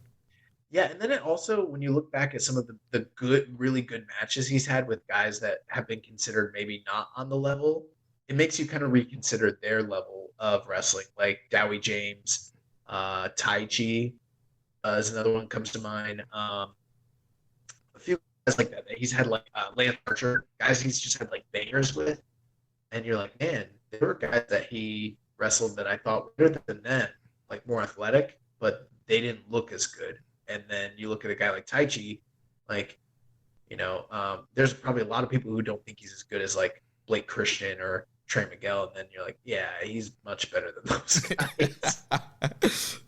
Yeah, and then it also, when you look back at some of the good, really good matches he's had with guys that have been considered maybe not on the level, it makes you kind of reconsider their level of wrestling, like Dowie James, Tai Chi is another one that comes to mind. A few guys like that he's had Lance Archer, guys he's just had bangers with, and you're like, man, there were guys that he wrestled that I thought were better than them, like more athletic, but they didn't look as good. And then you look at a guy like Taichi, like, there's probably a lot of people who don't think he's as good as like Blake Christian or Trey Miguel, and then you're like, yeah, he's much better than those guys.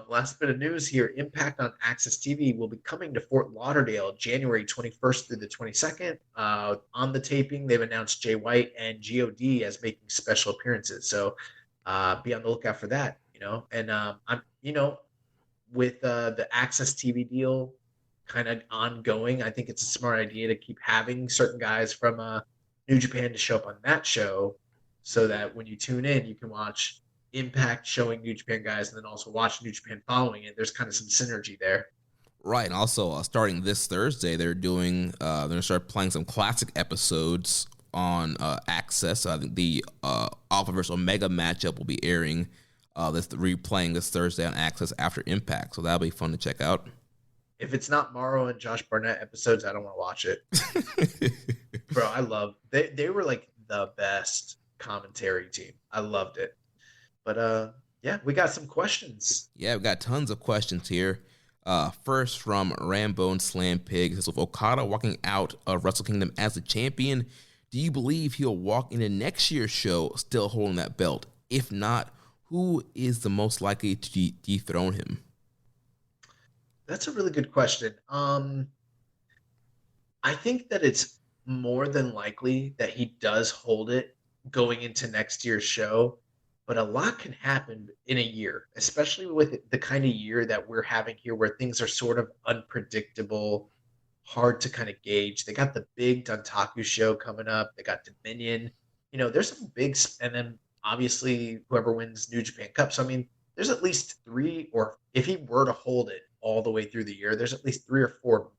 Last bit of news here. Impact on Access TV will be coming to Fort Lauderdale January 21st through the 22nd. On the taping, they've announced Jay White and God as making special appearances. So be on the lookout for that, And with the Access TV deal kind of ongoing, I think it's a smart idea to keep having certain guys from New Japan to show up on that show so that when you tune in, you can watch Impact showing New Japan guys and then also watch New Japan following it. There's kind of some synergy there. Right, and also starting this Thursday, they're going to start playing some classic episodes on Access. I think the Alpha vs. Omega matchup will be airing, replaying this Thursday on Access after Impact, so that'll be fun to check out. If it's not Morrow and Josh Barnett episodes, I don't want to watch it. Bro, they were like the best commentary team. I loved it. But yeah, we got some questions. Yeah, we got tons of questions here. First from Rambone Slam Pig. This is with Okada walking out of Wrestle Kingdom as the champion. Do you believe he'll walk into next year's show still holding that belt? If not, who is the most likely to dethrone him? That's a really good question. I think that it's more than likely that he does hold it going into next year's show. But a lot can happen in a year, especially with the kind of year that we're having here where things are sort of unpredictable, hard to kind of gauge. They got the big Dontaku show coming up. They got Dominion. There's some big, and then obviously whoever wins New Japan Cup. So, I mean, there's at least 3, or if he were to hold it all the way through the year, there's at least 3 or 4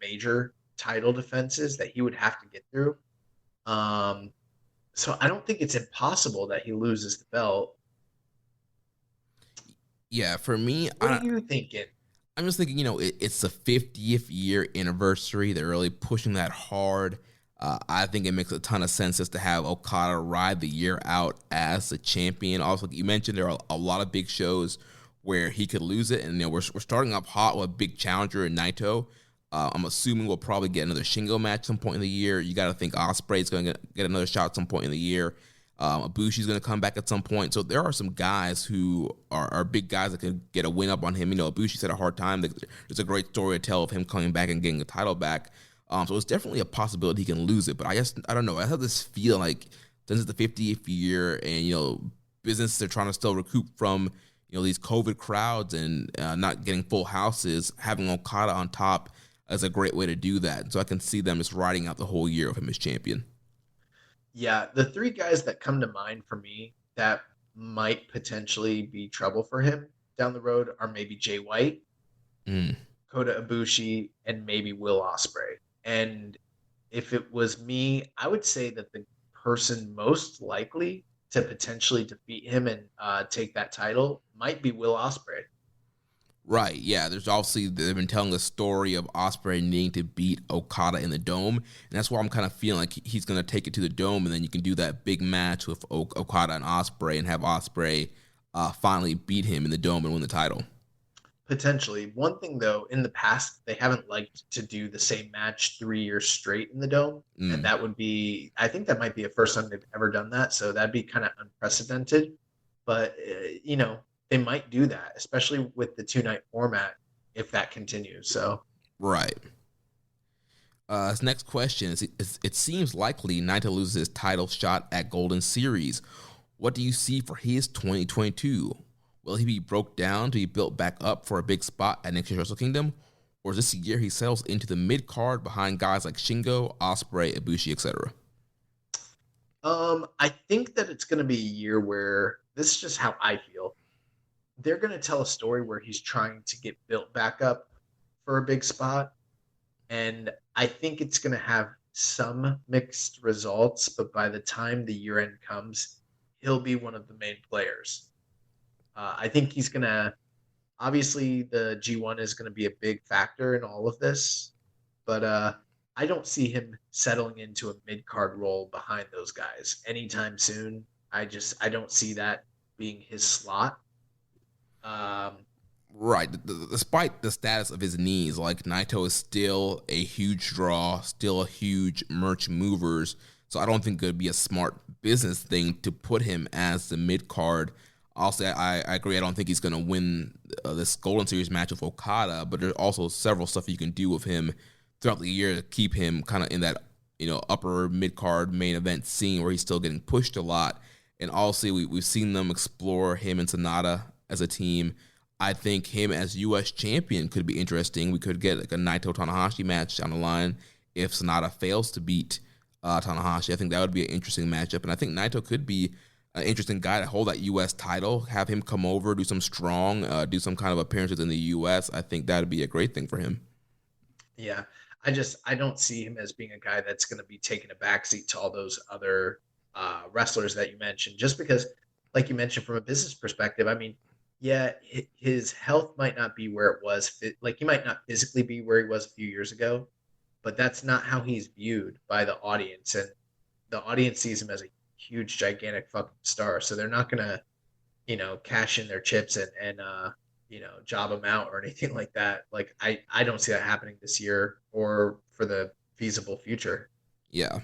major title defenses that he would have to get through. So I don't think it's impossible that he loses the belt. Yeah, for me, what are you thinking? I'm just thinking, it's the 50th year anniversary. They're really pushing that hard. I think it makes a ton of sense just to have Okada ride the year out as the champion. Also, like you mentioned, there are a lot of big shows where he could lose it. And we're starting up hot with a big challenger in Naito. I'm assuming we'll probably get another Shingo match some point in the year. You got to think Ospreay's going to get another shot at some point in the year. Ibushi's going to come back at some point. So there are some guys who are big guys that can get a win up on him. Ibushi's had a hard time. There's a great story to tell of him coming back and getting the title back. So it's definitely a possibility he can lose it. But I don't know. I have this feel like since it's the 50th year and, business they're trying to still recoup from, these COVID crowds and not getting full houses, having Okada on top as a great way to do that. So I can see them just riding out the whole year of him as champion. Yeah, the 3 guys that come to mind for me that might potentially be trouble for him down the road are maybe Jay White, Kota Ibushi, and maybe Will Ospreay. And if it was me, I would say that the person most likely to potentially defeat him and take that title might be Will Ospreay. Right, yeah. There's obviously, they've been telling the story of Ospreay needing to beat Okada in the Dome, and that's why I'm kind of feeling like he's going to take it to the Dome, and then you can do that big match with Okada and Ospreay and have Ospreay finally beat him in the Dome and win the title. Potentially. One thing, though, in the past, they haven't liked to do the same match 3 years straight in the Dome, and that would be, I think that might be the first time they've ever done that, so that'd be kind of unprecedented, but, they might do that, especially with the 2-night format, if that continues. So, right. This next question is: it seems likely Naito loses his title shot at Golden Series. What do you see for his 2022? Will he be broke down to be built back up for a big spot at next year's Wrestle Kingdom, or is this the year he settles into the mid card behind guys like Shingo, Ospreay, Ibushi, etc.? I think that it's going to be a year where this is just how I feel. They're going to tell a story where he's trying to get built back up for a big spot. And I think it's going to have some mixed results, but by the time the year end comes, he'll be one of the main players. I think he's going to, obviously the G1 is going to be a big factor in all of this, but I don't see him settling into a mid-card role behind those guys anytime soon. I don't see that being his slot. Right. Despite the status of his knees, like Naito is still a huge draw, still a huge merch movers. So I don't think it would be a smart business thing to put him as the mid card. Also, I agree. I don't think he's going to win this Golden Series match with Okada, but there's also several stuff you can do with him throughout the year to keep him kind of in that, upper mid card main event scene where he's still getting pushed a lot. And also, we've seen them explore him and Sonata as a team. I think him as U.S. champion could be interesting. We could get like a Naito Tanahashi match down the line if Sonata fails to beat Tanahashi. I think that would be an interesting matchup. And I think Naito could be an interesting guy to hold that U.S. title, have him come over, do some strong, do some kind of appearances in the U.S. I think that would be a great thing for him. Yeah, I don't see him as being a guy that's going to be taking a backseat to all those other wrestlers that you mentioned, just because, like you mentioned, from a business perspective, I mean, yeah, his health might not be where it was. Like, he might not physically be where he was a few years ago, but that's not how he's viewed by the audience. And the audience sees him as a huge, gigantic fucking star. So they're not going to, cash in their chips and job him out or anything like that. Like, I don't see that happening this year or for the feasible future. Yeah.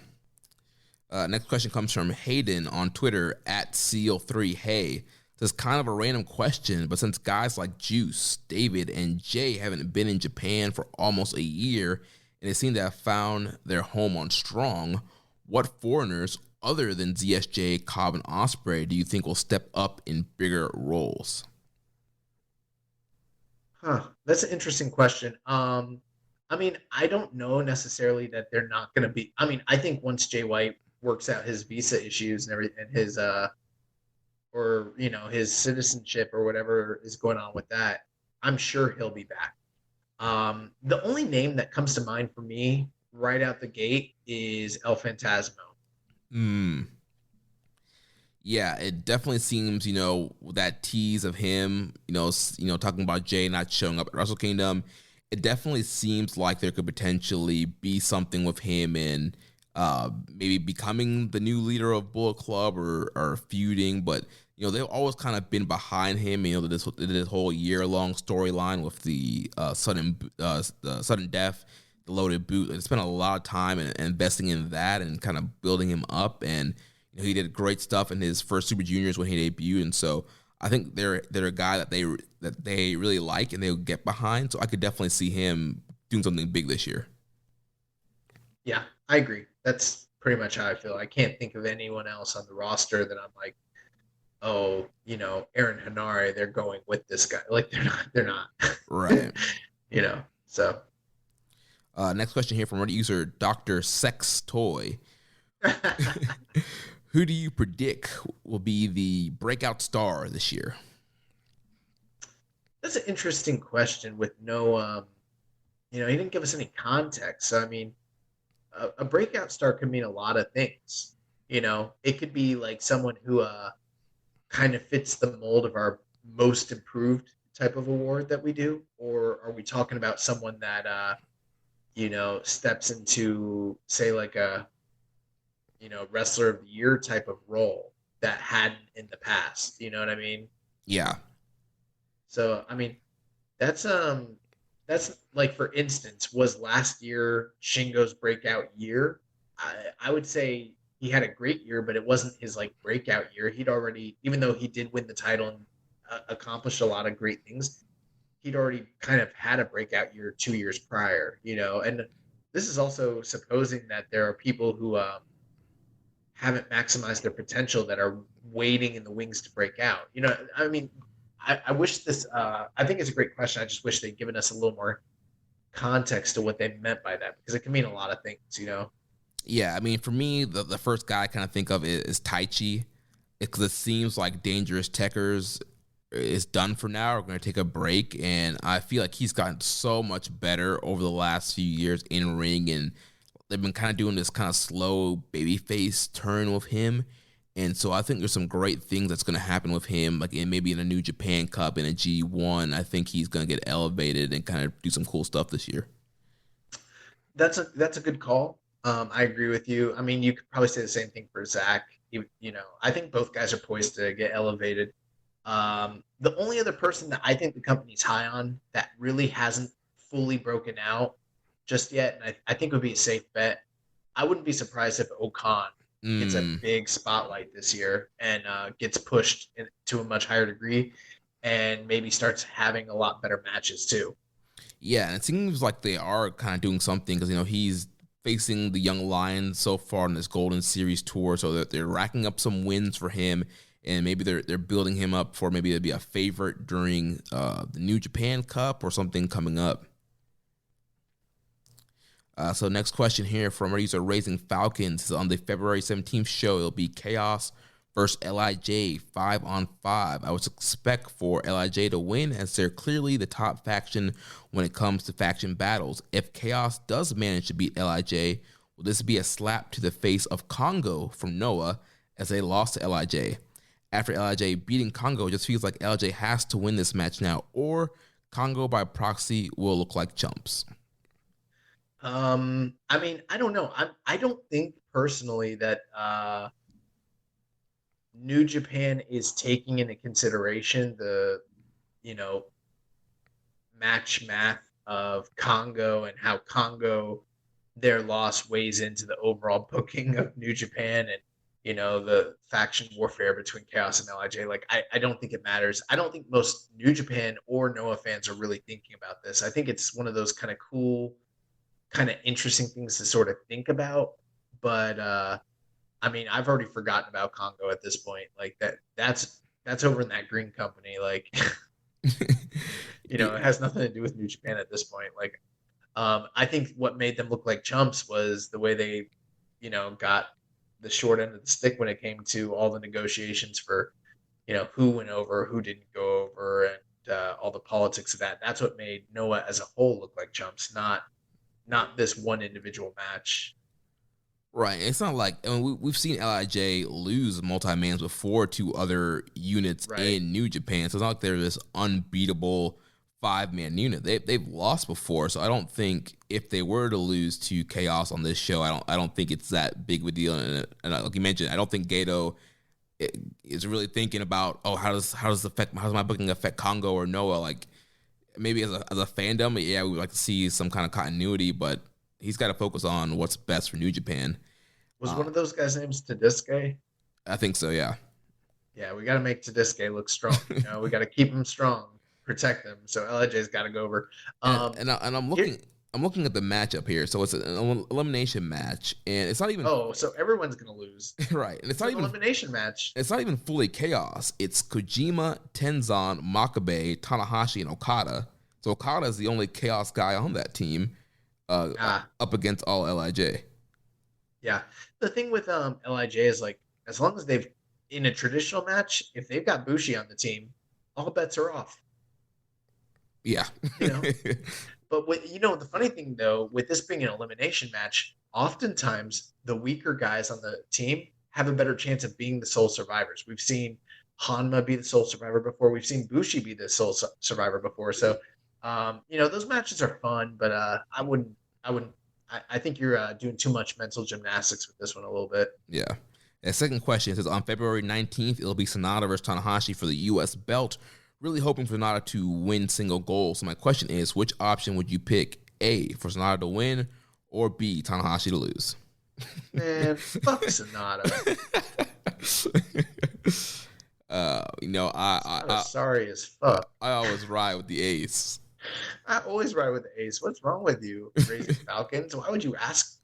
Next question comes from Hayden on Twitter @Seal3Hey. This is kind of a random question, but since guys like Juice, David, and Jay haven't been in Japan for almost a year, and they seem to have found their home on Strong, what foreigners other than ZSJ, Cobb, and Ospreay do you think will step up in bigger roles? That's an interesting question. I mean, I don't know necessarily that they're not going to be. I mean, I think once Jay White works out his visa issues and everything, and his his citizenship or whatever is going on with that, I'm sure he'll be back. The only name that comes to mind for me right out the gate is El Phantasmo. Yeah, it definitely seems, that tease of him, talking about Jay not showing up at Wrestle Kingdom, it definitely seems like there could potentially be something with him in maybe becoming the new leader of Bullet Club or feuding, but they've always kind of been behind him. This whole year-long storyline with the sudden death, the loaded boot. They spent a lot of time and investing in that and kind of building him up. And he did great stuff in his first Super Juniors when he debuted. And so I think they're a guy that they really like and they'll get behind. So I could definitely see him doing something big this year. Yeah, I agree. That's pretty much how I feel. I can't think of anyone else on the roster that I'm like, oh, Aaron Hanare, they're going with this guy. Like, they're not. Right. So. Next question here from Reddit user Dr. Sex Toy. Who do you predict will be the breakout star this year? That's an interesting question with no, he didn't give us any context. So, I mean, a breakout star could mean a lot of things. It could be like someone who kind of fits the mold of our most improved type of award that we do, or are we talking about someone that steps into, say, like a wrestler of the year type of role that hadn't in the past? You know what I mean? Yeah. So I mean, that's like, for instance, was last year Shingo's breakout year? I would say he had a great year, but it wasn't his like breakout year. He'd already, even though he did win the title and accomplished a lot of great things, he'd already kind of had a breakout year 2 years prior, and this is also supposing that there are people who haven't maximized their potential that are waiting in the wings to break out. I mean, I wish this, I think it's a great question. I just wish they'd given us a little more context to what they meant by that, because it can mean a lot of things, Yeah, I mean, for me, the first guy I kind of think of is Taichi, because it seems like Dangerous Techers is done for now. We're going to take a break, and I feel like he's gotten so much better over the last few years in ring, and they've been kind of doing this kind of slow babyface turn with him, and so I think there's some great things that's going to happen with him, like maybe in a New Japan Cup, in a G1. I think he's going to get elevated and kind of do some cool stuff this year. That's a good call. I agree with you. I mean, you could probably say the same thing for Zach. I think both guys are poised to get elevated. The only other person that I think the company's high on that really hasn't fully broken out just yet, and I think would be a safe bet. I wouldn't be surprised if Okan gets a big spotlight this year and gets pushed to a much higher degree, and maybe starts having a lot better matches too. Yeah, and it seems like they are kind of doing something because, he's facing the Young Lions so far in this Golden Series tour, so that they're racking up some wins for him, and maybe they're building him up for maybe to be a favorite during the New Japan Cup or something coming up. So next question here from our user Raising Falcons is on the February 17th show. It'll be Chaos versus LIJ 5-on-5. I would expect for LIJ to win as they're clearly the top faction when it comes to faction battles. If Chaos does manage to beat LIJ, will this be a slap to the face of Congo from Noah as they lost to LIJ? After LIJ beating Congo, it just feels like LIJ has to win this match now, or Congo by proxy will look like chumps. I mean, I don't know. I don't think personally that New Japan is taking into consideration the, match math of Congo and how Congo, their loss weighs into the overall booking of New Japan and, the faction warfare between Chaos and LIJ. Like, I don't think it matters. I don't think most New Japan or Noah fans are really thinking about this. I think it's one of those kind of cool, kind of interesting things to sort of think about. But, I mean, I've already forgotten about Congo at this point. Like that's over in that green company. Like, it has nothing to do with New Japan at this point. Like, I think what made them look like chumps was the way they, got the short end of the stick when it came to all the negotiations for, who went over, who didn't go over, and all the politics of that. That's what made Noah as a whole look like chumps, not this one individual match. Right. It's not like, we've seen LIJ lose multi-mans before to other units in New Japan. So it's not like they're this unbeatable 5-man unit. They've lost before. So I don't think if they were to lose to Chaos on this show, I don't think it's that big of a deal. And like you mentioned, I don't think Gato is really thinking about, how does my booking affect Congo or Noah? Like, maybe as a fandom, we would like to see some kind of continuity, but he's got to focus on what's best for New Japan. Was one of those guys' names Tadisuke? I think so, yeah. Yeah, we got to make Tadisuke look strong. We got to keep him strong, protect him. So LIJ's got to go over. And I'm looking at the matchup here. So it's an elimination match, and it's not even. Oh, so everyone's gonna lose, right? And it's not even an elimination match. It's not even fully Chaos. It's Kojima, Tenzan, Makabe, Tanahashi, and Okada. So Okada is the only Chaos guy on that team, up against all LIJ. Yeah, the thing with LIJ is, like, as long as they've, in a traditional match, if they've got Bushi on the team, all bets are off. Yeah. But the funny thing though, with this being an elimination match, oftentimes the weaker guys on the team have a better chance of being the sole survivors. We've seen Hanma be the sole survivor before. We've seen Bushi be the sole survivor before. So, those matches are fun, but I think you're doing too much mental gymnastics with this one a little bit. Yeah. And second question says, on February 19th, it'll be Sonata versus Tanahashi for the U.S. belt. Really hoping for Sonata to win single goal. So my question is, which option would you pick? A, for Sonata to win, or B, Tanahashi to lose? Man, fuck Sonata. I'm sorry as fuck. I always ride with the ace. I always ride with the ace. What's wrong with you, Raising Falcons? Why would you ask?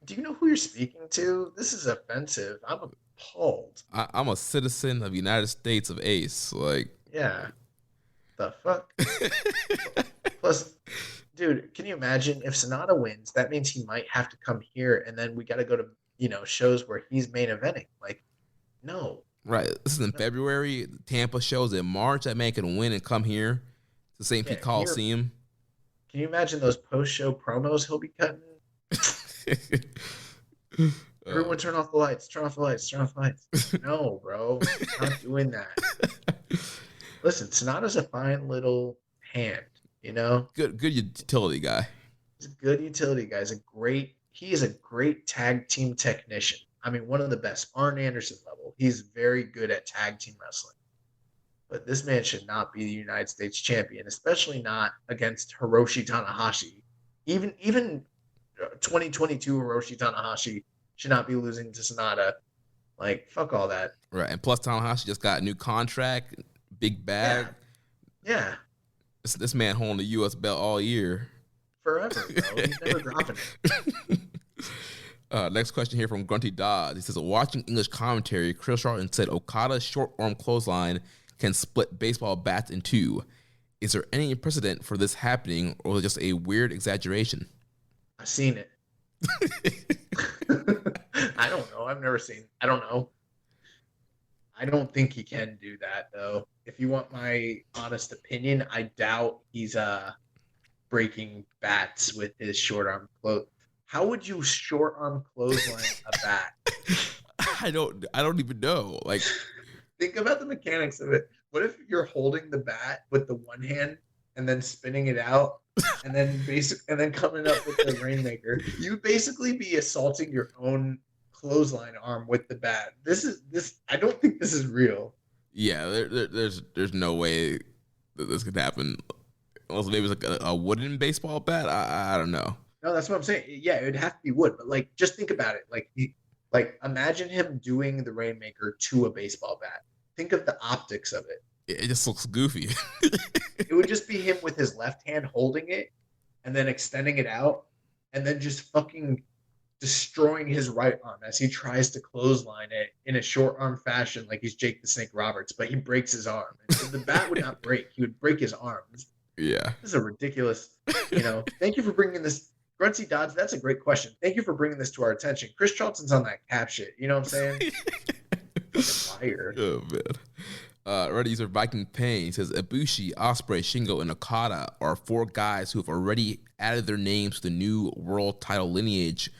Do you know who you're speaking to? This is offensive. I'm appalled. I'm a citizen of the United States of Ace. Like, yeah. The fuck? Plus, dude, can you imagine if Sonata wins? That means he might have to come here, and then we got to go to shows where he's main eventing. Like, no. Right. This is in February. Tampa shows in March. That man can win and come here to St. Pete Coliseum. Can you imagine those post-show promos he'll be cutting? Everyone turn off the lights. Turn off the lights. Turn off the lights. No, bro. I'm not doing that. Listen, Sonata's a fine little hand, Good utility guy. He's a good utility guy. He is a great tag team technician. I mean, one of the best, Arn Anderson level. He's very good at tag team wrestling. But this man should not be the United States champion, especially not against Hiroshi Tanahashi. Even 2022 Hiroshi Tanahashi should not be losing to Sonata. Like, fuck all that. Right, and plus Tanahashi just got a new contract, big bag. Yeah. This man holding the U.S. belt all year. Forever, bro. He's never dropping it. Next question here from Grunty Dodds. He says, watching English commentary, Chris Charlton said Okada's short arm clothesline can split baseball bats in two. Is there any precedent for this happening, or is it just a weird exaggeration? I've seen it. I don't know. I've never seen. I don't know. I don't think he can do that, though. If you want my honest opinion, I doubt he's breaking bats with his short arm close. How would you short arm clothesline a bat? I don't even know. Like, think about the mechanics of it. What if you're holding the bat with the one hand and then spinning it out and then coming up with the rainmaker? You would basically be assaulting your own clothesline arm with the bat. I don't think this is real. Yeah, there's no way that this could happen. Unless maybe it's like a wooden baseball bat. I don't know. No, that's what I'm saying. Yeah, it would have to be wood. But like, just think about it. Like imagine him doing the rainmaker to a baseball bat. Think of the optics of it. It just looks goofy. It would just be him with his left hand holding it and then extending it out and then just fucking destroying his right arm as he tries to clothesline it in a short arm fashion like he's Jake the Snake Roberts, but he breaks his arm. And so the bat would not break. He would break his arms. Yeah. This is a ridiculous, thank you for bringing this. Grunty Dodds, that's a great question. Thank you for bringing this to our attention. Chris Charlton's on that cap shit. You know what I'm saying? Fire. Oh, man. Ready user Viking Pain says Ibushi, Ospreay, Shingo, and Okada are four guys who have already added their names to the new world title lineage,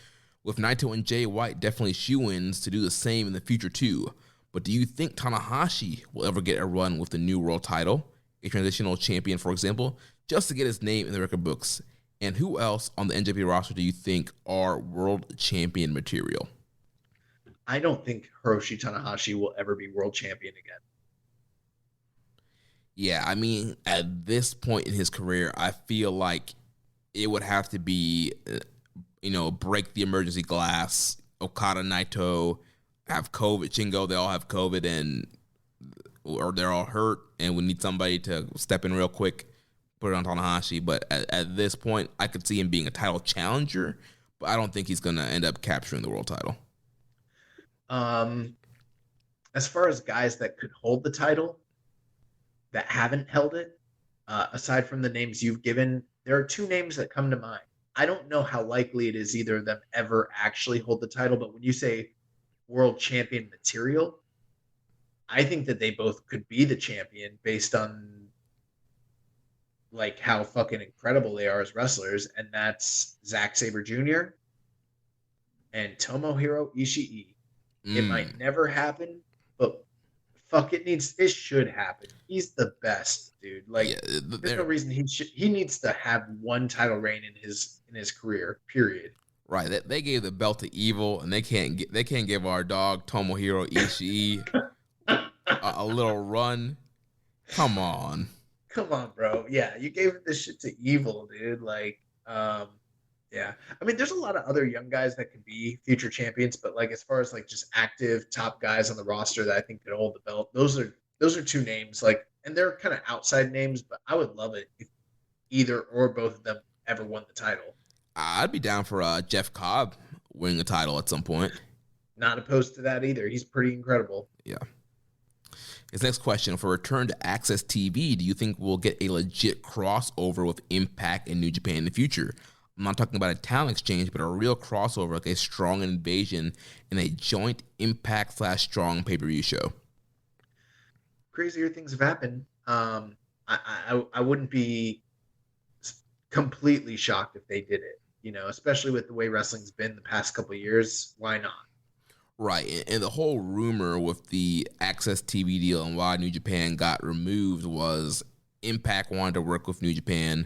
with Naito and Jay White definitely shoo-ins to do the same in the future too. But do you think Tanahashi will ever get a run with the new world title, a transitional champion, for example, just to get his name in the record books? And who else on the NJP roster do you think are world champion material? I don't think Hiroshi Tanahashi will ever be world champion again. Yeah, I mean, at this point in his career, I feel like it would have to be, break the emergency glass. Okada, Naito have COVID. Shingo, they all have COVID, or they're all hurt, and we need somebody to step in real quick, put it on Tanahashi. But at this point, I could see him being a title challenger, but I don't think he's going to end up capturing the world title. As far as guys that could hold the title that haven't held it, aside from the names you've given, there are two names that come to mind. I don't know how likely it is either of them ever actually hold the title, but when you say world champion material, I think that they both could be the champion based on like how fucking incredible they are as wrestlers, and that's Zack Sabre Jr. and Tomohiro Ishii. It might never happen, but fuck, it should happen. He's the best, dude. Like, yeah, there's no reason he needs to have one title reign in his career. Period. Right. They gave the belt to Evil, and they can't give our dog Tomohiro Ishii a little run. Come on, bro. Yeah, you gave this shit to Evil, dude. Like, yeah. I mean, there's a lot of other young guys that could be future champions, but like as far as like just active top guys on the roster that I think could hold the belt, those are two names. Like, and they're kind of outside names, but I would love it if either or both of them ever won the title. I'd be down for Jeff Cobb winning the title at some point. Not opposed to that either. He's pretty incredible. Yeah. His next question, for return to Access TV, do you think we'll get a legit crossover with Impact and New Japan in the future? I'm not talking about a talent exchange, but a real crossover, like a Strong Invasion in a joint Impact/Strong pay-per-view show. Crazier things have happened. I wouldn't be completely shocked if they did it, especially with the way wrestling's been the past couple of years. Why not? Right, and the whole rumor with the Access TV deal and why New Japan got removed was Impact wanted to work with New Japan.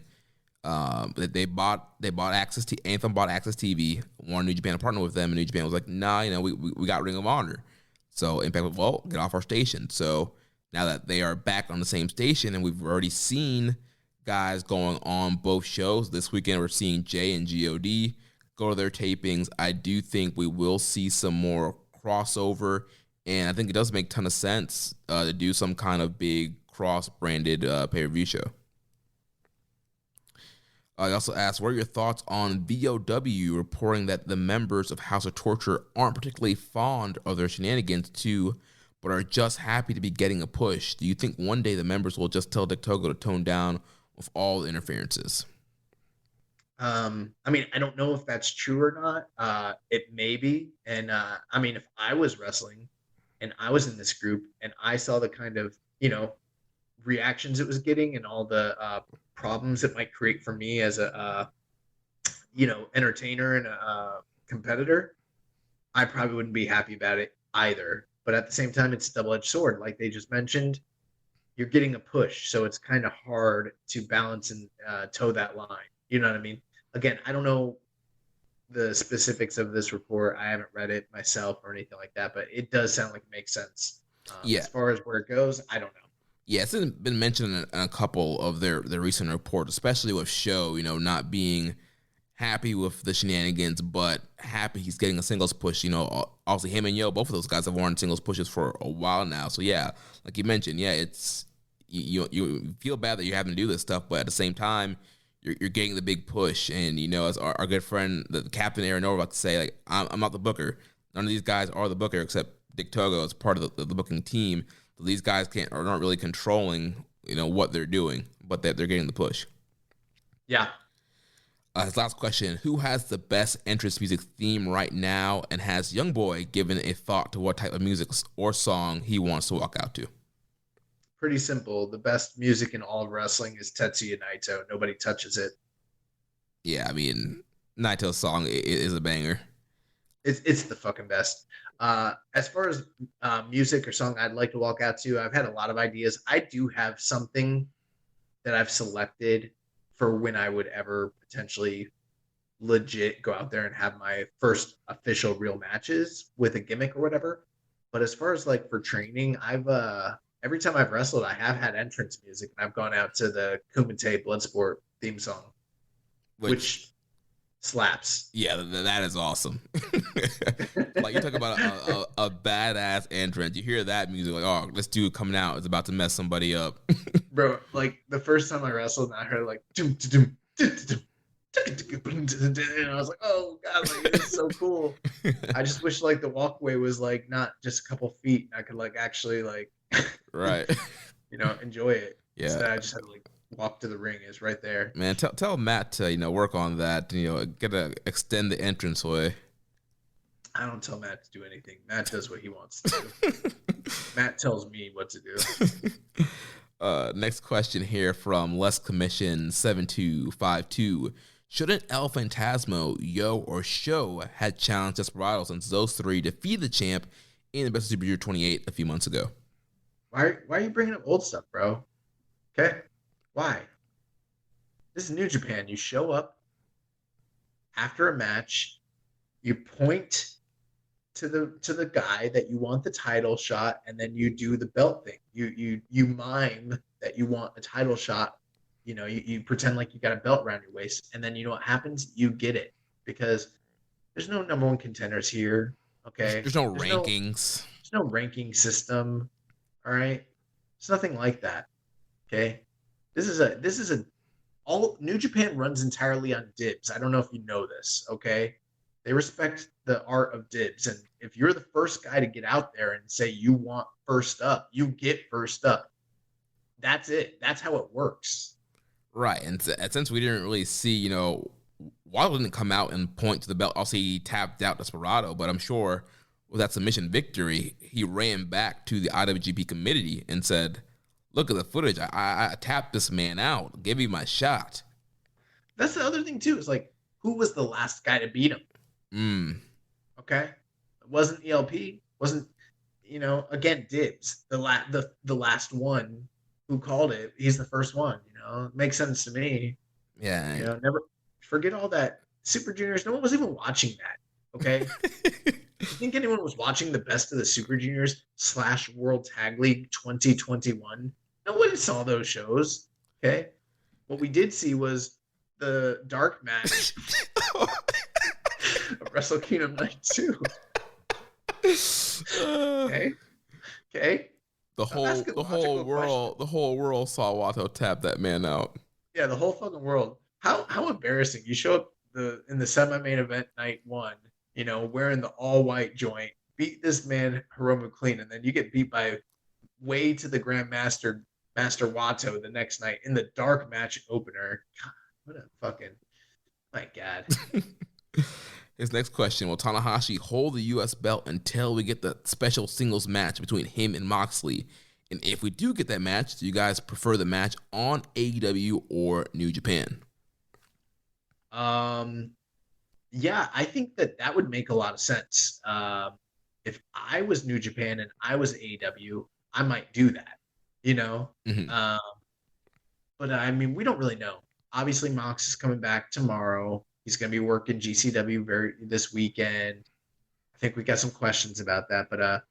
They bought Access. Anthem bought Access TV. Wanted New Japan to partner with them, and New Japan was like, "Nah, we got Ring of Honor." So Impact was, well, get off our station. So now that they are back on the same station, and we've already seen guys going on both shows this weekend, we're seeing Jay and God go to their tapings. I do think we will see some more crossover, and I think it does make a ton of sense to do some kind of big cross-branded pay-per-view show. I also asked, what are your thoughts on VOW reporting that the members of House of Torture aren't particularly fond of their shenanigans too, but are just happy to be getting a push? Do you think one day the members will just tell Dick Togo to tone down with all the interferences? I mean, I don't know if that's true or not. It may be. And I mean, if I was wrestling and I was in this group and I saw the kind of, reactions it was getting and all the problems it might create for me as a entertainer and a competitor, I probably wouldn't be happy about it either. But at the same time, it's a double-edged sword. Like they just mentioned, you're getting a push, so it's kind of hard to balance and toe that line. You know what I mean? Again, I don't know the specifics of this report. I haven't read it myself or anything like that, but it does sound like it makes sense. As far as where it goes, I don't know. Yeah, it's been mentioned in a couple of their recent reports, especially with Show, not being happy with the shenanigans, but happy he's getting a singles push. Obviously him and Yo, both of those guys have wanted singles pushes for a while now. So yeah, like you mentioned, yeah, it's you feel bad that you're having to do this stuff, but at the same time, you're getting the big push. And as our good friend, the captain Aaron Nova, like to say, like I'm not the booker. None of these guys are the booker except Dick Togo as part of the booking team. These guys are not really controlling, what they're doing, but that they're getting the push. Yeah. His last question: who has the best entrance music theme right now, and has Young Boy given a thought to what type of music or song he wants to walk out to? Pretty simple. The best music in all of wrestling is Tetsuya Naito. Nobody touches it. Yeah, I mean, Naito's song is a banger. It's the fucking best. As far as music or song I'd like to walk out to, I've had a lot of ideas. I do have something that I've selected for when I would ever potentially legit go out there and have my first official real matches with a gimmick or whatever. But as far as like for training, I've every time I've wrestled, I have had entrance music, and I've gone out to the Kumite Bloodsport theme song, which slaps. Yeah, that is awesome. Like you talk about a badass entrance. You hear that music, like, oh, this dude coming out is about to mess somebody up. Bro, like the first time I wrestled, I heard like doom, doom, doom, doom, and I was like, oh god, like it's so cool. I just wish like the walkway was like not just a couple feet, and I could like actually like right, enjoy it. Yeah. Instead, I just had to like walk to the ring. Is right there. Man, tell Matt to work on that. Extend the entranceway. I don't tell Matt to do anything. Matt does what he wants to do. Matt tells me what to do. Next question here from Less Commission 7252. Shouldn't El Phantasmo, Yo, or Show had challenged Desperado since those three defeated the champ in the Best of Super Junior 28 a few months ago? Why are you bringing up old stuff, bro? Okay? Why? This is New Japan. You show up after a match, you point to the guy that you want the title shot, and then you do the belt thing. You mime that you want a title shot. You pretend like you got a belt around your waist, and then you know what happens? You get it, because there's no number one contenders here. Okay, there's no rankings. There's no ranking system. All right, it's nothing like that. Okay, this is all New Japan runs entirely on dibs. I don't know if you know this. Okay, they respect the art of dibs, and if you're the first guy to get out there and say you want first up, you get first up. That's it. That's how it works. Right, and since we didn't really see, Waddle didn't come out and point to the belt. Also, he tapped out Desperado, but I'm sure with that submission victory, he ran back to the IWGP committee and said, look at the footage. I tapped this man out. Give me my shot. That's the other thing, too, is like, who was the last guy to beat him? Okay? It wasn't ELP. Wasn't, again, dibs. The last one who called it, he's the first one. It makes sense to me. Yeah. You know, never forget all that Super Juniors. No one was even watching that. Okay. You think anyone was watching the Best of the Super Juniors / World Tag League 2021? Nobody saw those shows. Okay. What we did see was the dark match of Wrestle Kingdom Night 2. Okay. Okay. The whole world saw Wato tap that man out. Yeah, the whole fucking world. How embarrassing. You show up in the semi-main event night 1, you know, wearing the all-white joint, beat this man Hiromu clean, and then you get beat by way to the Grandmaster Master Wato the next night in the dark match opener. God, what a fucking, my God. His next question: will Tanahashi hold the U.S. belt until we get the special singles match between him and Moxley? And if we do get that match, do you guys prefer the match on AEW or New Japan? Yeah, I think that would make a lot of sense. If I was New Japan and I was AEW, I might do that, you know? Mm-hmm. But I mean, we don't really know. Obviously, Mox is coming back tomorrow. He's going to be working GCW this weekend. I think we got some questions about that, but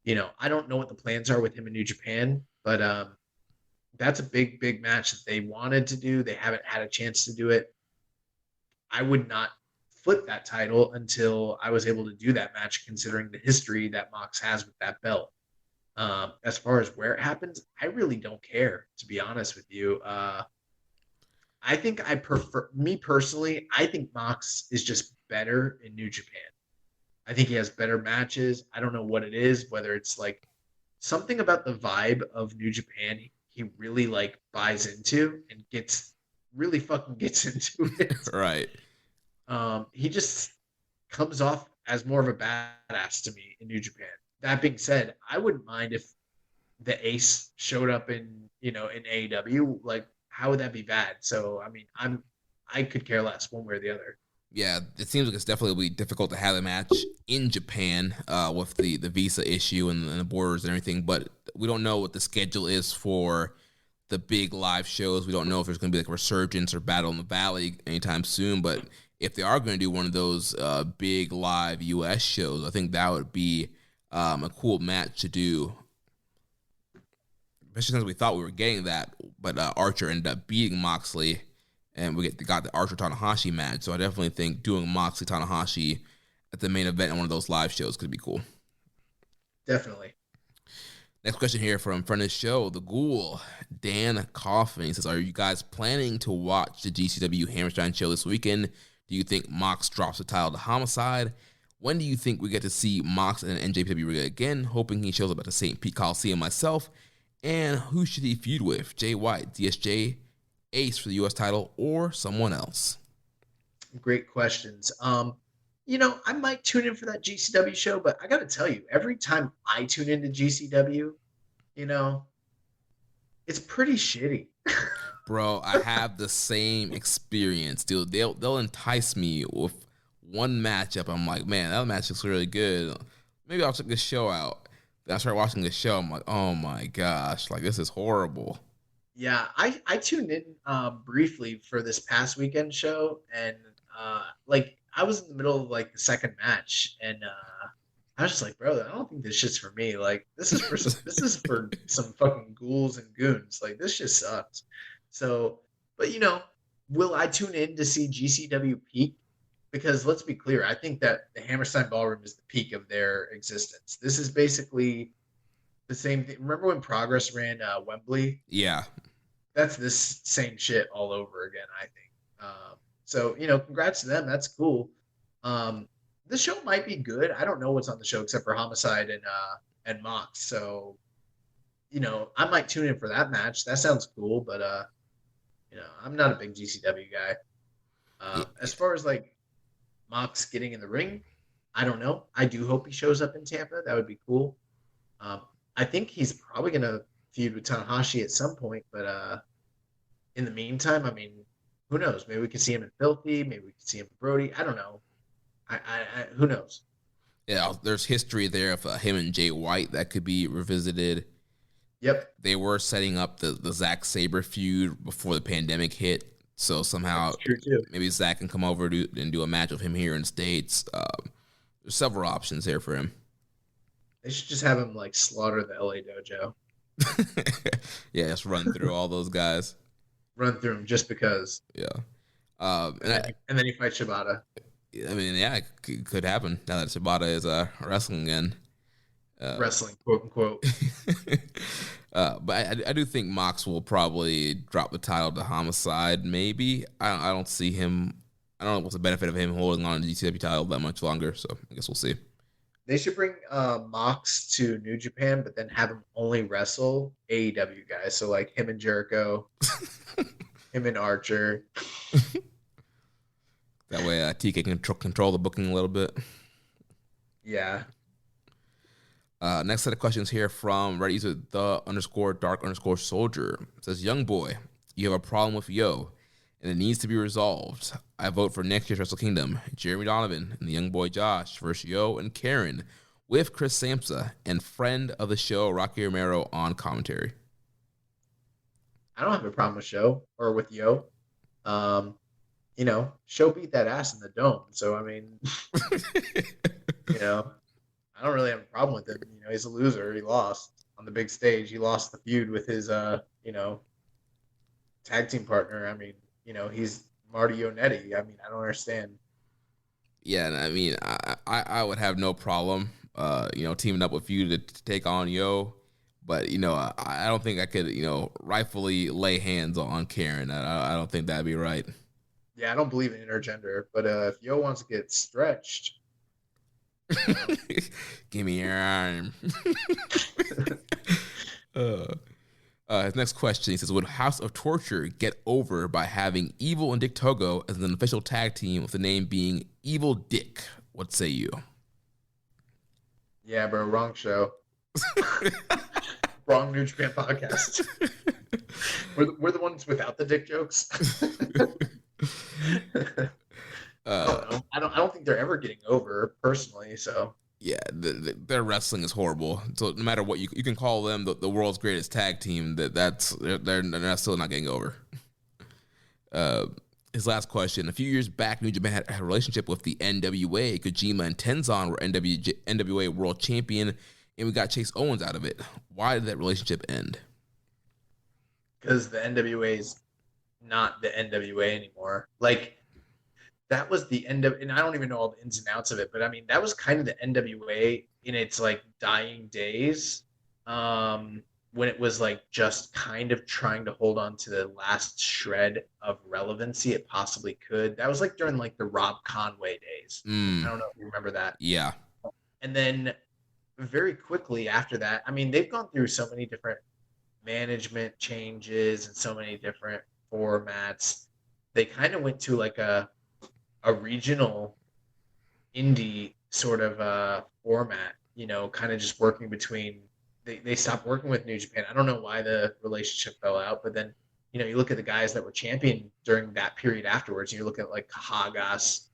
you know, I don't know what the plans are with him in New Japan, but that's a big match that they wanted to do. They haven't had a chance to do it. I would not flip that title until I was able to do that match, considering the history that Mox has with that belt. As far as where it happens, I really don't care, to be honest with you. I think me personally, I think Mox is just better in New Japan. I think he has better matches. I don't know what it is, whether it's like something about the vibe of New Japan he really like buys into and really fucking gets into it. Right. He just comes off as more of a badass to me in New Japan. That being said, I wouldn't mind if the Ace showed up in AEW. Like, how would that be bad? So, I mean, I could care less one way or the other. Yeah, it seems like it's definitely difficult to have a match in Japan with the visa issue and the borders and everything, but we don't know what the schedule is for the big live shows. We don't know if there's going to be like a resurgence or Battle in the Valley anytime soon, but if they are going to do one of those big live U.S. shows, I think that would be a cool match to do, especially since we thought we were getting that, but Archer ended up beating Moxley, and we got the Archer Tanahashi match. So I definitely think doing Moxley Tanahashi at the main event in one of those live shows could be cool. Definitely. Next question here from friend of the show, the Ghoul, Dan Coffin. He says, are you guys planning to watch the GCW Hammerstein show this weekend? Do you think Mox drops the title to Homicide? When do you think we get to see Mox and NJPW again? Hoping he shows up at the St. Pete Coliseum myself. And who should he feud with? Jay White, DSJ, Ace for the U.S. title, or someone else? Great questions. I might tune in for that GCW show, but I got to tell you, every time I tune into GCW, it's pretty shitty. Bro, I have the same experience, dude. They'll entice me with one matchup. I'm like, man, that match looks really good. Maybe I'll check this show out. Then I start watching the show. I'm like, oh my gosh, like this is horrible. Yeah, I tuned in briefly for this past weekend show, and I was in the middle of like the second match, and I was just like, bro, I don't think this shit's for me. Like, this is for some fucking ghouls and goons. Like, this just sucks. So, but will I tune in to see GCW peak? Because let's be clear, I think that the Hammerstein Ballroom is the peak of their existence. This is basically the same thing. Remember when Progress ran Wembley? Yeah. That's this same shit all over again, I think. So, congrats to them. That's cool. This show might be good. I don't know what's on the show except for Homicide and Mox. So, I might tune in for that match. That sounds cool, but I'm not a big GCW guy. As far as like Mox getting in the ring, I don't know. I do hope he shows up in Tampa. That would be cool. I think he's probably gonna feud with Tanahashi at some point, but in the meantime, I mean, who knows? Maybe we can see him in Filthy. Maybe we can see him in Brody. I don't know. I who knows? Yeah, there's history there of him and Jay White that could be revisited. Yep. They were setting up the Zack Sabre feud before the pandemic hit So somehow, That's true too. maybe Zach can come over and do a match with him here in the States. There's several options here for him. They should just have him like slaughter the LA dojo. Yeah, just run through all those guys. Run through him just because. Yeah. And then he fights Shibata. I mean, yeah, it could happen now that Shibata is wrestling again. Wrestling, quote unquote. But I do think Mox will probably drop the title to Homicide. Maybe I don't see him. I don't know what's the benefit of him holding on to the GCW title that much longer. So I guess we'll see. They should bring Mox to New Japan, but then have him only wrestle AEW guys. So like him and Jericho, him and Archer. That way, TK can control the booking a little bit. Yeah. Next set of questions here from Reddit user the_dark_soldier. It says, young boy, you have a problem with Yo, and it needs to be resolved. I vote for next year's Wrestle Kingdom, Jeremy Donovan and the young boy Josh versus Yo and Karen with Chris Samsa and friend of the show Rocky Romero on commentary. I don't have a problem with Show or with Yo. You know, Show beat that ass in the dome. So, I mean, you know, I don't really have a problem with it. You know, he's a loser. He lost on the big stage. He lost the feud with his, you know, tag team partner. I mean, you know, he's Marty Jannetty. I mean, I don't understand. Yeah, and I mean, I would have no problem, you know, teaming up with you to take on Yo. But, you know, I don't think I could, you know, rightfully lay hands on Karen. I don't think that'd be right. Yeah, I don't believe in intergender. But if Yo wants to get stretched, give me your arm. His next question, he says, would House of Torture get over by having Evil and Dick Togo as an official tag team with the name being Evil Dick? What say you? Yeah, bro, wrong show. Wrong New Japan podcast. We're the ones without the dick jokes. I don't think they're ever getting over personally. So yeah, their wrestling is horrible. So no matter what you can call them the world's greatest tag team, they're still not getting over. His last question: a few years back, New Japan had a relationship with the NWA. Kojima and Tenzan were NWA World Champion, and we got Chase Owens out of it. Why did that relationship end? Because the NWA is not the NWA anymore. Like, that was the end of, and I don't even know all the ins and outs of it, but I mean, that was kind of the NWA in its like dying days, when it was like just kind of trying to hold on to the last shred of relevancy it possibly could. That was like during like the Rob Conway days. I don't know if you remember that. Yeah. And then very quickly after that, I mean, they've gone through so many different management changes and so many different formats. They kind of went to like a regional indie sort of format, you know, kind of just working between, they stopped working with New Japan. I don't know why the relationship fell out, but then, you know, you look at the guys that were champion during that period afterwards, you look at like Kahagas,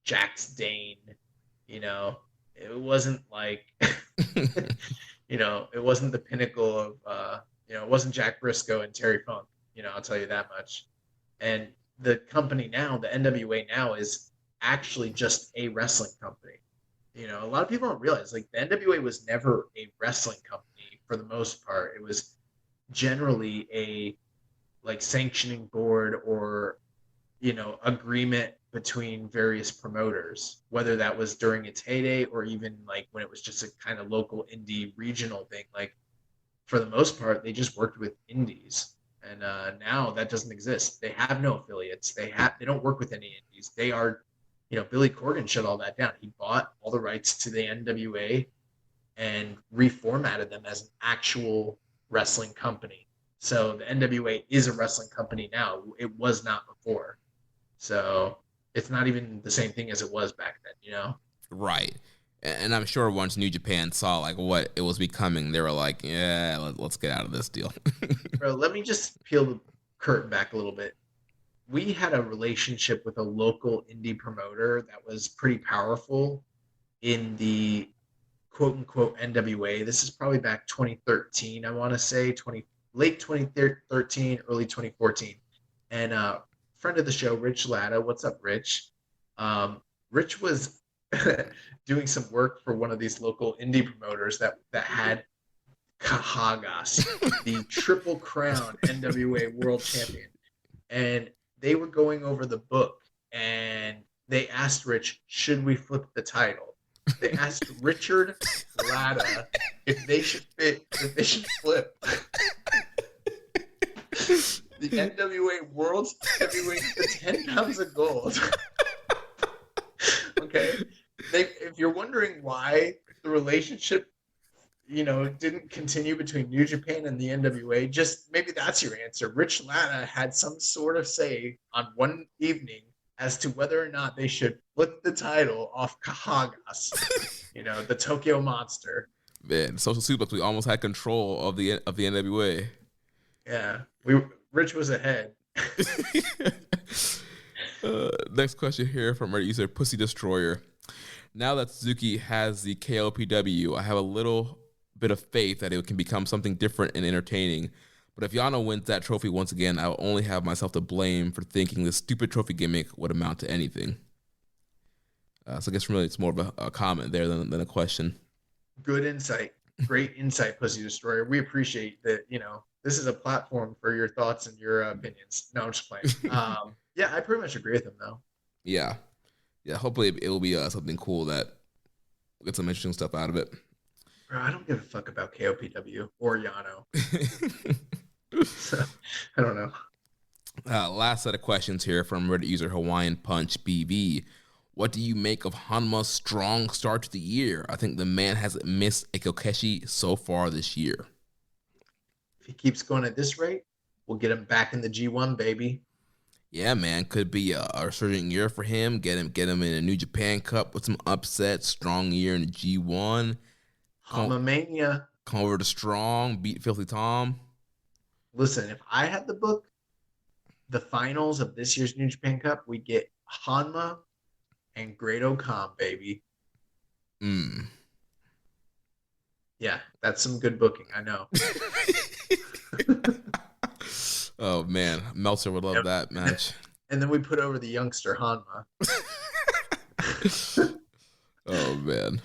Jax Dane, you know, it wasn't like, you know, it wasn't the pinnacle of, you know, it wasn't Jack Briscoe and Terry Funk, you know, I'll tell you that much. And the company now, the NWA now, is actually just a wrestling company. You know, a lot of people don't realize, like, the NWA was never a wrestling company for the most part. It was generally a, like, sanctioning board or, you know, agreement between various promoters, whether that was during its heyday or even, like, when it was just a kind of local indie regional thing. Like, for the most part, they just worked with indies. And now that doesn't exist. They have no affiliates. They don't work with any indies. They are, you know, Billy Corgan shut all that down. He bought all the rights to the NWA and reformatted them as an actual wrestling company. So the NWA is a wrestling company now. It was not before. So it's not even the same thing as it was back then, you know? Right. And I'm sure once New Japan saw like what it was becoming, they were like, yeah, let's get out of this deal. Bro, let me just peel the curtain back a little bit. We had a relationship with a local indie promoter that was pretty powerful in the quote unquote NWA. This is probably back 2013, I want to say, late 2013, early 2014. And friend of the show, Rich Latta. What's up, Rich? Rich was doing some work for one of these local indie promoters that had Kahagas, the Triple Crown NWA World Champion. And they were going over the book, and they asked Rich, should we flip the title? They asked Richard Latta if they should flip the NWA World Heavyweight for 10 pounds of gold. Okay? If you're wondering why the relationship, didn't continue between New Japan and the NWA, just maybe that's your answer. Rich Latta had some sort of say on one evening as to whether or not they should flip the title off Kahagas, the Tokyo Monster. Man, Social Suplex, we almost had control of the NWA. Yeah, Rich was ahead. Next question here from Reddit user Pussy Destroyer. Now that Suzuki has the KOPW, I have a little bit of faith that it can become something different and entertaining. But if Yano wins that trophy once again, I'll only have myself to blame for thinking this stupid trophy gimmick would amount to anything. So I guess really it's more of a comment there than a question. Good insight. Great insight, Pussy Destroyer. We appreciate that, this is a platform for your thoughts and your opinions. No, I'm just playing. Yeah, I pretty much agree with him, though. Yeah. Yeah, hopefully it will be something cool that we'll get some interesting stuff out of it. Bro, I don't give a fuck about KOPW or Yano. So, I don't know. Last set of questions here from Reddit user Hawaiian Punch BV. What do you make of Hanma's strong start to the year? I think the man hasn't missed a Kokeshi so far this year. If he keeps going at this rate, we'll get him back in the G1, baby. Yeah, man, could be a resurgent year for him. Get him in a New Japan Cup with some upsets. Strong year in the G1. Hama Mania. Come over to Strong, beat Filthy Tom. Listen, if I had the book, the finals of this year's New Japan Cup, we get Hanma and Great Khan, baby. Yeah, that's some good booking, I know. Oh, man. Meltzer would love that match. And then we put over the youngster Hanma. Oh, man.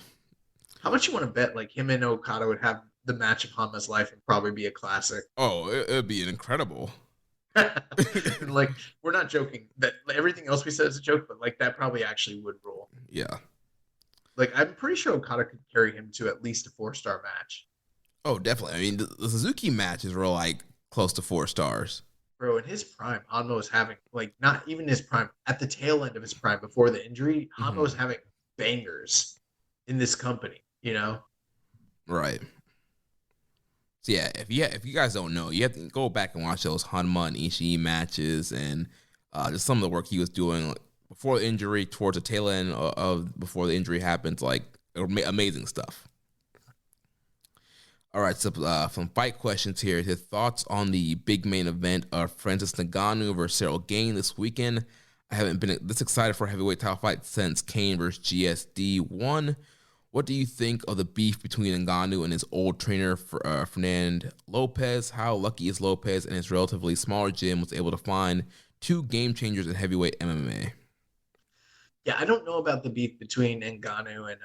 How much you want to bet like him and Okada would have the match of Hanma's life and probably be a classic? Oh, it'd be incredible. Like, we're not joking. That everything else we said is a joke, but like that probably actually would rule. Yeah. Like, I'm pretty sure Okada could carry him to at least a 4-star match. Oh, definitely. I mean, the Suzuki matches were like close to 4 stars. Bro, in his prime, Hanma was having, like, not even his prime, at the tail end of his prime before the injury, Hanma was having bangers in this company, Right. So yeah, if you guys don't know, you have to go back and watch those Hanma and Ishii matches and just some of the work he was doing before the injury, towards the tail end of before the injury happened. Like, amazing stuff. All right, so some fight questions here. His thoughts on the big main event of Francis Ngannou versus Cyril Gane this weekend. I haven't been this excited for a heavyweight title fight since Kane versus GSD 1. What do you think of the beef between Ngannou and his old trainer, Fernand Lopez? How lucky is Lopez and his relatively smaller gym was able to find 2 game changers in heavyweight MMA? Yeah, I don't know about the beef between Ngannou and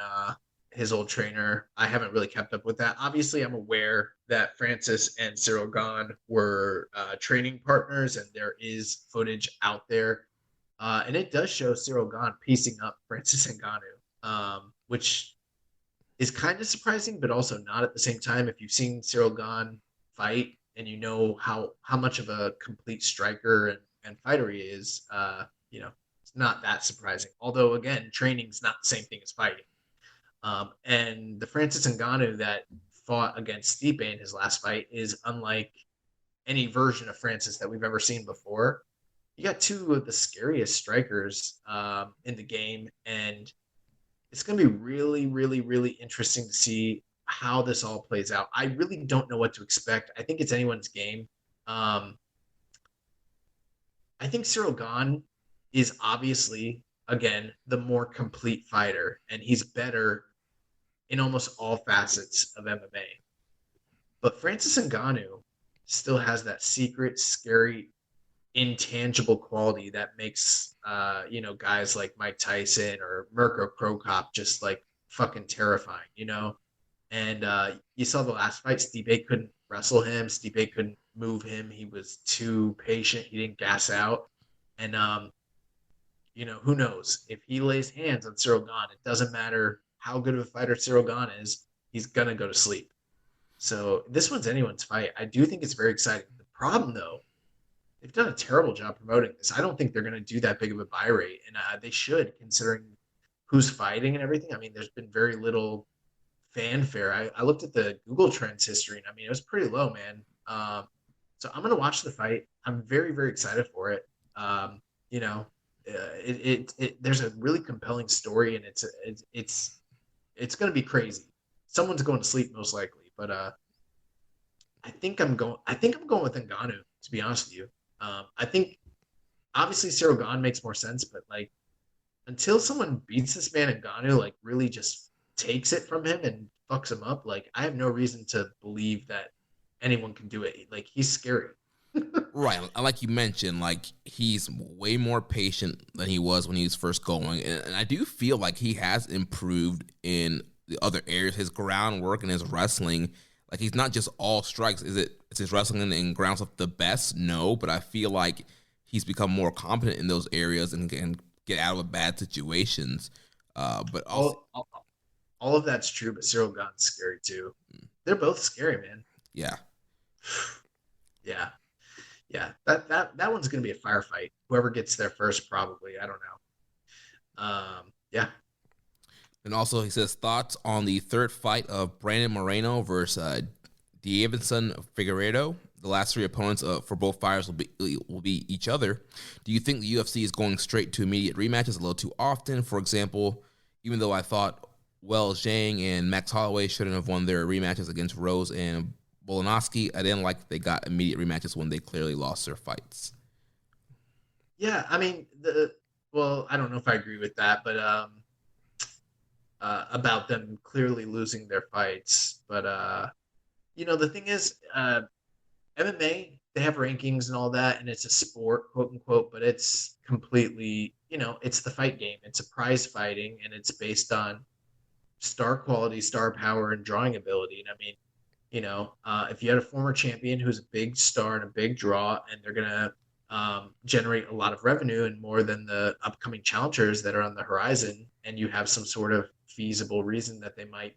his old trainer. I haven't really kept up with that. Obviously, I'm aware that Francis and Cyril Gane were training partners, and there is footage out there. And it does show Cyril Gane piecing up Francis Ngannou, which is kind of surprising, but also not at the same time. If you've seen Cyril Gane fight and you know how much of a complete striker and fighter he is, it's not that surprising. Although, again, training's not the same thing as fighting. And the Francis Ngannou that fought against Stipe in his last fight is unlike any version of Francis that we've ever seen before. You got 2 of the scariest strikers in the game, and it's going to be really, really, really interesting to see how this all plays out. I really don't know what to expect. I think it's anyone's game. I think Cyril Gane is obviously, again, the more complete fighter, and he's better in almost all facets of MMA. But Francis Ngannou still has that secret, scary intangible quality that makes guys like Mike Tyson or Mirko Cro Cop just like fucking terrifying, And you saw the last fight, Stipe couldn't wrestle him. Stipe couldn't move him. He was too patient. He didn't gas out. And who knows? If he lays hands on Cyril Gane, it doesn't matter how good of a fighter Cyril Gane is, he's gonna go to sleep. So this one's anyone's fight. I do think it's very exciting. The problem, though, they've done a terrible job promoting this. I don't think they're going to do that big of a buy rate, and they should, considering who's fighting and everything. I mean, there's been very little fanfare. I looked at the Google Trends history, and I mean, it was pretty low, man. So I'm going to watch the fight. I'm very, very excited for it. There's a really compelling story, and it's going to be crazy. Someone's going to sleep most likely. But I think I'm going with Ngannou, to be honest with you. I think obviously Cyril Gane makes more sense, but like until someone beats this man Ngannou, like really just takes it from him and fucks him up, like I have no reason to believe that anyone can do it. Like he's scary. Right. Like you mentioned, like he's way more patient than he was when he was first going. And I do feel like he has improved in the other areas, his groundwork and his wrestling. Like he's not just all strikes. Is his wrestling and ground stuff the best? No, but I feel like he's become more competent in those areas and can get out of bad situations. But also, all of that's true, but Cyril Gane's scary too. They're both scary, man. Yeah. Yeah. That one's gonna be a firefight. Whoever gets there first, probably. I don't know. Yeah. And also, he says, thoughts on the third fight of Brandon Moreno versus Davidson Figueiredo. The last three opponents for both fighters will be each other. Do you think the UFC is going straight to immediate rematches a little too often? For example, even though I thought Zhang and Max Holloway shouldn't have won their rematches against Rose and Volkanovski, I didn't like they got immediate rematches when they clearly lost their fights. Yeah, I mean, I don't know if I agree with that, but about them clearly losing their fights. But the thing is, MMA, they have rankings and all that, and it's a sport, quote unquote, but it's completely, it's the fight game. It's a prize fighting, and it's based on star quality, star power, and drawing ability. And I mean, if you had a former champion who's a big star and a big draw, and they're gonna generate a lot of revenue and more than the upcoming challengers that are on the horizon, and you have some sort of feasible reason that they might,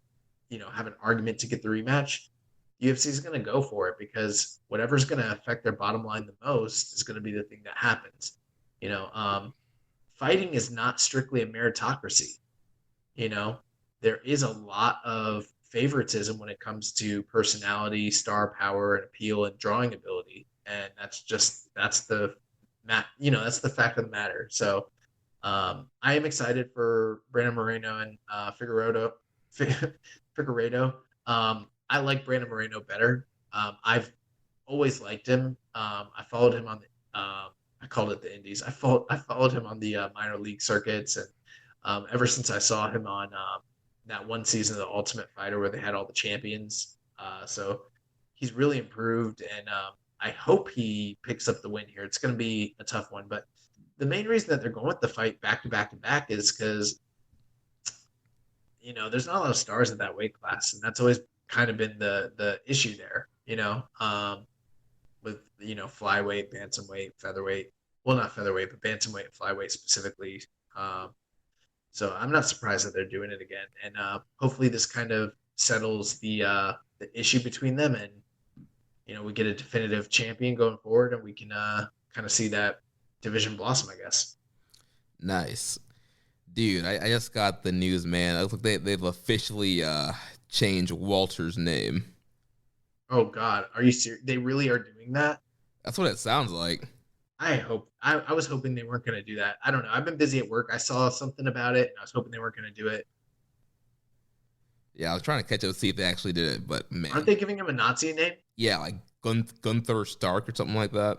have an argument to get the rematch, UFC is going to go for it, because whatever's going to affect their bottom line the most is going to be the thing that happens. Fighting is not strictly a meritocracy. There is a lot of favoritism when it comes to personality, star power, and appeal and drawing ability. And that's the fact of the matter. So I am excited for Brandon Moreno and Figueiredo. I like Brandon Moreno better. I've always liked him. I followed him on the I called it the Indies. I followed him on the minor league circuits, and ever since I saw him on that one season of The Ultimate Fighter where they had all the champions. So he's really improved, and I hope he picks up the win here. It's going to be a tough one, but the main reason that they're going with the fight back to back to back is because, there's not a lot of stars in that weight class, and that's always kind of been the issue there, with, flyweight, bantamweight, featherweight. Well, not featherweight, but bantamweight and flyweight specifically. So I'm not surprised that they're doing it again. And hopefully this kind of settles the issue between them, and, we get a definitive champion going forward, and we can kind of see that division blossom, I guess. Nice. Dude, I just got the news, man. It looks like they've officially changed Walter's name. Oh, God. Are you serious? They really are doing that? That's what it sounds like. I was hoping they weren't going to do that. I don't know. I've been busy at work. I saw something about it, and I was hoping they weren't going to do it. Yeah, I was trying to catch up to see if they actually did it, but man. Aren't they giving him a Nazi name? Yeah, like Gunther Stark or something like that.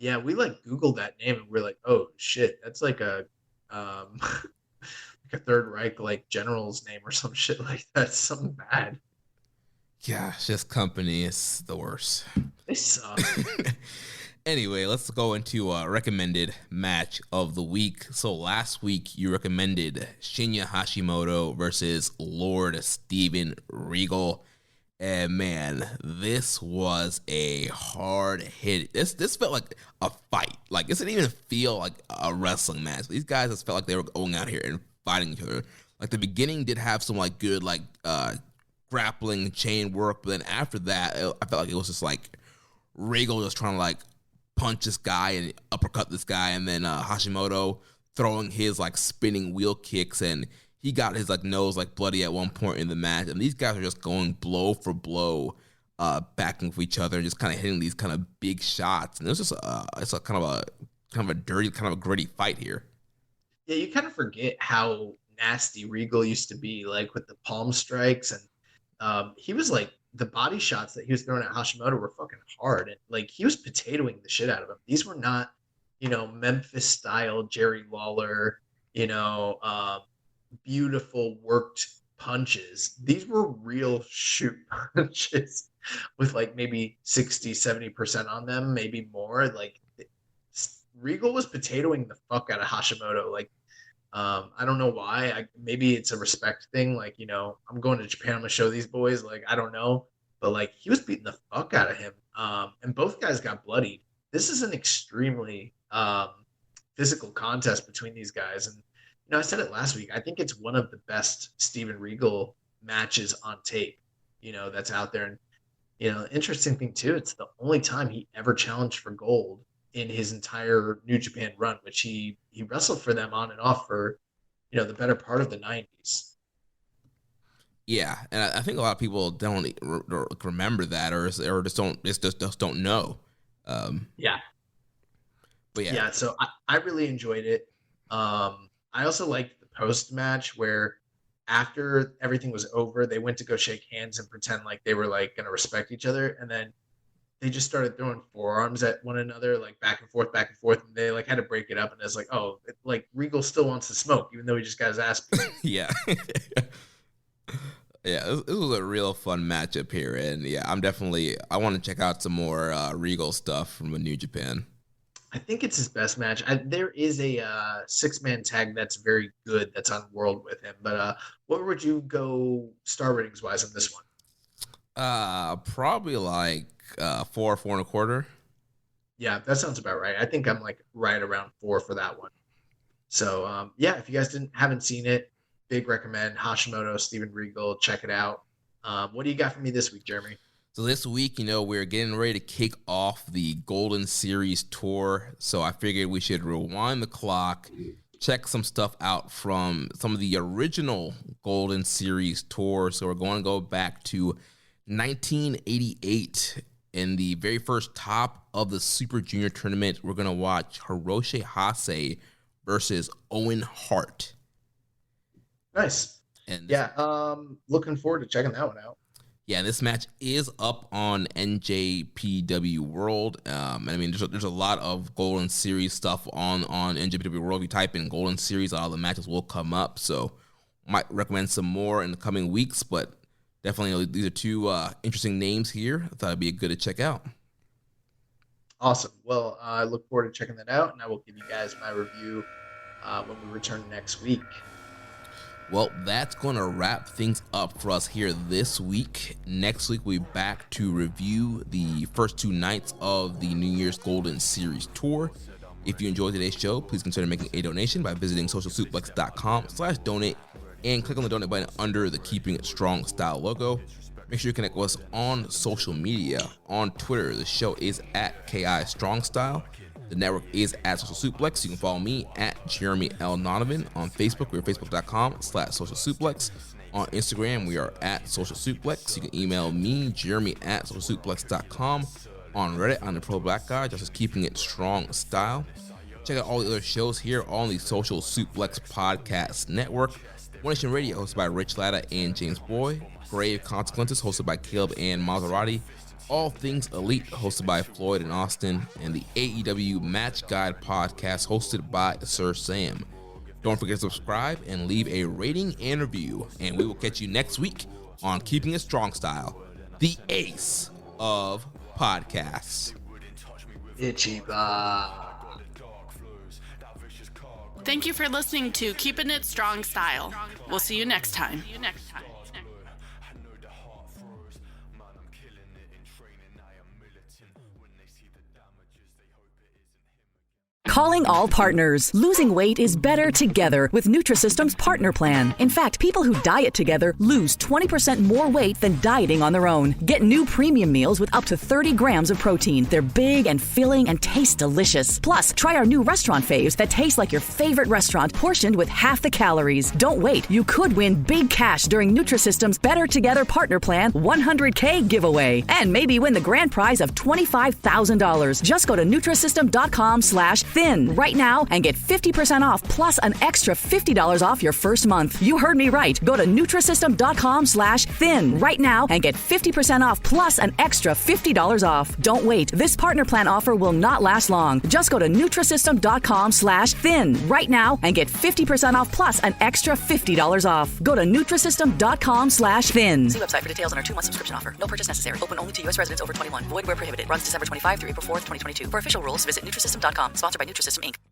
Yeah, we Googled that name, and we're like, oh shit, that's like a like a Third Reich general's name or some shit like that. Something bad. Yeah, this company is the worst. They suck. Anyway, let's go into a recommended match of the week. So last week you recommended Shinya Hashimoto versus Lord Steven Regal. And man, this was a hard hit. This felt like a fight. Like, this didn't even feel like a wrestling match. These guys just felt like they were going out here and fighting each other. Like, the beginning did have some like good like grappling chain work, but then after that, I felt like it was just like Regal just trying to like punch this guy and uppercut this guy, and then Hashimoto throwing his like spinning wheel kicks, and he got his like nose like bloody at one point in the match. And these guys are just going blow for blow, backing for each other and just kind of hitting these kind of big shots. And it was just it's a kind of a dirty, kind of a gritty fight here. Yeah, you kind of forget how nasty Regal used to be, like with the palm strikes, and he was like, the body shots that he was throwing at Hashimoto were fucking hard, and like he was potatoing the shit out of him. These were not, Memphis style Jerry Lawler, beautiful worked punches. These were real shoot punches with like maybe 60-70% on them, maybe more. Like, Regal was potatoing the fuck out of Hashimoto. Like, I don't know why. Maybe it's a respect thing. Like, I'm going to Japan. I'm gonna show these boys. Like, I don't know, but like he was beating the fuck out of him. And both guys got bloodied. This is an extremely physical contest between these guys. And I said it last week. I think it's one of the best Steven Regal matches on tape, that's out there. And interesting thing too, it's the only time he ever challenged for gold in his entire New Japan run, which he wrestled for them on and off for, the better part of the 90s. Yeah, and I think a lot of people don't remember that, or just don't know. Yeah. But yeah. Yeah, so I really enjoyed it. I also liked the post match where after everything was over, they went to go shake hands and pretend like they were like going to respect each other, and then they just started throwing forearms at one another, like back and forth, and they like had to break it up. And it's like, oh, like Regal still wants to smoke, even though he just got his ass beat. Yeah. Yeah, this was a real fun matchup here. And yeah, I want to check out some more Regal stuff from New Japan. I think it's his best match. There is a 6-man tag that's very good that's on World with him. But what would you go star ratings wise on this one? Probably like 4.25. Yeah, that sounds about right. I think I'm like right around 4 for that one. So yeah, if you guys haven't seen it, big recommend. Hashimoto, Steven Regal, check it out. What do you got for me this week, Jeremy? So this week, we're getting ready to kick off the Golden Series tour. So I figured we should rewind the clock, check some stuff out from some of the original Golden Series tours. So we're going to go back to 1988. In the very first top of the Super Junior tournament, we're going to watch Hiroshi Hase versus Owen Hart. Nice. And looking forward to checking that one out. Yeah, this match is up on NJPW World. There's a lot of Golden Series stuff on NJPW World. If you type in Golden Series, all the matches will come up. So might recommend some more in the coming weeks, but definitely these are two interesting names here. I thought it'd be good to check out. Awesome. Well, I look forward to checking that out, and I will give you guys my review when we return next week. Well, that's going to wrap things up for us here this week. Next week, we'll be back to review the first 2 nights of the New Year's Golden Series Tour. If you enjoyed today's show, please consider making a donation by visiting socialsuplex.com/donate and click on the donate button under the Keeping It Strong Style logo. Make sure you connect with us on social media. On Twitter, the show is at KI Strong Style. The network is at Social Suplex. You can follow me at Jeremy L. Donovan. On Facebook, we're facebook.com/Social Suplex. On Instagram, we are at Social Suplex. You can email me, Jeremy at socialsuplex.com. On Reddit, I'm the Pro Black Guy, just as Keeping It Strong Style. Check out all the other shows here on the Social Suplex Podcast Network. One Nation Radio, hosted by Rich Latta and James Boy. Grave Consequences, hosted by Caleb and Maserati. All Things Elite, hosted by Floyd and Austin, and the AEW Match Guide podcast, hosted by Sir Sam. Don't forget to subscribe and leave a rating and review, and we will catch you next week on Keeping It Strong Style, the ace of podcasts. Ichiban. Thank you for listening to Keepin' It Strong Style. We'll see you next time. Calling all partners. Losing weight is better together with Nutrisystem's Partner Plan. In fact, people who diet together lose 20% more weight than dieting on their own. Get new premium meals with up to 30 grams of protein. They're big and filling and taste delicious. Plus, try our new restaurant faves that taste like your favorite restaurant, portioned with half the calories. Don't wait. You could win big cash during Nutrisystem's Better Together Partner Plan 100K giveaway. And maybe win the grand prize of $25,000. Just go to Nutrisystem.com/thin right now and get 50% off plus an extra $50 off your first month. You heard me right. Go to Nutrisystem.com/thin right now and get 50% off plus an extra $50 off. Don't wait. This partner plan offer will not last long. Just go to Nutrisystem.com/thin right now and get 50% off plus an extra $50 off. Go to Nutrisystem.com/thin. See website for details on our 2-month subscription offer. No purchase necessary. Open only to U.S. residents over 21. Void where prohibited. Runs December 25 through April 4th, 2022. For official rules, visit Nutrisystem.com. Sponsored by Nutrisystem, Inc.